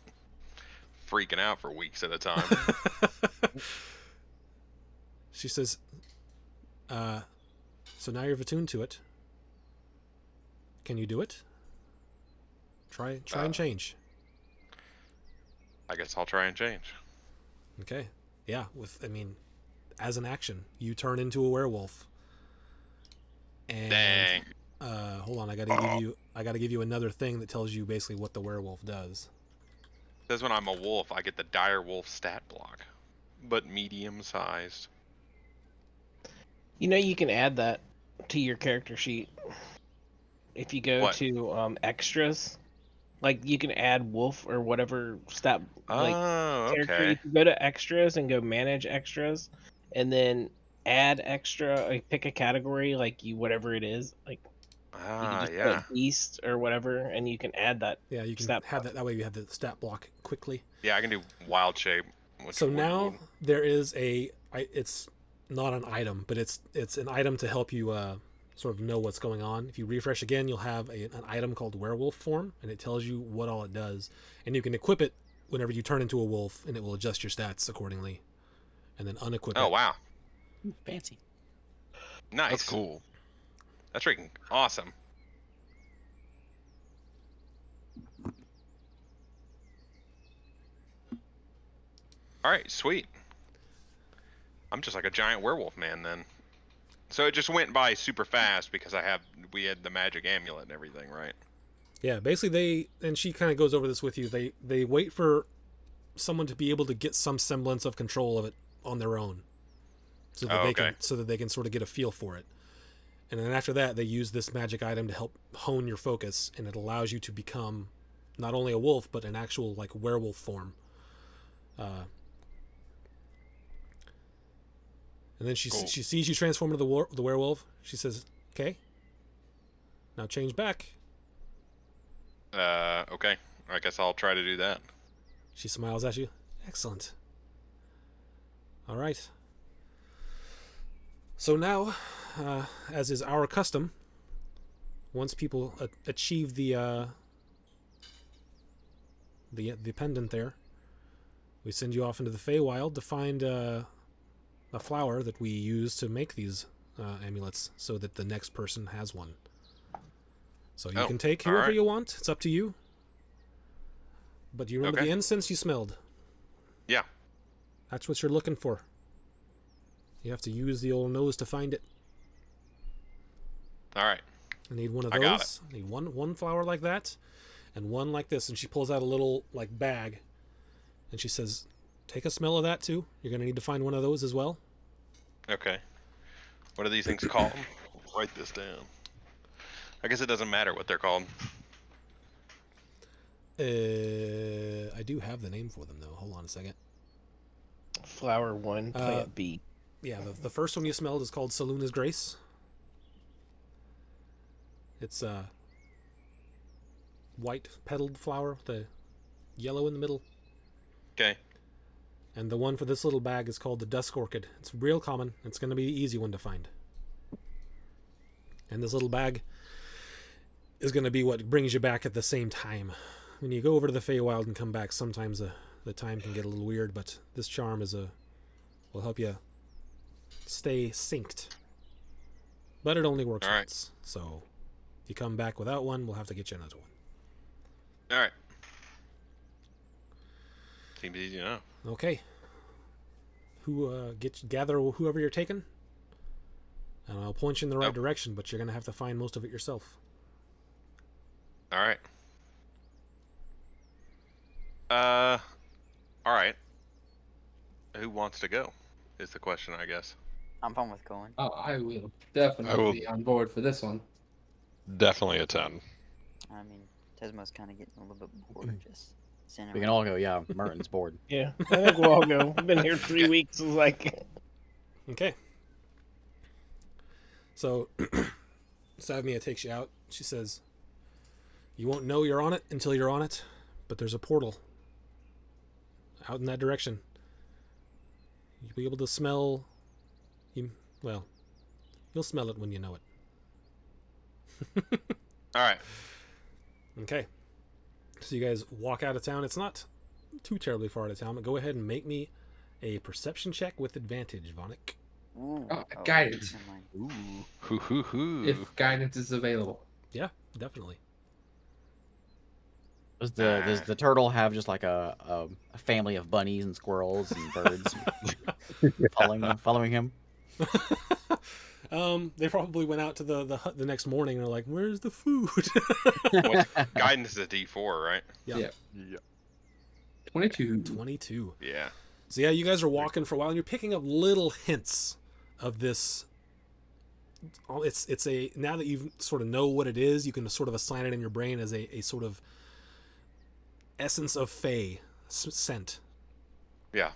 freaking out for weeks at a time. She says, so now you're attuned to it. Can you do it? Try and change. I guess I'll try and change. Okay. Yeah, as an action, you turn into a werewolf. And Dang. hold on, I gotta give you another thing that tells you basically what the werewolf does. Says when I'm a wolf, I get the dire wolf stat block, but medium sized. You know, you can add that to your character sheet. If you go What? to extras, like you can add wolf or whatever stat like Oh, character. okay. You can go to extras and go manage extras, and then add extra. Like pick a category, like you whatever it is. Like you can just Yeah. put beast or whatever, and you can add that. Yeah, you can Stat have block. that way. You have the stat block quickly. Yeah, I can do wild shape. So now there is it's not an item, but it's an item to help you sort of know what's going on. If you refresh again, you'll have an item called werewolf form, and it tells you what all it does, and you can equip it whenever you turn into a wolf, and it will adjust your stats accordingly, and then unequip it. Oh wow, Fancy. nice. That's cool. That's freaking awesome. All right, sweet. I'm just like a giant werewolf man then. So it just went by super fast because we had the magic amulet and everything, right? Yeah, basically and she kind of goes over this with you. They wait for someone to be able to get some semblance of control of it on their own, so that they can sort of get a feel for it. And then after that, they use this magic item to help hone your focus, and it allows you to become not only a wolf but an actual like werewolf form. And then she sees you transform into the werewolf. She says, "Okay, now change back." Okay. I guess I'll try to do that. She smiles at you. Excellent. All right. So now, as is our custom, once people achieve the pendant there, we send you off into the Feywild to find a flower that we use to make these amulets, so that the next person has one. So you can take whoever you want. It's up to you. But you remember the incense you smelled? Yeah. That's what you're looking for. You have to use the old nose to find it. All right. I need one of I those. got it. I need one flower like that, and one like this. And she pulls out a little like bag, and she says, "Take a smell of that too. You're gonna need to find one of those as well." Okay. What are these things called? Write this down. I guess it doesn't matter what they're called. I do have the name for them though. Hold on a second. Flower 1, plant B. Yeah, the first one you smelled is called Saluna's Grace. It's a white petaled flower with the yellow in the middle. Okay. And the one for this little bag is called the Dusk Orchid. It's real common. It's going to be the easy one to find. And this little bag is going to be what brings you back at the same time. When you go over to the Feywild and come back, sometimes the time can get a little weird, but this charm will help you stay synced. But it only works once. So if you come back without one, we'll have to get you another one. All right. Seems easy enough. Okay. Gather whoever you're taking, and I'll point you in the right direction, but you're going to have to find most of it yourself. All right. All right. Who wants to go? Is the question, I guess. I'm fine with going. Oh, I will definitely be on board for this one. Definitely a 10. I mean, Tesmo's kind of getting a little bit bored just sitting We can all go. Yeah, Merton's bored. Yeah, I think we'll all go. I've been here 3 weeks. It's like, Okay. So, Savmia takes you out. She says, "You won't know you're on it until you're on it, but there's a portal out in that direction. You'll be able to smell... you'll smell it when you know it." All right. Okay. So you guys walk out of town. It's not too terribly far out of town, but go ahead and make me a perception check with advantage, Vonic. Ooh, guidance. never mind. Ooh. Hoo hoo hoo. If guidance is available. Yeah, definitely. Does the turtle have just like a family of bunnies and squirrels and birds following him? They probably went out to the hut the next morning and are like, "Where's the food?" Guidance is a D4, right? Yeah. Yeah. 22. 22. Yeah. So yeah, you guys are walking for a while, and you're picking up little hints of this. It's a now that you sort of know what it is, you can sort of assign it in your brain as a sort of essence of Fey scent. Yeah.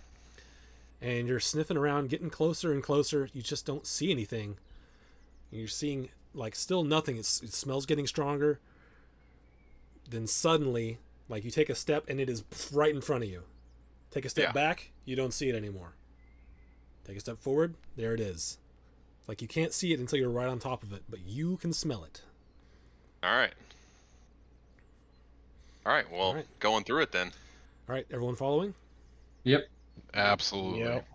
And you're sniffing around, getting closer and closer. You just don't see anything. You're seeing like still nothing. It smells getting stronger. Then suddenly, like you take a step and it is right in front of you. Take a step back, you don't see it anymore. Take a step forward, there it is. Like you can't see it until you're right on top of it, but you can smell it. All right. Well, All right. going through it then. All right, everyone following? Yep. Absolutely. Yep.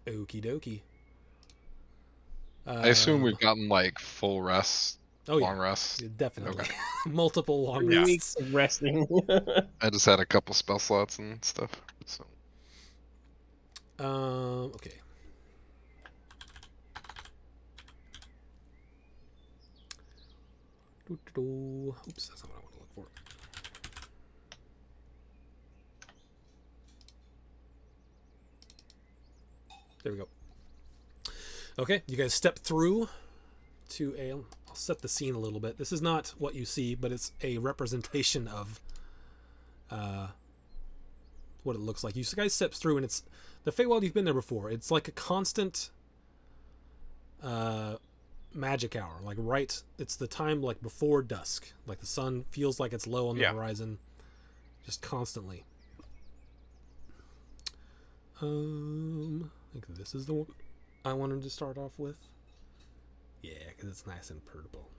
Okie dokie. I assume we've gotten like full rest, long rest. Definitely. Okay. Multiple long 3 rests. weeks of resting. I just had a couple spell slots and stuff. So. Okay. Oops, that's not what I want to look for. There we go. Okay, you guys step through to a... I'll set the scene a little bit. This is not what you see, but it's a representation of what it looks like. You guys step through, and it's... The Feywild, you've been there before. It's like a constant magic hour. Like it's the time like before dusk. Like the sun feels like it's low on the horizon. Just constantly. I think this is the one I wanted to start off with. Yeah, because it's nice and purple.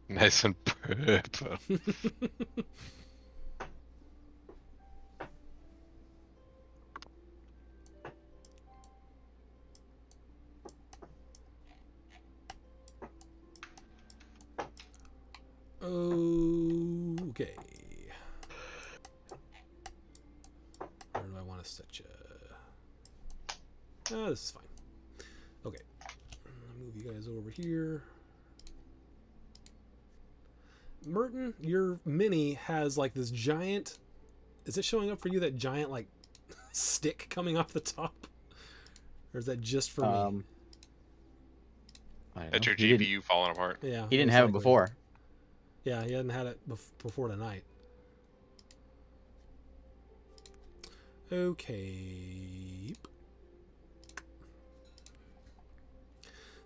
Nice and purple. Okay. Where do I want to set you? Oh, this is fine. Okay. I'll move you guys over here. Merton, your mini has like this giant... Is it showing up for you, that giant like stick coming off the top? Or is that just for me? I don't That's know. your GPU falling apart. Yeah. He didn't most have it likely. before. Yeah, he hadn't had it before tonight. Okay.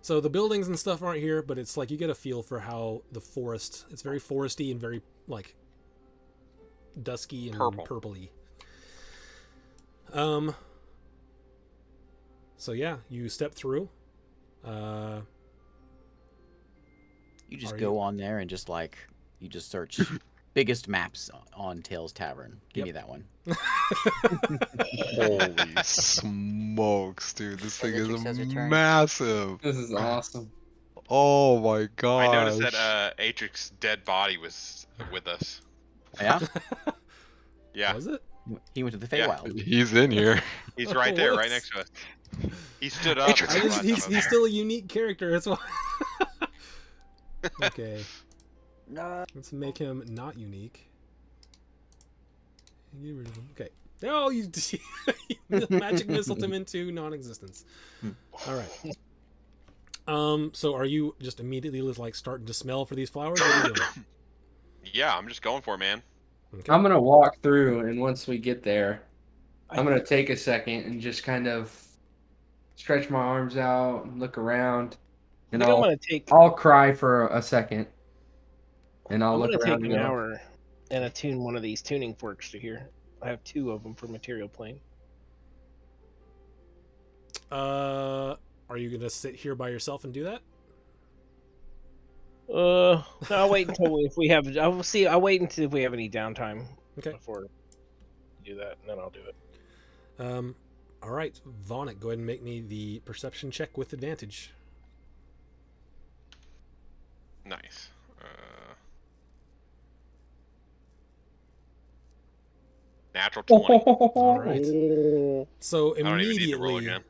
So the buildings and stuff aren't here, but it's like you get a feel for how the forest... It's very foresty and very, like, dusky and purpley. So yeah, you step through. You just go on there and just like you just search biggest maps on Tales Tavern. Give me that one. Holy smokes, dude! This thing Electric says is return. massive. This is awesome. Oh my god! I noticed that Atrix's dead body was with us. Yeah, Yeah, Was it? he went to the Yeah. Feywild. He's in here. he's right there, right Whoops. next to us. He stood up. Atrix, He's still a unique character. That's why. Okay, No. let's make him not unique. Get rid of him. Okay. Oh, you magic missiled him into non-existence. All right. So are you just immediately like starting to smell for these flowers? What are you doing? Yeah, I'm just going for it, man. Okay. I'm gonna walk through, and once we get there, I'm gonna take a second and just kind of stretch my arms out and look around, I and think I'm gonna take. I'll cry for a second, and I'll I'm look gonna around take and an go, hour and attune one of these tuning forks to here. I have 2 of them for material plane. Are you gonna sit here by yourself and do that? No, I'll wait until if we have. I'll see. I'll wait until if we have any downtime Okay. before we do that, and then I'll do it. All right, Vonic, go ahead and make me the perception check with advantage. Nice. Natural 20. All right. So I don't even need to roll immediately again.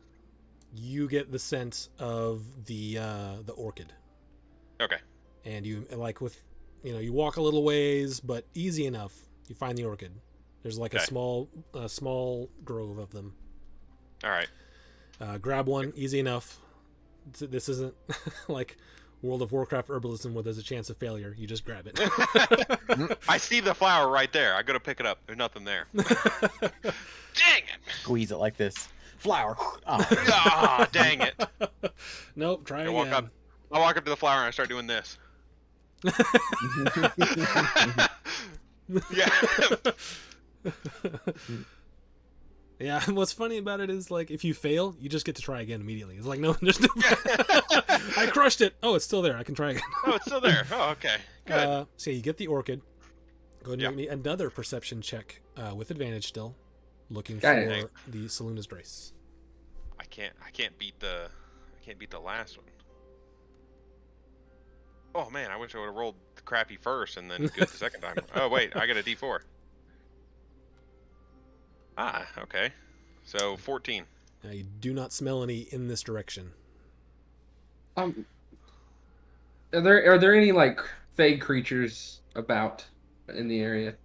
you get the scent of the orchid, Okay. and you like with you walk a little ways, but easy enough. You find the orchid. There's like Okay. a small grove of them. All right. Grab one, easy enough. This isn't like World of Warcraft herbalism where there's a chance of failure. You just grab it. I see the flower right there. I go to pick it up. There's nothing there. Dang it! Squeeze it like this. Flower. Oh. Ah, dang it! Nope, try I walk again. up. I walk up to the flower and I start doing this. Yeah. Yeah, and what's funny about it is like if you fail, you just get to try again immediately. It's like no, there's no. I crushed it. Oh, it's still there. I can try again. Oh, it's still there. Oh, okay. Good. So you get the orchid. Go ahead and Yeah. make me another perception check with advantage still, looking Got for it. the Saloon's Grace. I can't beat the last one. Oh man, I wish I would have rolled the crappy first and then good the second time. Oh wait, I got a D4. Ah, okay. So 14. Now you do not smell any in this direction. Are there any like fey creatures about in the area?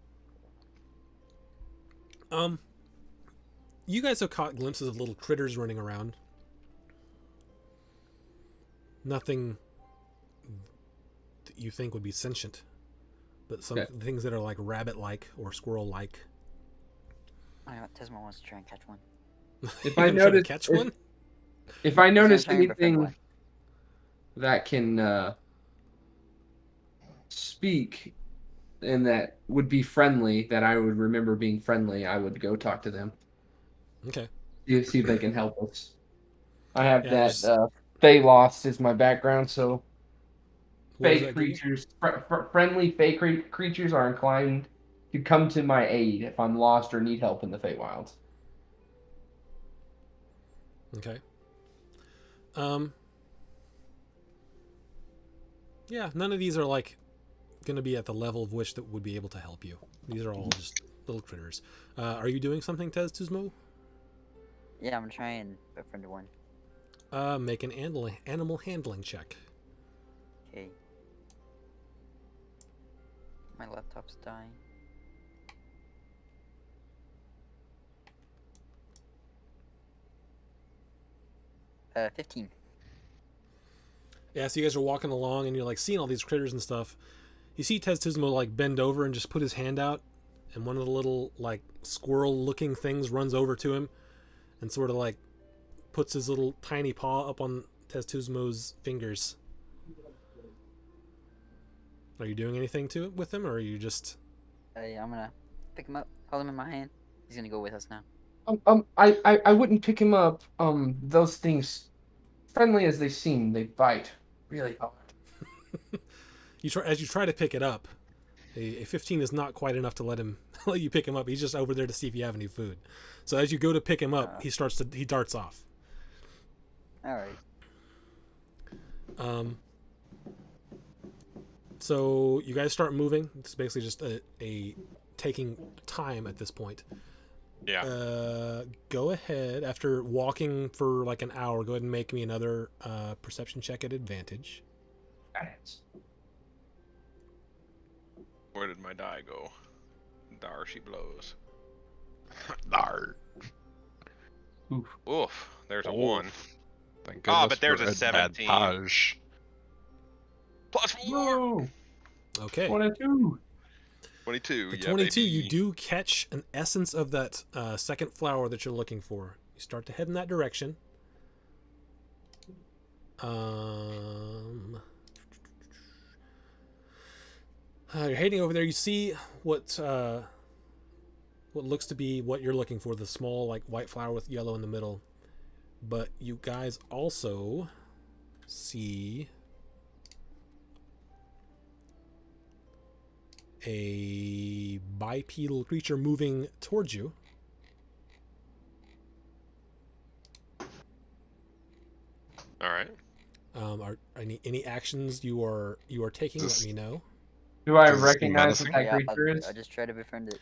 You guys have caught glimpses of little critters running around. Nothing that you think would be sentient, but some Okay. things that are like rabbit-like or squirrel-like. I know Tesma wants to try and catch one. If You're I gonna try to notice- catch if- one, If I He's gonna notice try and befriend anything one. that can speak and that would be friendly, that I would remember being friendly, I would go talk to them. okay. See if they can help us. I have Yeah, that just- Fey Lost is my background, so What does Fey that give you? creatures, friendly Fey creatures are inclined to come to my aid if I'm lost or need help in the Feywilds. Okay. Yeah, none of these are like going to be at the level of which that would be able to help you. These are all just little critters. Are you doing something, Tez Tuzmo? Yeah, I'm gonna try and befriend one. Make an animal handling check. Okay. My laptop's dying. 15. Yeah, so you guys are walking along and you're like seeing all these critters and stuff. You see Tez Tuzmo like bend over and just put his hand out, and one of the little like squirrel-looking things runs over to him, and sort of like puts his little tiny paw up on Tez Tuzmo's fingers. Are you doing anything to it with him, or are you just? Yeah, I'm gonna pick him up, hold him in my hand. He's gonna go with us now. I wouldn't pick him up. Those things, friendly as they seem, they bite really hard. As you try to pick it up, a 15 is not quite enough to let you pick him up. He's just over there to see if you have any food. So as you go to pick him up, he darts off. All right. So you guys start moving. It's basically just a taking time at this point. Yeah. Go ahead, after walking for like an hour, go ahead and make me another perception check at advantage. Where did my die go? Dar she blows. Dar. Oof. There's a Oof. 1. Thank Ah, goodness but there's for a 17. advantage. +4. Whoa! Okay. 22. 22. The Yeah, 22, baby. you do catch an essence of that second flower that you're looking for. You start to head in that direction. You're heading over there. You see what looks to be what you're looking for, the small like white flower with yellow in the middle. But you guys also see a bipedal creature moving towards you. All right. Are any actions you are taking? Let me know. Do I Does this seem recognize what menacing? that Yeah, creature is? I just try to befriend it.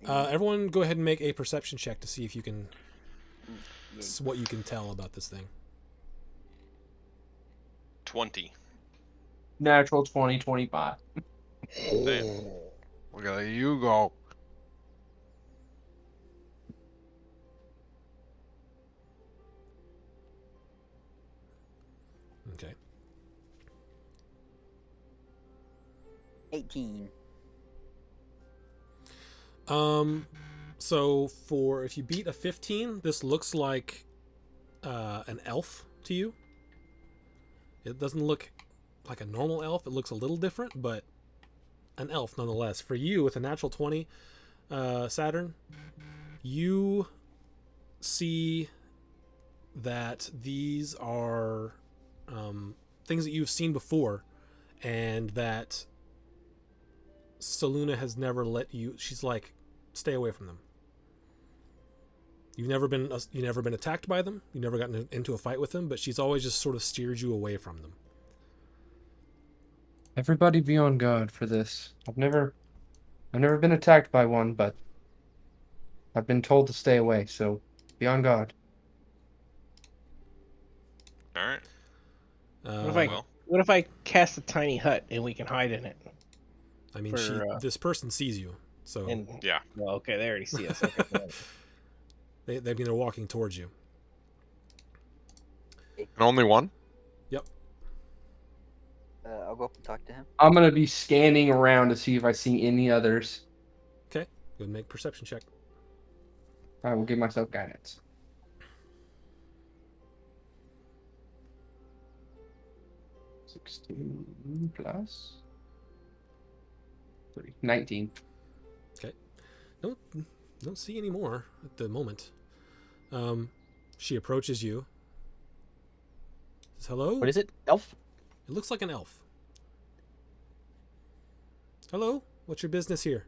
Everyone, go ahead and make a perception check to see if you can Yeah. what you can tell about this thing. 20. Natural 20, 25. Damn. Look at you go. Okay. 18. So for if you beat a 15, this looks like an elf to you. It doesn't look like a normal elf. It looks a little different, but an elf nonetheless. For you, with a natural 20, Saturn, you see that these are things that you've seen before, and that Saluna has never let you. She's like, stay away from them. You've never been attacked by them. You've never gotten into a fight with them, but she's always just sort of steered you away from them. Everybody be on guard for this. I've never been attacked by one, but I've been told to stay away, so be on guard. All right. What if I cast a tiny hut and we can hide in it? I mean, for, this person sees you, so And Yeah. well, okay, they already see us. Okay, they're walking towards you. And only one? Yep. I'll go up and talk to him. I'm gonna be scanning around to see if I see any others. Okay. Go and make perception check. I will give myself guidance. 16 plus 3. 19. Don't see any more at the moment. She approaches you. Says, hello? What is it? Elf? It looks like an elf. Hello? What's your business here?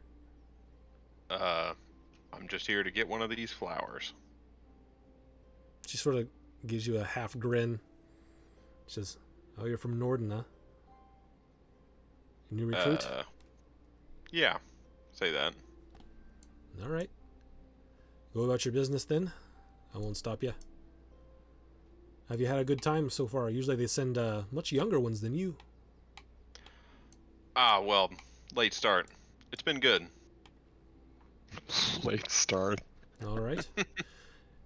I'm just here to get one of these flowers. She sort of gives you a half grin. She says, oh, you're from Norden, huh? New recruit? Yeah. Say that. All right. Go about your business then. I won't stop you. Have you had a good time so far? Usually they send much younger ones than you. Well, late start. It's been good. Late start. All right.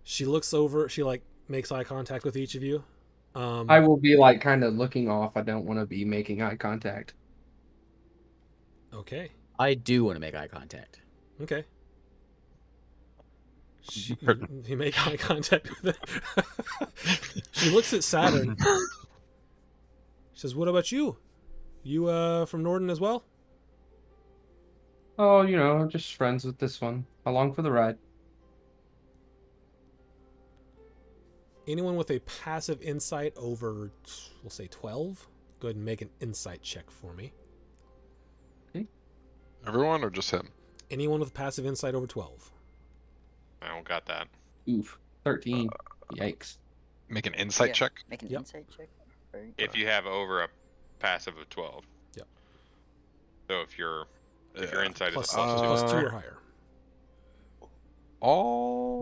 She looks over. She like makes eye contact with each of you. I will be like kind of looking off. I don't want to be making eye contact. Okay. I do want to make eye contact. Okay. You make eye contact with her. She looks at Saturn. She says, what about you? You from Norden as well? Oh, just friends with this one. Along for the ride. Anyone with a passive insight over, we'll say 12? Go ahead and make an insight check for me. Everyone or just him? Anyone with a passive insight over 12. I don't got that. Oof. 13. Yikes. Make an insight Yeah. check? Make an Yep. insight check. Right. If you have over a passive of 12. Yep. So if your Yeah. insight Plus, is plus 2 or higher.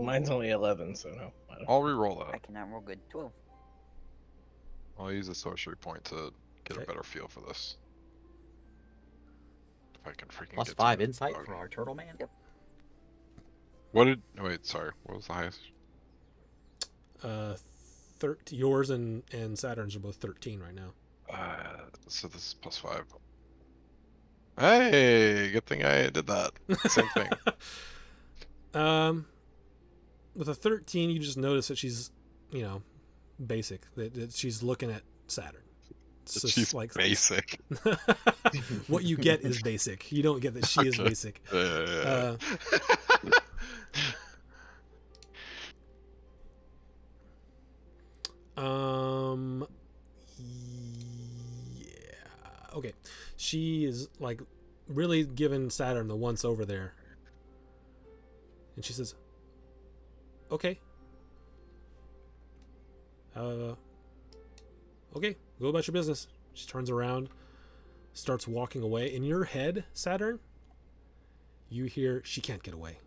Mine's only 11, so no. I don't- I'll re-roll I that. cannot roll good. 12. I'll use a sorcery point to get Okay. a better feel for this. If I can freaking Plus get 5 to it. insight Okay. for our turtle man. Yep. Wait, sorry. What was the highest? yours and Saturn's are both 13 right now. So this is plus 5. Hey, good thing I did that. Same thing. With a 13, you just notice that she's, basic. That she's looking at Saturn. It's just She's like basic. what you get is basic. You don't get that she is Okay. basic. Yeah. Yeah. Okay. She is like really giving Saturn the once over there. And she says, okay. Okay, go about your business. She turns around, starts walking away. In your head, Saturn, you hear, she can't get away.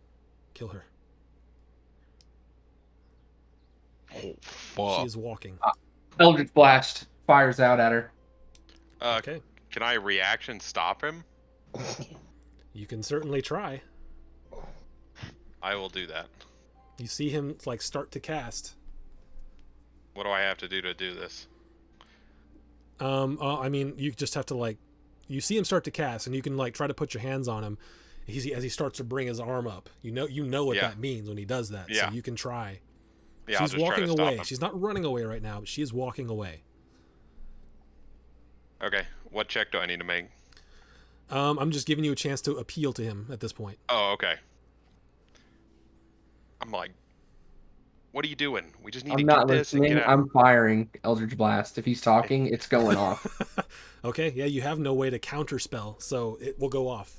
Kill her. Oh, fuck. She is walking. Eldritch Blast fires out at her. Okay. Can I reaction stop him? You can certainly try. I will do that. You see him like start to cast. What do I have to do this? I mean, you just have to like, you see him start to cast, and you can like try to put your hands on him. As he starts to bring his arm up, you know what Yeah. that means when he does that. Yeah. So you can try. Yeah, I'll She's just try walking to stop away. him. She's not running away right now, but she is walking away. Okay, what check do I need to make? I'm just giving you a chance to appeal to him at this point. Oh, okay. I'm like, what are you doing? We just need to I'm get not this and get listening. out. I'm firing Eldritch Blast. If he's talking, it's going off. Okay, yeah, you have no way to counterspell, so it will go off.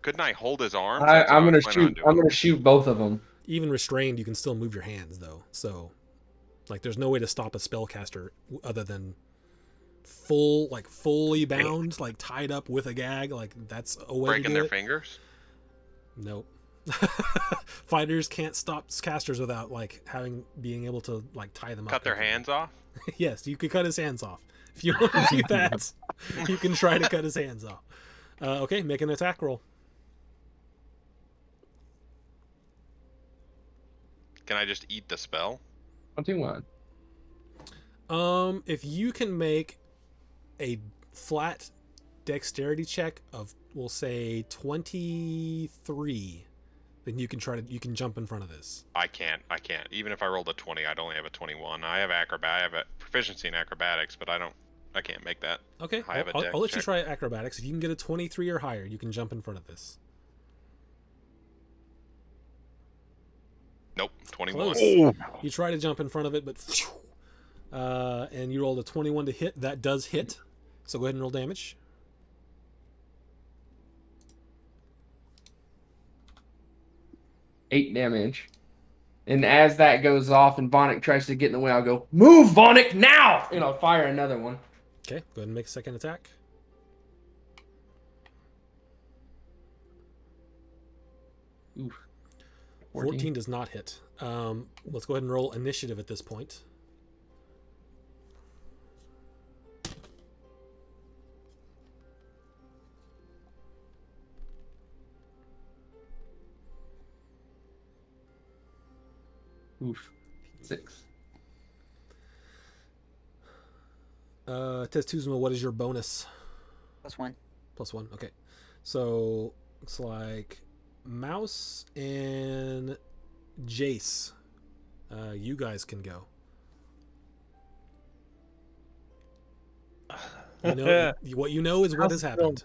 Couldn't I hold his arm? That's what I'm I gonna was planning on shoot. doing. I'm gonna shoot both of them. Even restrained, you can still move your hands though. So, like, there's no way to stop a spellcaster other than fully bound, like tied up with a gag. Like that's a way Breaking to do their it. fingers? Nope. Fighters can't stop casters without like being able to like tie them up. Cut their hands off? Yes, you could cut his hands off. If you want to do that, you can try to cut his hands off. Okay, make an attack roll. Can I just eat the spell? 21. If you can make a flat dexterity check of, we'll say 23, then you can jump in front of this. I can't. Even if I rolled a 20, I'd only have a 21. I have a proficiency in acrobatics, but I can't make that. Okay, I have a I'll dex let you check. try acrobatics. If you can get a 23 or higher, you can jump in front of this. Nope, 21. Close. You try to jump in front of it, but and you rolled a 21 to hit. That does hit. So go ahead and roll damage. Eight damage. And as that goes off and Vonic tries to get in the way, I'll go, move, Vonic, now! And I'll fire another one. Okay, go ahead and make a second attack. Oof. 14 does not hit. Let's go ahead and roll initiative at this point. Oof. 6. Testuzma, what is your bonus? +1. +1, okay. So, looks like Mouse and Jace. You guys can go. You know, what you know is what has happened.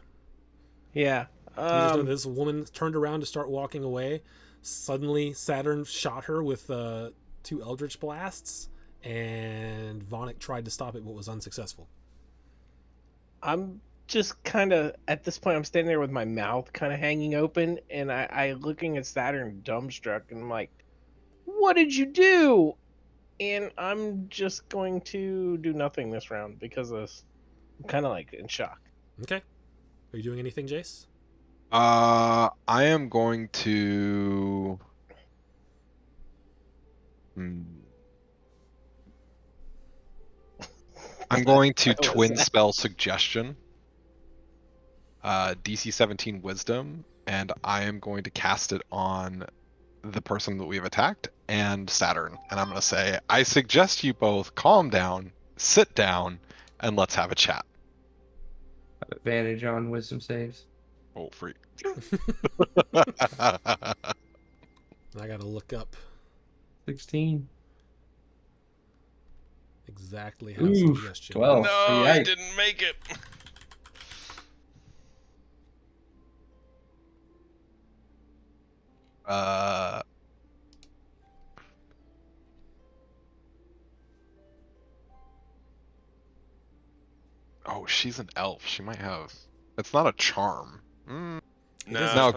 Yeah. You just know this woman turned around to start walking away. Suddenly, Saturn shot her with 2 Eldritch Blasts, and Vonic tried to stop it, but was unsuccessful. I'm just kind of, at this point, I'm standing there with my mouth kind of hanging open, and I looking at Saturn dumbstruck, and I'm like, what did you do? And I'm just going to do nothing this round because of this. I'm kind of like in shock. Okay. Are you doing anything, Jace? I am going to. I'm going to What was twin that? spell suggestion. DC 17 Wisdom, and I am going to cast it on the person that we've attacked and Saturn. And I'm going to say, I suggest you both calm down, sit down, and let's have a chat. Advantage on wisdom saves. Oh, freak. I gotta look up 16. exactly how Oof, suggestion. 12. No, I Yikes. didn't make it. Oh, she's an elf. She might have. It's not a charm. No, No, it's no, not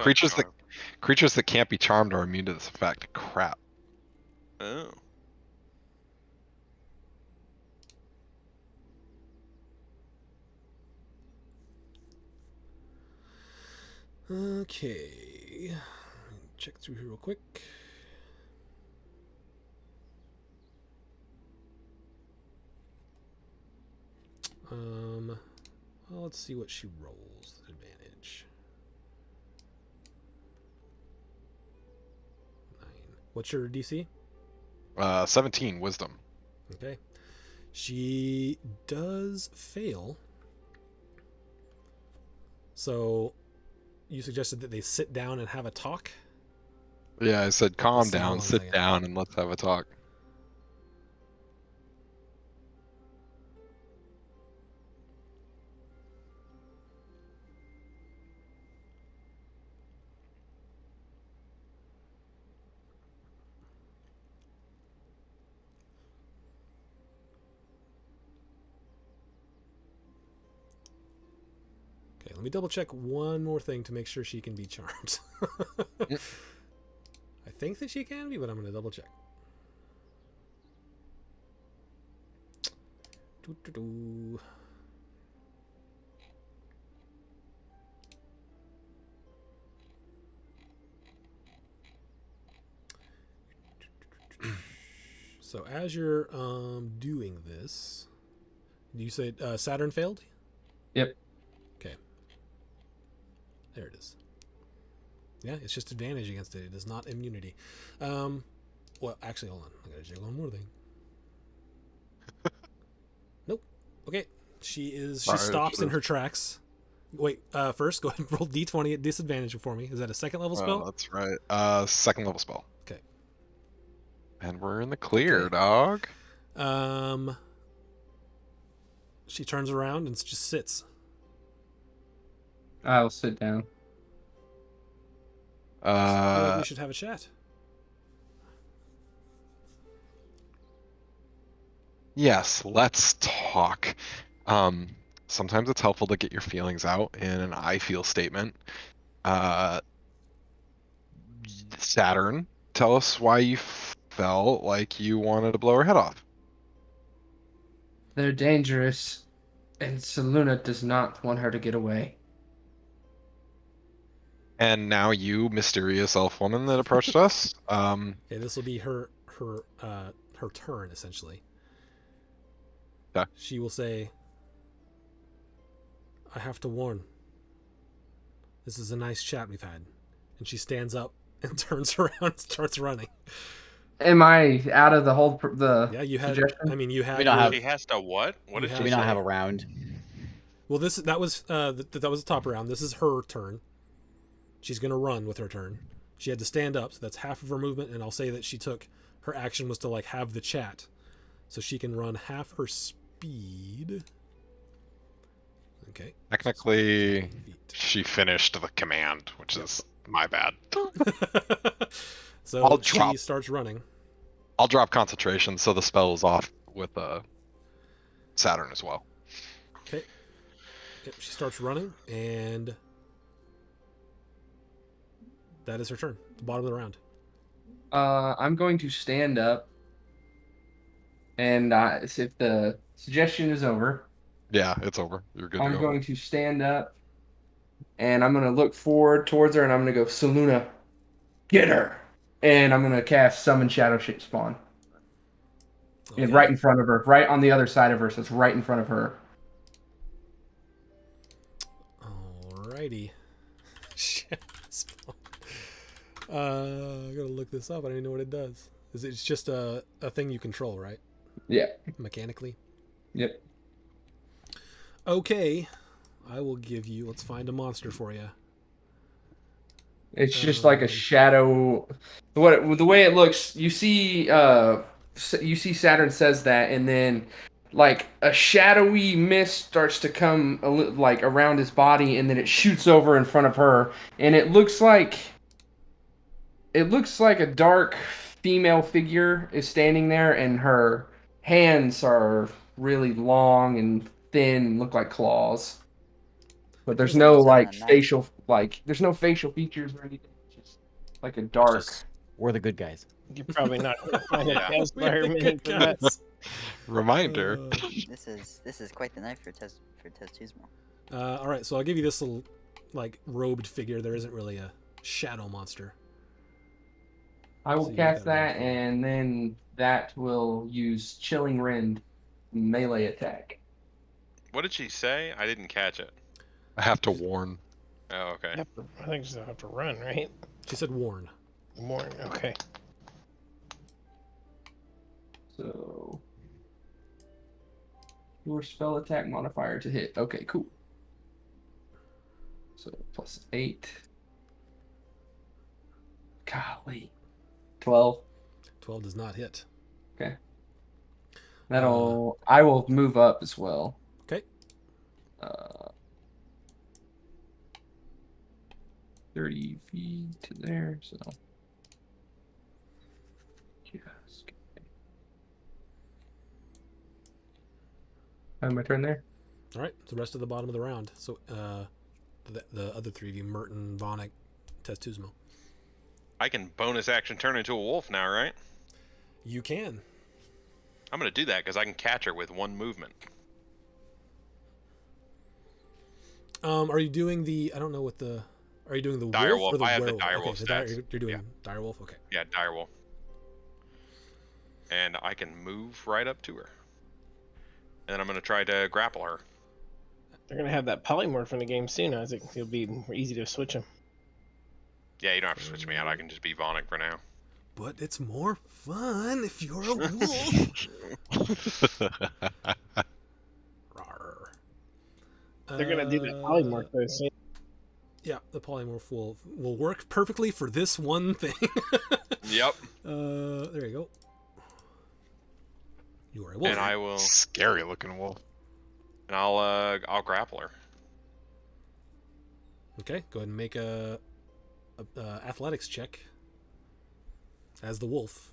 creatures that can't be charmed are immune to this effect. Crap. Oh. Okay. Check through here real quick. Well, let's see what she rolls. Advantage. 9. What's your DC? 17 Wisdom. Okay. She does fail. So you suggested that they sit down and have a talk? Yeah, I said calm Let's see how down, long sit they get. down, and let's have a talk. Okay, let me double check one more thing to make sure she can be charmed. I think that she can be, but I'm going to double check. Doo-doo-doo. So as you're doing this, you said Saturn failed? Yep. Okay. There it is. Yeah, it's just advantage against it. It is not immunity. Well, actually, hold on. I gotta check one more thing. Nope. Okay. She Sorry, stops in should've- her tracks. Wait, first, go ahead and roll d20 at disadvantage for me. Is that a second level spell? Oh, that's right. Second level spell. Okay. And we're in the clear, Okay. dog. She turns around and just sits. I'll sit down. I feel like we should have a chat. Yes, let's talk. Sometimes it's helpful to get your feelings out in an I feel statement. Saturn, tell us why you felt like you wanted to blow her head off. They're dangerous, and Seluna does not want her to get away. And now you, mysterious elf woman that approached us. Okay, this will be her turn essentially. Okay. She will say, "I have to warn. This is a nice chat we've had." And she stands up and turns around and starts running. Am I out of the whole Yeah, you had. suggestion? I mean, you had. We don't your- have- She has to what? What You did have- she Do we say? not have a round? Well, that was the top round. This is her turn. She's gonna run with her turn. She had to stand up, so that's half of her movement. And I'll say that she took her action was to like have the chat, so she can run half her speed. Okay. Technically, 15 feet. she finished the command, which is my bad. So I'll she drop. starts running. I'll drop concentration so the spell is off with Saturn as well. Okay. Yep, she starts running, and that is her turn. The bottom of the round. I'm going to stand up, and if the suggestion is over, Yeah, it's over. You're good to I'm go. going to stand up, and I'm going to look forward towards her, and I'm going to go, Seluna, get her! And I'm going to cast Summon Shadow Shape Spawn. Okay. And right in front of her, right on the other side of her, so it's right in front of her. Alrighty. Shit. I gotta look this up. I don't even know what it does. It's just a thing you control, right? Yeah. Mechanically. Yep. Okay. I will give you. Let's find a monster for you. It's just like a shadow. The way it looks, you see Saturn says that, and then like a shadowy mist starts to come like around his body, and then it shoots over in front of her, and it looks like a dark female figure is standing there, and her hands are really long and thin, look like claws. But there's Seems like no it's on like a knife. there's no facial features or anything. It's just like a dark. We're the good guys. You're probably not going to find a Yeah. Tazbar We're the mini good for that. guys. Reminder. This is quite the knife for Tez Tuzmo. All right, so I'll give you this little like robed figure. There isn't really a shadow monster. I will So you cast got that, one. and then that will use Chilling Rend melee attack. What did she say? I didn't catch it. I have to warn. Oh, okay. I think you just have to run, right? She said warn. More. Okay. So Your spell attack modifier to hit. Okay, cool. So +8. Golly. 12. 12 does not hit. Okay. I will move up as well. Okay. 30 feet to there, so. Yes. My turn there? All right. The rest of the bottom of the round. So the other three of you, Merton, Vonic, Testuzmo. I can bonus action turn into a wolf now, right? You can. I'm gonna do that because I can catch her with one movement. Are you doing the? I don't know what the. Are you doing the Dire wolf or wolf. the I have the werewolf? dire Okay, wolf the stats. you're doing Yeah. dire wolf. Okay. Yeah, dire wolf. And I can move right up to her. And then I'm gonna try to grapple her. They're gonna have that polymorph in the game soon, Isaac. It'll be easy to switch them. Yeah, you don't have to switch me out. I can just be Vonic for now. But it's more fun if you're a wolf. Rawr. They're gonna do that polymorph though soon. Yeah, the polymorph will work perfectly for this one thing. Yep. There you go. You are a wolf. And I will. Scary looking wolf. And I'll grapple her. Okay, go ahead and make a athletics check as the wolf.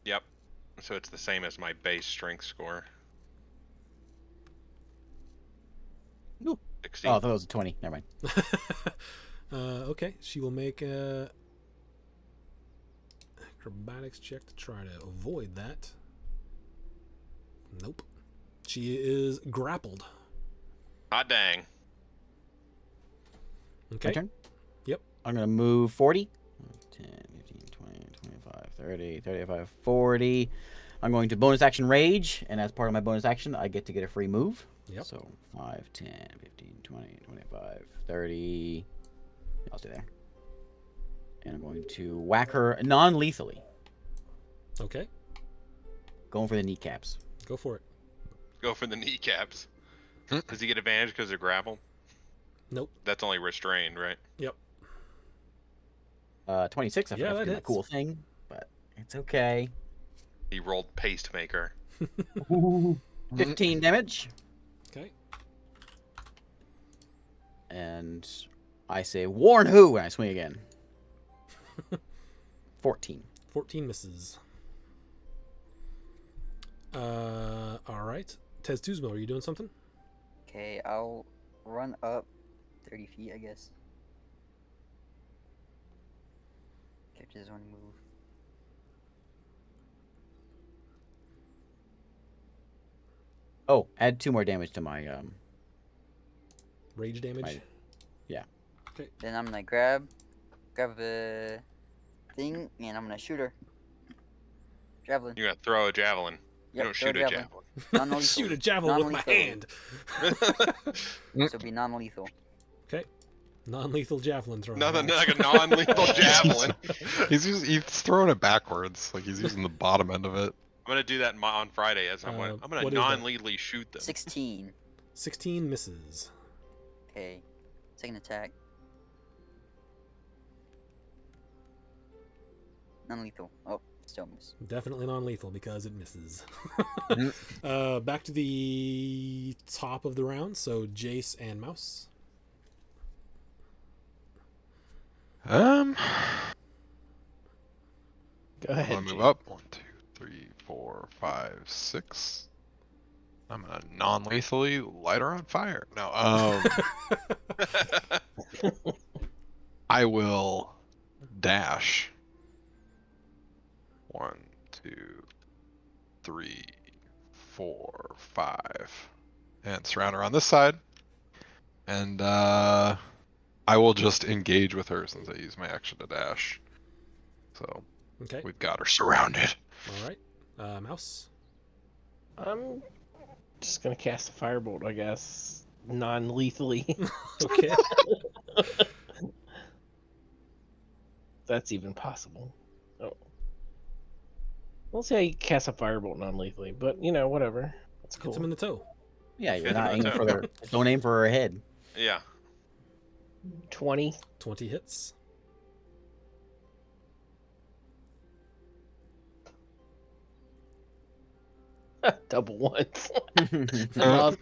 Yep. So it's the same as my base strength score. Ooh. 16. Oh, I thought it was a 20. Never mind. Okay, she will make a acrobatics check to try to avoid that. Nope. She is grappled. Hot dang. Okay. My turn? Yep. I'm going to move 40. 10, 15, 20, 25, 30, 35, 40. I'm going to bonus action rage, and as part of my bonus action, I get to get a free move. Yep. So 5, 10, 15, 20, 25, 30. I'll stay there. And I'm going to whack her non-lethally. Okay, Going for the kneecaps. go for it. Go for the kneecaps. Does he get advantage because they're grappled? Nope. That's only restrained, right? Yep. 26. I Yeah, forgot that to do my hits. cool thing, but it's okay. He rolled pacemaker. 15 damage. Okay. And I say, warn who? And I swing again. 14. 14 misses. All right. Testuzmo, are you doing something? Okay, I'll run up 30 feet, I guess. Catches one move. Oh, add 2 more damage to my Rage damage. Right. Then I'm gonna grab the thing, and I'm gonna shoot her. Javelin. You're gonna throw a javelin. You Yep, don't throw shoot a javelin. Non-lethal. Shoot a javelin with my hand. So be non-lethal. Okay. Non-lethal javelin throwing. Nothing Nice. like a non-lethal javelin. He's throwing it backwards, like he's using the bottom end of it. I'm gonna do that on Friday as I'm gonna what is that? non-lethally shoot them. 16. 16 misses. Okay. Second attack. Non-lethal. Oh, still miss. Definitely non-lethal because it misses. Mhm. Back to the top of the round. So Jace and Mouse. Go I'm ahead. gonna move Jake. up. 1, 2, 3, 4, 5, 6. I'm gonna non-lethally light her on fire. No, I will dash. 1, 2, 3, 4, 5, and surround her on this side. And I will just engage with her since I use my action to dash. So Okay. we've got her surrounded. All right. Mouse. I'm just gonna cast a firebolt, I guess, non-lethally. Okay. That's even possible. Oh. We'll say I cast a firebolt non-lethally, but whatever. That's cool. Hits him in the toe. Yeah, you're Hit not her aiming toe. for their. Don't aim for her head. Yeah. 20. 20 hits. Double ones. Uh,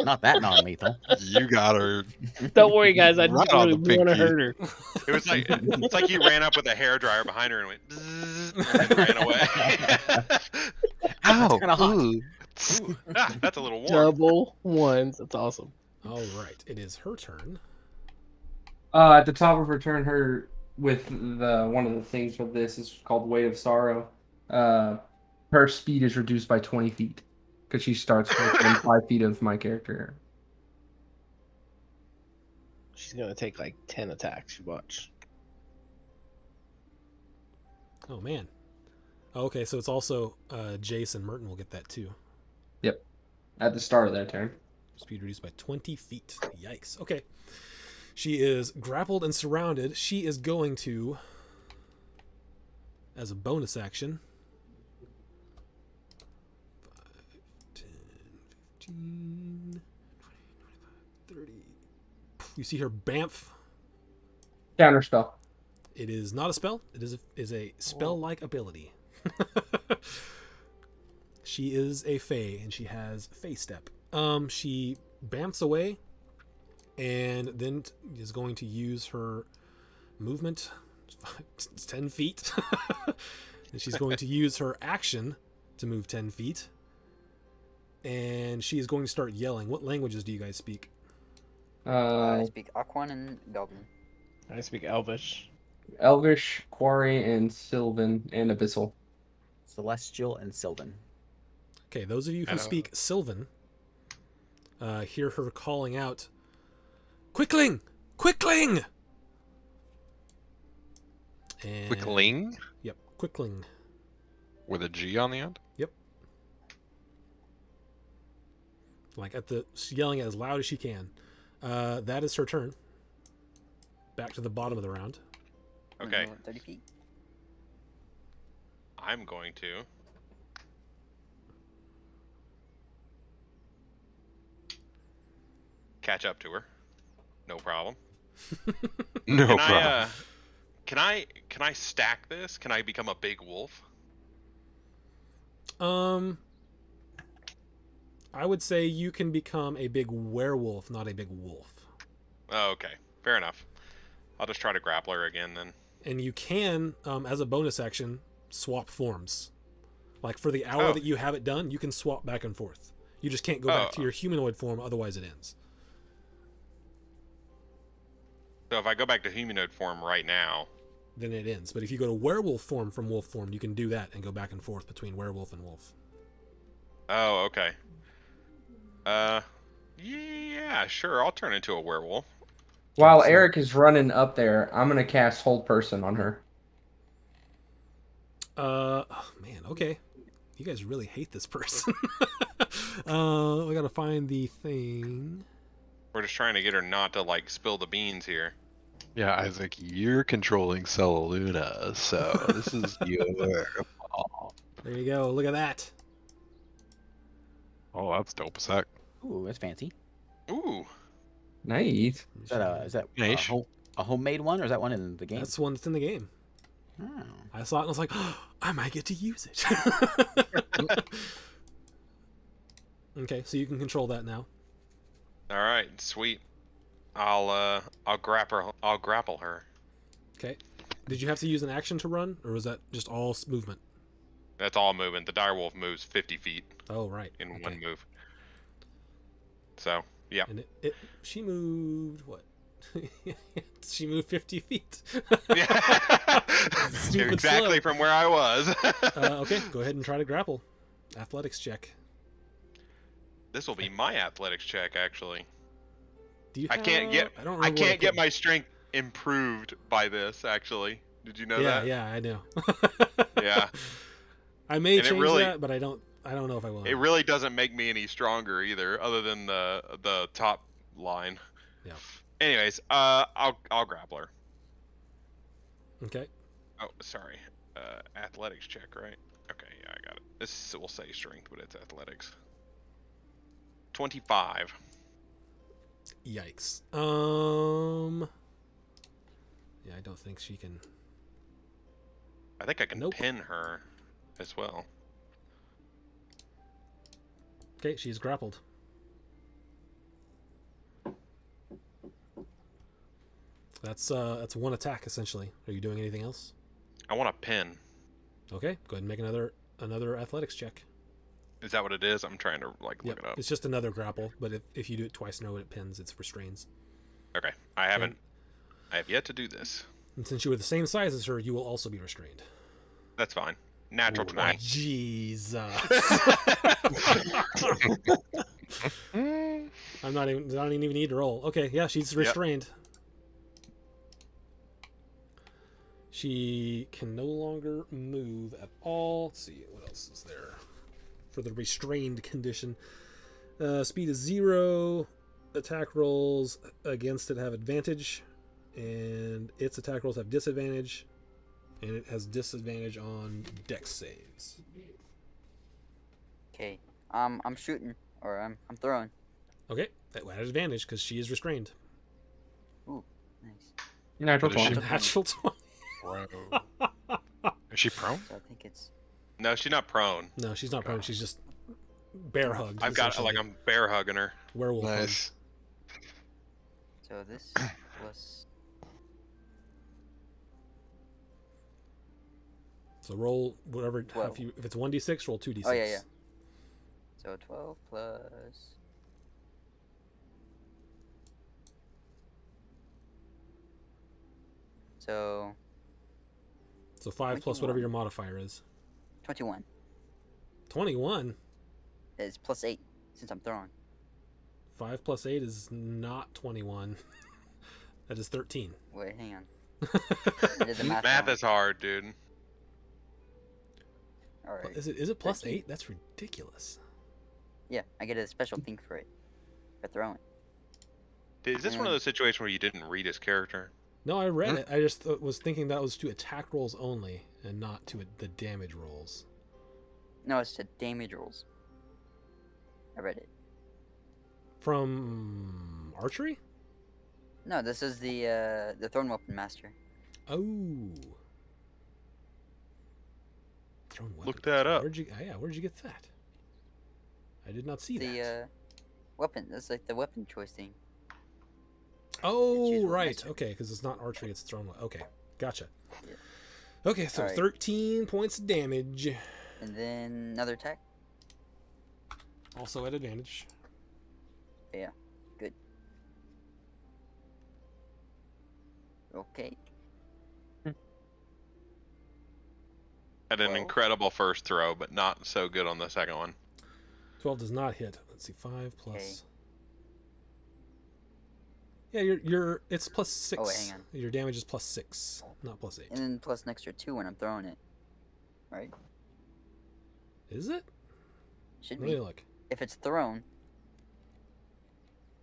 Not that non-lethal. You got her Don't worry, guys. I right didn't on really the want to pinky. hurt her. It was like it's like you ran up with a hairdryer behind her and went bzzz, and then ran away. Ow! kinda hot. Ooh. Ooh, that's a little warm. Double ones. That's awesome. All right, it is her turn. At the top of her turn, her with the one of the things with this is called Weight of Sorrow. Her speed is reduced by 20 feet because she starts within 5 feet of my character. She's gonna take like 10 attacks. You watch. Oh man. Oh, okay, so it's also Jason Merton will get that too. Yep. At the start of their turn. Speed reduced by 20 feet. Yikes. Okay. She is grappled and surrounded. She is going to, as a bonus action, 5, 10, 15, 20, 25, 30. You see her bamf. Counterspell. It is not a spell. It is a spell-like ability. She is a fae, and she has fae step. She bamfs away, and then is going to use her movement. It's 10 feet. And she's going to use her action to move 10 feet. And she is going to start yelling. What languages do you guys speak? I speak Aquan and Goblin. I speak Elvish. Elvish, Quarry, and Sylvan, and Abyssal. Celestial and Sylvan. Okay, those of you who speak Sylvan hear her calling out, "Quickling! Quickling!" And, Quickling Yep, Quickling. with a G on the end. Yep. Like yelling as loud as she can. That is her turn. Back to the bottom of the round. Okay. 30 feet. I'm going to catch up to her. No problem. No Can problem. can I stack this? Can I become a big wolf? I would say you can become a big werewolf, not a big wolf. Oh, okay. Fair enough. I'll just try to grapple her again then. And you can, as a bonus action, swap forms. Like for the hour that you have it done, you can swap back and forth. You just can't go back to your humanoid form, otherwise it ends. So if I go back to humanoid form right now, Then it ends. But if you go to werewolf form from wolf form, you can do that and go back and forth between werewolf and wolf. oh, okay. Yeah, sure. I'll turn into a werewolf. While So- Eric is running up there, I'm going to cast Hold Person on her. Oh man, okay. You guys really hate this person. We gotta find the thing. We're just trying to get her not to like spill the beans here. Yeah, Isaac, you're controlling Cellaluna, so this is your fault. There you go. Look at that. Oh, that's dope as heck. Ooh, that's fancy. Ooh. Nice. Is that Nice. a homemade one, or is that one in the game? That's one that's in the game. Oh. I saw it and I was like, oh, I might get to use it. Okay, so you can control that now. All right, sweet. I'll grapple her. Okay. Did you have to use an action to run, or was that just all movement? That's all movement. The direwolf moves 50 feet Oh, right. in Okay. one move. So, yeah. And she moved what? She moved 50 feet. Stupid Exactly slow. from where I was. Okay, go ahead and try to grapple. Athletics check. This will be my athletics check, actually. Do you I can't get I don't I remember what can't get put. my strength improved by this, actually. Did you know Yeah, that? yeah, I know. Yeah. I may And it change really- that, but I don't know if I will. It really doesn't make me any stronger either, other than the top line. Yeah. Anyways, I'll grapple her. Okay. Oh, sorry. Athletics check, right? Okay, yeah, I got it. This will say strength, but it's athletics. 25. Yikes. Yeah, I don't think she can. I think I can Nope. pin her as well. Okay, she's grappled. That's one attack essentially. Are you doing anything else? I want to pin. Okay, go ahead and make another athletics check. Is that what it is? I'm trying to like Yep, look it up. it's just another grapple, but if you do it twice in a row, it pins. It restrains. Okay, I have yet to do this. And since you were the same size as her, you will also be restrained. That's fine. Natural Ooh, 20. Jesus. I don't even need to roll. Okay, yeah, she's restrained. She can no longer move at all. Let's see, what else is there for the restrained condition? Speed is 0. Attack rolls against it have advantage, and its attack rolls have disadvantage, and it has disadvantage on dex saves. Okay. I'm shooting, or I'm throwing. Okay, that had advantage because she is restrained. Ooh, nice. Natural What is she? 20. Natural 20. Is she prone? So I think it's. No, she's not prone. No, she's not prone. She's just bear hugged. I've got like I'm bear hugging her. werewolf hugged. Nice. So this plus. So roll whatever. 12. If it's 1d6, roll 2d6. Oh yeah. So 12 plus. So So 5 plus whatever your modifier is. 21 21. is plus 8 since I'm throwing. 5 plus 8 is not 21. That is 13. Wait, hang on. I did the math Math wrong. is hard, dude. All right. Is it plus 13. 8? That's ridiculous. Yeah, I get a special thing for it for throwing. Is this one of those situations where you didn't read his character? No, I read it. I just was thinking that was to attack rolls only and not to the damage rolls. No, it's to damage rolls. I read it. From archery? No, this is the thrown weapon master. Oh. Thrown weapon. Look that up. Where'd you get that? I did not see that. The weapon. That's like the weapon choice thing. Oh, choose what right. master. Okay, because it's not archery, it's thrown. Okay, gotcha. Yeah. Okay, so Alright. 13 points of damage. And then another attack. Also at advantage. Yeah, good. Okay. Had an 12. incredible first throw, but not so good on the second one. 12 does not hit. Let's see, 5 plus. Okay. Yeah, it's plus 6. Oh, wait, hang on. Your damage is plus 6, not plus 8. And then plus an extra 2 when I'm throwing it. Right? Is it? Should Let me be. look. If it's thrown,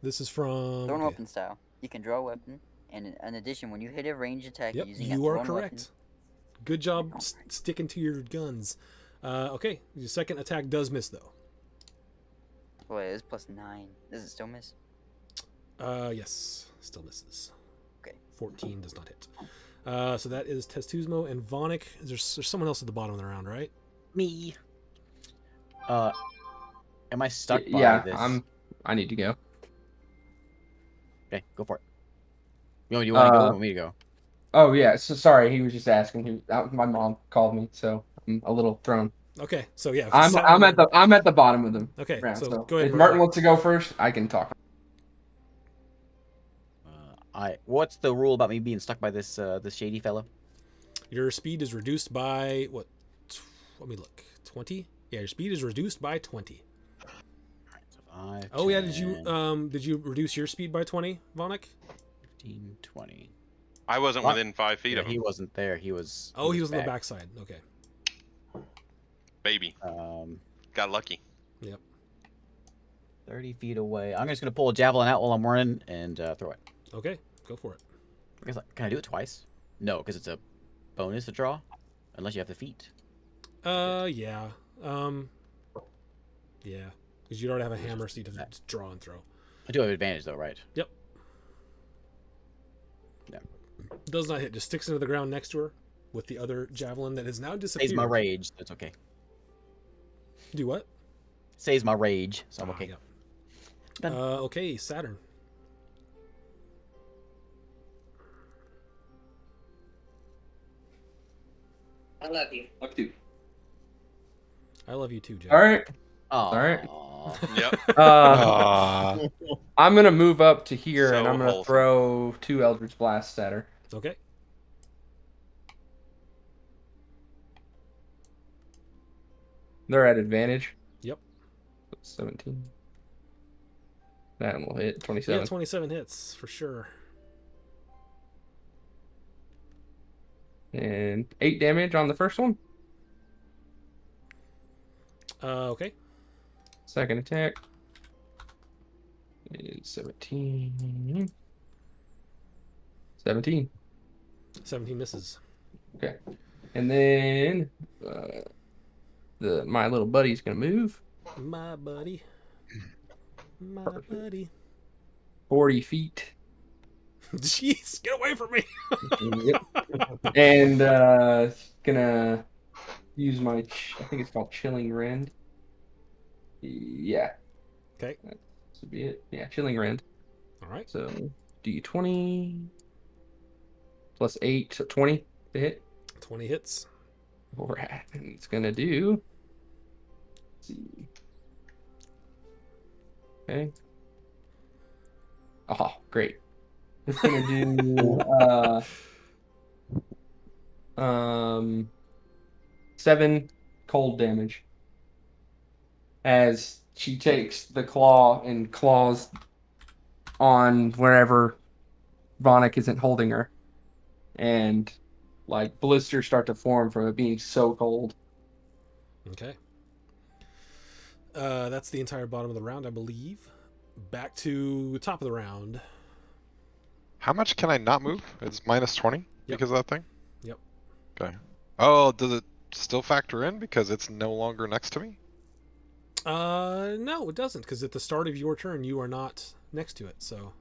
This is from. thrown okay. weapon style, you can draw a weapon. And in addition, when you hit a ranged attack Yep, using that you are thrown correct. weapon, Good job Oh. sticking to your guns. Okay, your second attack does miss though. boy, it's plus 9. Does it still miss? Yes, still misses. Okay. 14 does not hit. So that is Testuzmo and Vonic. There's someone else at the bottom of the round, right? Me. Am I stuck by Yeah, this? I need to go. Okay, go for it. You want to go? Or want me to go? Oh yeah, so sorry. He was just asking. My mom called me, so I'm a little thrown. Okay, so yeah. I'm at the bottom of the Okay, round. so So go ahead. if Martin wants to go first, I can talk. What's the rule about me being stuck by this this shady fellow? Your speed is reduced by what? Let me look. 20. Yeah, your speed is reduced by 20. So 5, Oh yeah, 10, did you reduce your speed by 20, Vonic? 15, 20. I wasn't What? within 5 feet Yeah, of he him. wasn't there. He was. Oh, he was on the back. backside. Okay. Baby. Got lucky. 30 feet away. I'm just gonna pull a javelin out while I'm running and throw it. Okay, go for it. I guess, can I do it twice? No, because it's a bonus to draw, unless you have the feat. Yeah. Yeah. Because you already have a hammer, so you have to draw and throw. I do have advantage though, right? Yep. Yeah. Does not hit. Just sticks into the ground next to her with the other javelin that has now disappeared. Saves my rage, so it's okay. Do what? Saves my rage, so I'm Ah, okay. yep. Done. Okay, Saturn. I love you. Love you. I love you too, Joe. All right. All right. Yep. Aw. I'm gonna move up to here, So and I'm gonna wholesome. throw 2 Eldritch Blasts at her. Okay. They're at advantage. Yep. 17. That will hit 27. Yeah, 27 hits for sure. And 8 damage on the first one. Okay. Second attack is 17. 17. 17 misses. Okay. And then my little buddy's gonna move My buddy. My Perfect. buddy. 40 feet. Jeez, get away from me. Yep. And gonna use my I think it's called Chilling Rend. Yeah. Okay. That should be it. Yeah, Chilling Rend. All right. So D20 plus 8, so 20 to hit. 20 hits. Alright, and it's gonna do. Let's see. Okay. Oh, great. It's gonna do 7 cold damage as she takes the claw and claws on wherever Vonik isn't holding her, and like blisters start to form from it being so cold. Okay. That's the entire bottom of the round, I believe. Back to top of the round. How much can I not move? It's minus 20 because of that thing? Yep. Okay. Oh, does it still factor in because it's no longer next to me? No, it doesn't, because at the start of your turn, you are not next to it, so.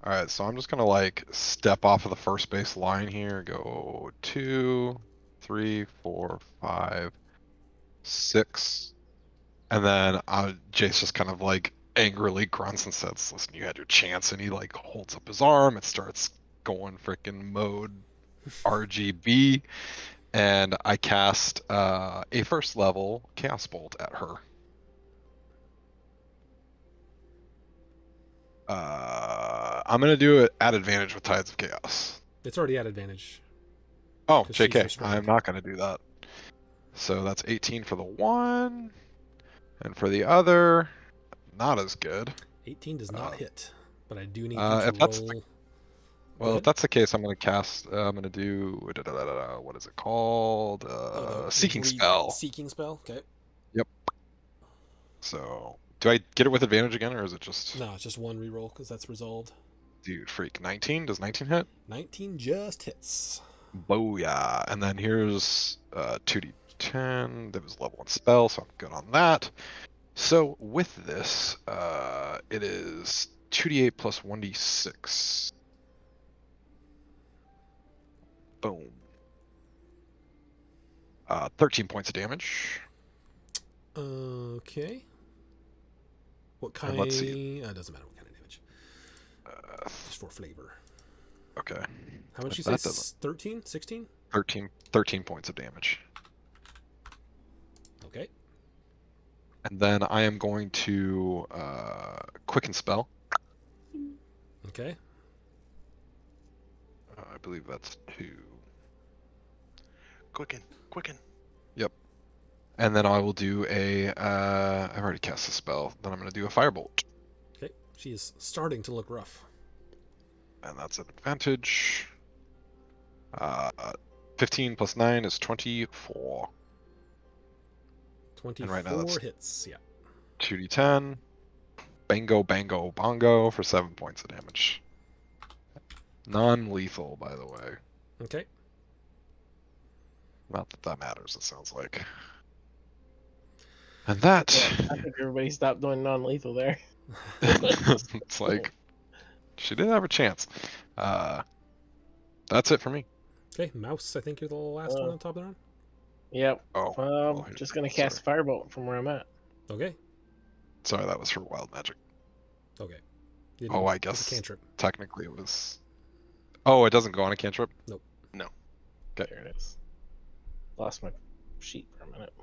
Alright, so I'm just gonna like step off of the first base line here, go 2, 3, 4, 5, 6, and then Jace just kind of like angrily grunts and says, "Listen, you had your chance," and he like holds up his arm. It starts going freaking mode RGB, and I cast a first level Chaos Bolt at her. I'm gonna do it at advantage with Tides of Chaos. It's already at advantage. Oh, 'Cause she's JK, restrained. I'm not gonna do that. So that's 18 for the one, and for the other, not as good. 18 does not hit, but I do need you if to that's roll. the, Go well, if ahead. that's the case, I'm gonna cast. I'm gonna do what is it called? The Seeking spell. Seeking spell, okay. Yep. So, do I get it with advantage again, or is it just? No, it's just one reroll, because that's resolved. Dude, freak. 19. Does 19 hit? 19 just hits. Booyah! And then here's 2d10. That was level 1 spell, so I'm good on that. So with this, it is 2d8 plus 1d6. Boom. 13 points of damage. Okay. What kind? And let's see. It doesn't matter what kind of damage. Just for flavor. Okay. How much If you that say? doesn't- 13? 16? 13 points of damage. Okay. And then I am going to quicken spell. Okay. I believe that's 2. Quicken. And then I will do I've already cast a spell. Then I'm going to do a firebolt. Okay. She is starting to look rough. And that's an advantage. 15 plus 9 is 24. 24 right now that's- hits, yeah. 2d10. Bango, bango, bongo for 7 points of damage. Non-lethal, by the way. Okay. Not that that matters, it sounds like. And that, Yeah, I think everybody stopped doing non-lethal there. it's like, she did have a chance. That's it for me. Okay, Mouse, I think you're the last one on top of the round. Yep. Oh, well, Just gonna sorry. cast Firebolt from where I'm at. Okay. Sorry, that was for wild magic. Okay. Oh, I It's a guess cantrip. technically it was. Oh, it doesn't go on a cantrip? Nope. No. Okay. There it is. Lost my sheet for a minute.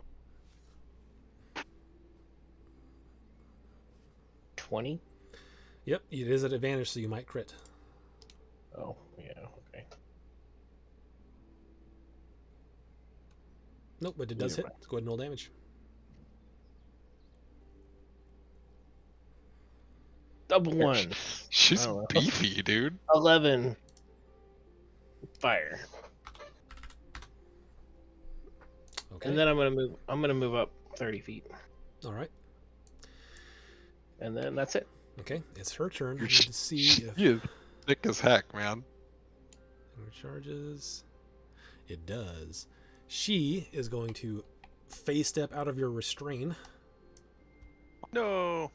20? Yep, it is at advantage, so you might crit. Oh, yeah, okay. Nope, but it does hit. Never Let's go ahead and roll damage. Double one. She's Oh, well. beefy, dude. 11. Fire. Okay. And then I'm gonna move up 30 feet. All right. And then that's it. Okay, it's her turn. I need She to see if is thick as heck, man. charges. It does. She is going to phase step out of your restrain. No.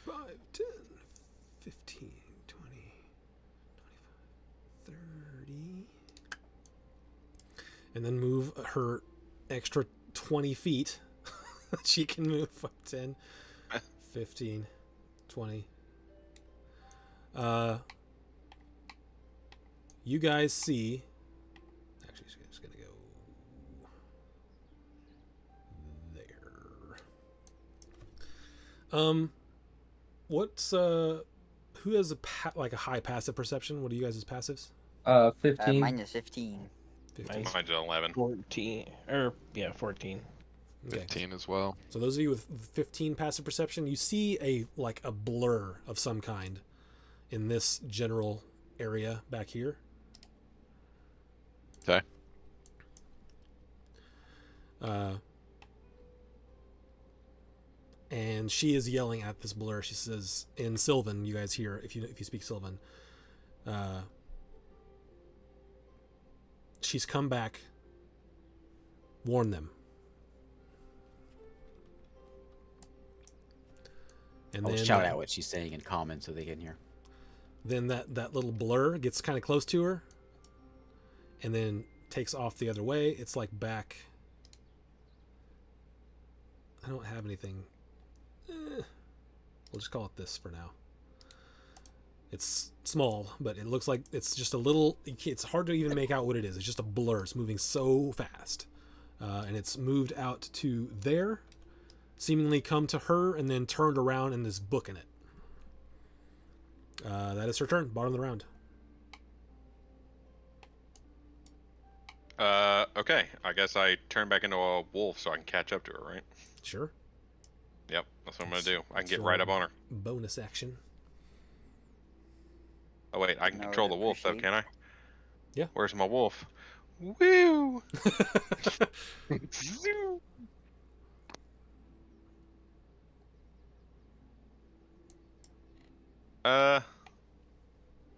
5, 10, 15, 20, 25, 30. And then move her extra 20 feet. She can move 10, 15, 20. You guys see. Actually, she's just gonna go there. What's who has like a high passive perception? What are you guys' passives? 15. Mine is 15. 15. Mine's 11. 14. 14. Okay. 15 as well. So those of you with 15 passive perception, you see a blur of some kind in this general area back here. Okay. And she is yelling at this blur. She says in Sylvan, you guys hear if you speak Sylvan. She's come back. Warn them. And I'll then shout out what she's saying in common so they can hear. Then that little blur gets kind of close to her, and then takes off the other way. It's like back. I don't have anything. We'll just call it this for now. It's small, but it looks like it's just a little. It's hard to even make out what it is. It's just a blur. It's moving so fast, and it's moved out to there, seemingly come to her, and then turned around and is booking it. That is her turn. Bottom of the round. Okay. I guess I turn back into a wolf so I can catch up to her, right? Sure. Yep, that's what I'm gonna do. I can That's get right up on her. Bonus action. Oh wait, I can No, I control the wolf though, appreciate- can I? Yeah. Where's my wolf? Woo!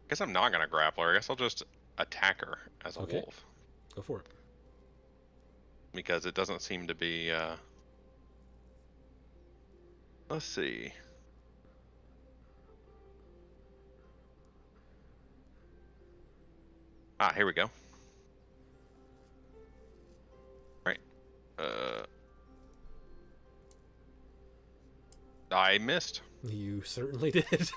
Guess I'm not gonna grapple her. I guess I'll just attack her as a Okay. wolf Go for it. because it doesn't seem to be. Let's see. Ah, here we go. Right. I missed. You certainly did.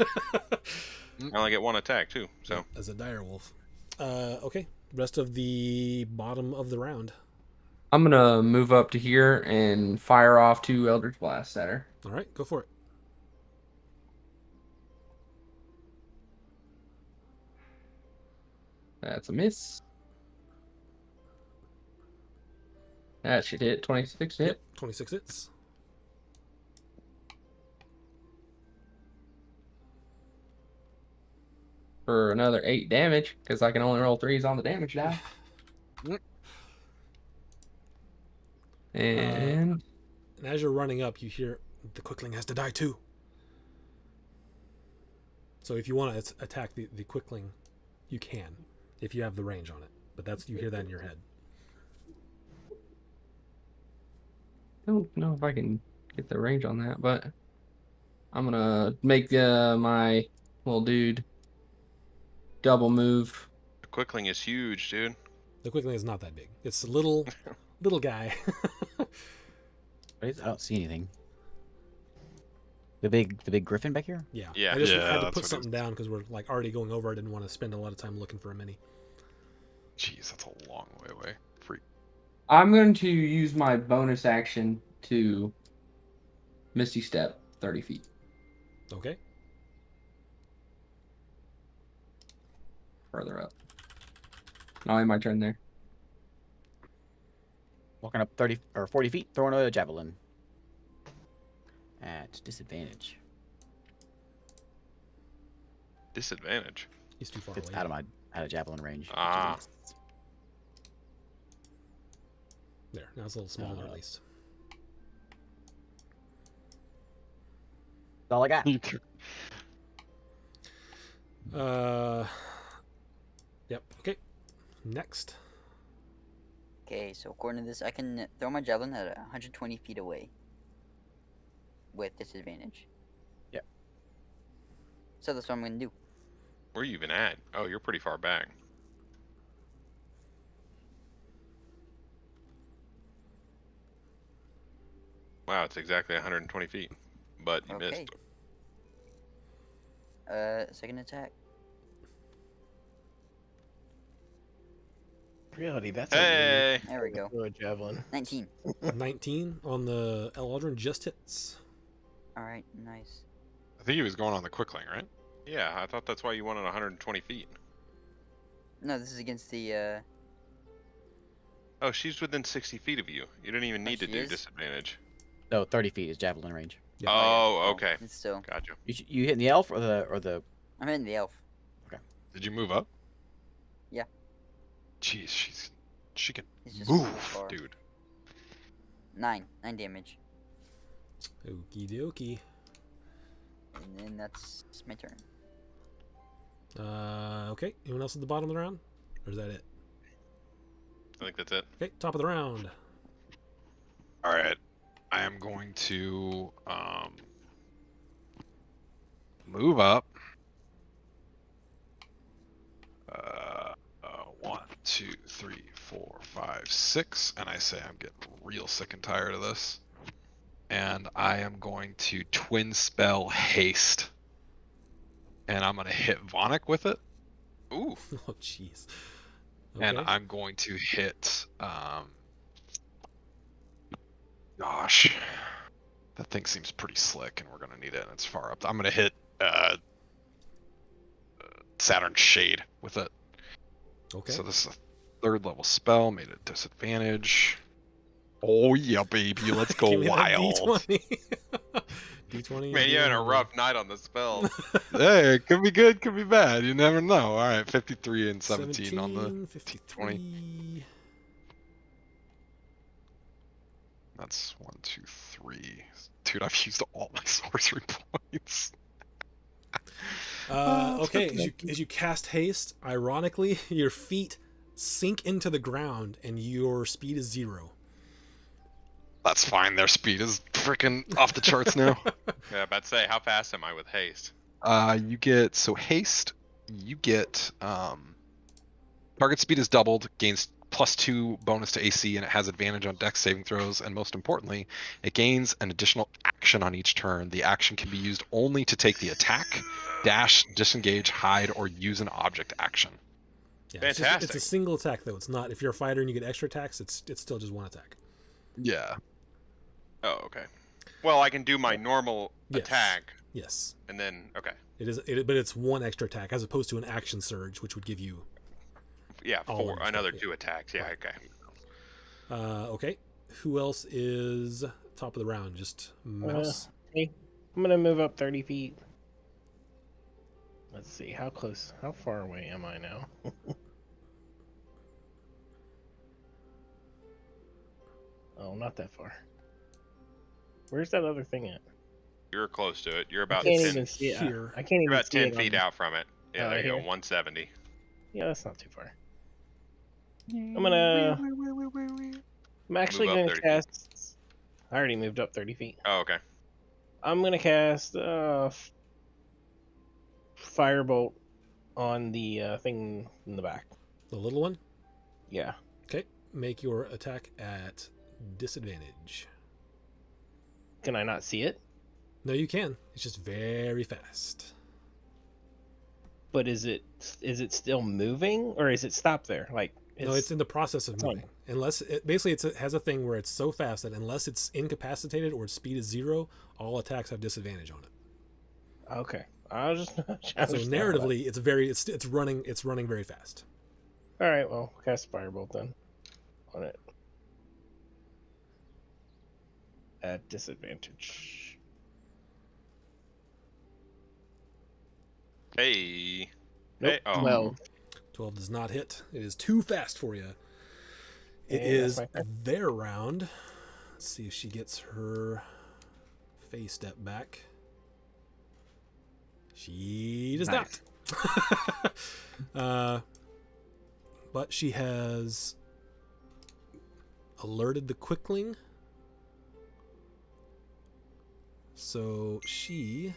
I only get one attack too, so. As a dire wolf. Okay. Rest of the bottom of the round. I'm gonna move up to here and fire off 2 Eldritch Blasts at her. All right, go for it. That's a miss. That should hit. 26 hit. Yep, 26 hits. For another 8 damage, because I can only roll 3s on the damage die. And And as you're running up, you hear the Quickling has to die too. So if you want to attack the Quickling, you can, if you have the range on it. But that's you hear that in your head. don't know if I can get the range on that, but I'm gonna make my little dude double move. The Quickling is huge, dude. The quickling is not that big. It's a little guy. I don't see anything. The big griffin back here? Yeah. Yeah. I just Yeah, had to that's put what it something down because we're like already going over. I didn't want to spend a lot of time looking for a mini. Jeez, that's a long way away. Freak. I'm going to use my bonus action to Misty Step 30 feet. Okay. Further up. Now in my turn there. Walking up 30 or 40 feet, throwing a javelin. At disadvantage. Disadvantage. He's too far It's away. out of javelin range. which is a Ah. miss. There. Now it's a little smaller at least. That's all I got. Yep. Okay. Next. Okay, so according to this, I can throw my javelin at 120 feet away with disadvantage. Yep. So that's what I'm gonna do. Where are you even at? Oh, you're pretty far back. Wow, it's exactly 120 feet. But you Okay. missed. Second attack. Reality, that's Hey! There we go. a javelin. 19. 19 on the Eldrin just hits. All right, nice. I think he was going on the Quickling, right? Yeah, I thought that's why you wanted 120 feet. No, this is against the. Oh, she's within 60 feet of you. You didn't even need to she do is? disadvantage. No, 30 feet is javelin range. Yeah. Oh, okay. It's still. Gotcha. You hitting the elf or the? I'm hitting the elf. Did you move up? Yeah. Jeez, she can He's just really move, far. dude. 9 damage, Okie dokie. and then that's my turn. Okay. Anyone else at the bottom of the round? Or is that it? I think that's it. Okay. Top of the round. All right, I am going to move up. 1, 2, 3, 4, 5, 6, and I say I'm getting real sick and tired of this. And I am going to twin spell haste, and I'm gonna hit Vonic with it, Ooh. Oh, jeez. and Okay. I'm going to hit. Gosh, that thing seems pretty slick, and we're gonna need it. And it's far up. I'm gonna hit Saturn Shade with it. Okay. So this is a 3rd level spell, made it disadvantage. Oh yeah, baby, let's go Give me that wild. D20. D20. Man, you're having a D100. rough night on the spell. Hey, it could be good, could be bad. You never know. All right, 53 and 17 on the 53. That's 1, 2, 3. Dude, I've used all my sorcery points. Okay, as you cast haste, ironically, your feet sink into the ground and your speed is 0. That's fine. Their speed is freaking off the charts now. Yeah, about to say, how fast am I with haste? You get haste. You get target speed is doubled, gains +2 bonus to AC, and it has advantage on Dex saving throws. And most importantly, it gains an additional action on each turn. The action can be used only to take the attack, dash, disengage, hide, or use an object action. Yeah, Fantastic. It's a single attack though. It's not if you're a fighter and you get extra attacks. It's still just one attack. Yeah. Oh, okay. Well, I can do my normal Yes. attack, Yes, and then, okay. but it's one extra attack as opposed to an action surge, which would give you. Yeah, All four, of them, another yeah. 2 attacks. Yeah, Right. okay. Okay, who else is top of the round? Just mouse. Hey, I'm gonna move up 30 feet. Let's see, how far away am I now? Oh, not that far. Where's that other thing at? You're close to it. You're I about can't 10, even see it. here. I can't you're even about see 10 it feet on- out from it. Yeah, Oh, there you go, here? 170. Yeah, that's not too far. I'm actually Move up gonna 30 feet. cast. I already moved up 30 feet. Oh, okay. I'm gonna cast firebolt on the thing in the back. The little one. Yeah. Okay. Make your attack at disadvantage. Can I not see it? No, you can. It's just very fast. But is it still moving, or is it stopped there? Like No, it's in the process of fine. moving. Unless basically it has a thing where it's so fast that unless it's incapacitated or its speed is 0, all attacks have disadvantage on it. Okay. I was just So narratively, it's running very fast. All right. Well, cast firebolt then on it at disadvantage. Hey. Nope. Hey. Oh. 12. 12 does not hit. It is too fast for you. It And is that's my turn. their round. Let's see if she gets her phase step back. She does Nice. not. But she has alerted the Quickling. So she...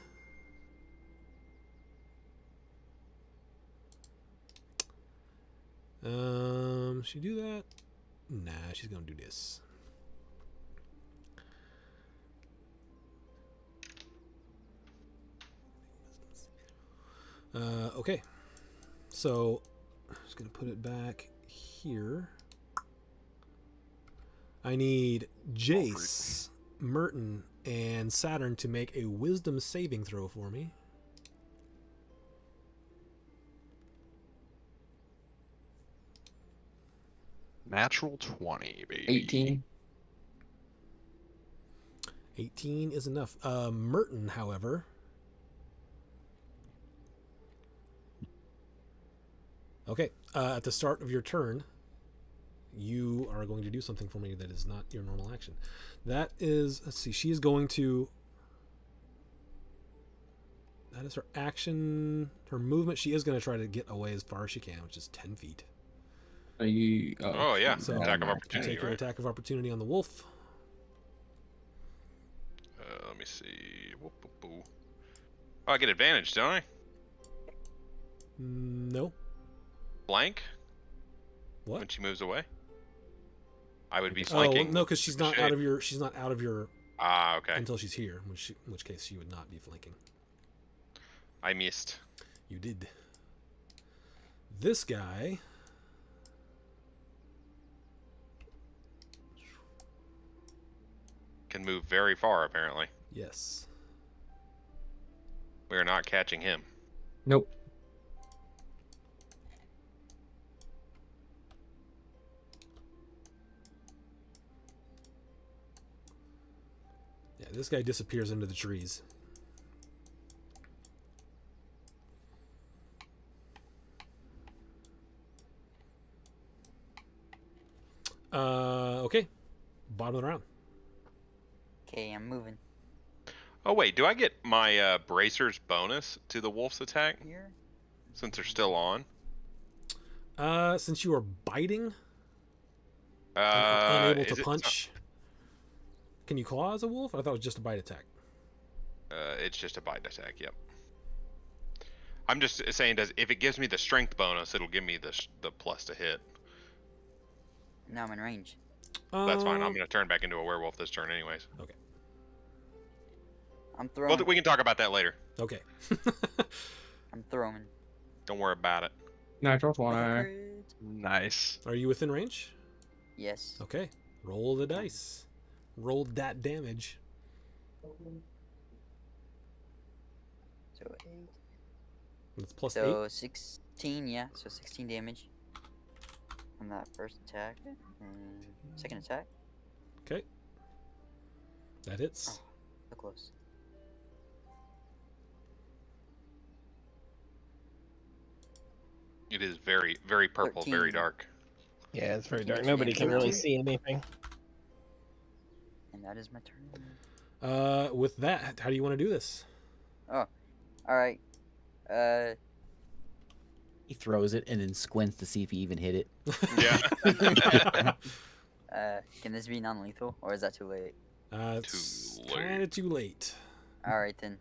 she do that? Nah, she's gonna do this. Okay. So, I'm just gonna put it back here. I need Jace, Merton, and Saturn to make a wisdom saving throw for me. Natural 20, baby. 18. 18 is enough. Merton, however. Okay, at the start of your turn, you are going to do something for me that is not your normal action. That is, let's see, she is going to... That is her action, her movement. She is going to try to get away as far as she can, which is 10 feet. Are you? Oh, yeah. So, Attack of to opportunity, take your right? attack of opportunity on the wolf. Let me see. Whoop, whoop, whoop. Oh, I get advantage, don't I? No. Blank What? when she moves away. I would be Oh, flanking. no, because she's not Shade. out of your. She's not out of your Ah, okay. until she's here, in which case she would not be flanking. I missed. You did. This guy. Can move very far, apparently. Yes. We are not catching him. Nope. Yeah, this guy disappears into the trees. Okay. Bottom of the round. Okay, I'm moving Oh, wait. Do I get my bracers bonus to the wolf's attack here. since they're still on? Since you are biting and are unable Is to it- punch, can you claw as a wolf? I thought it was just a bite attack. It's just a bite attack. Yep. I'm just saying, if it gives me the strength bonus, it'll give me the plus to hit. Now I'm in range. That's fine. I'm gonna turn back into a werewolf this turn, anyways. I'm throwing. Well, we can talk about that later. Okay. I'm throwing. Don't worry about it. Natural With a 20. crit. Nice. Are you within range? Yes. Okay. Roll the dice. Roll that damage. So 8. That's plus So 8. 16. Yeah. So 16 damage on that first attack and second attack. Okay. That hits. Oh, so close. It is very, very purple, very 13. dark. Yeah, it's very Can dark. you Nobody make can it really too? see anything. And that is my turn. With that, how do you want to do this? All right. He throws it and then squints to see if he even hit it. Yeah. Can this be non-lethal, or is that too late? It's Too kind of too late. All right then.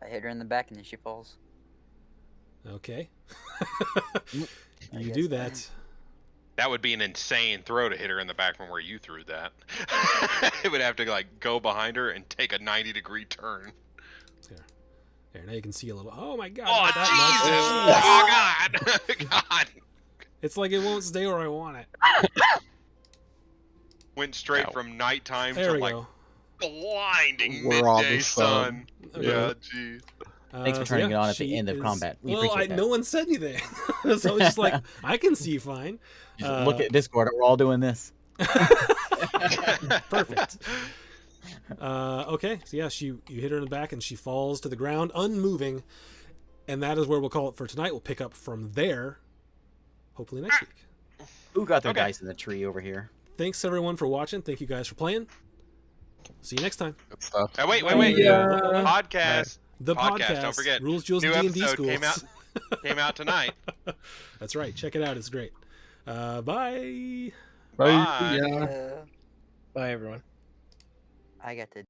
I hit her in the back and then she falls. Okay. I You guess do so. that. That would be an insane throw to hit her in the back from where you threw that. It would have to like go behind her and take a 90-degree turn. There, now you can see a little. Oh my god! Oh not that much. Jesus! Jeez. Oh God! God! It's like it won't stay where I want it. Went straight Ow. from nighttime There to we like go. blinding We're on midday the sun. Okay. Yeah, jeez. Thanks for turning it on at the end of combat. We appreciate that. No one said anything, so I was just like, I can see fine. Just look at Discord. We're all doing this. Perfect. Okay, so yeah, you hit her in the back and she falls to the ground, unmoving, and that is where we'll call it for tonight. We'll pick up from there, hopefully next week. Who got their Okay. dice in the tree over here? Thanks everyone for watching. Thank you guys for playing. See you next time. Good stuff. Oh, wait. Yeah. Podcast. The podcast. Don't forget. Rules, Jewels, New and D&D episode Schools. came out tonight. That's right. Check it out. It's great. Bye. Bye. Yeah. Bye, everyone. I got to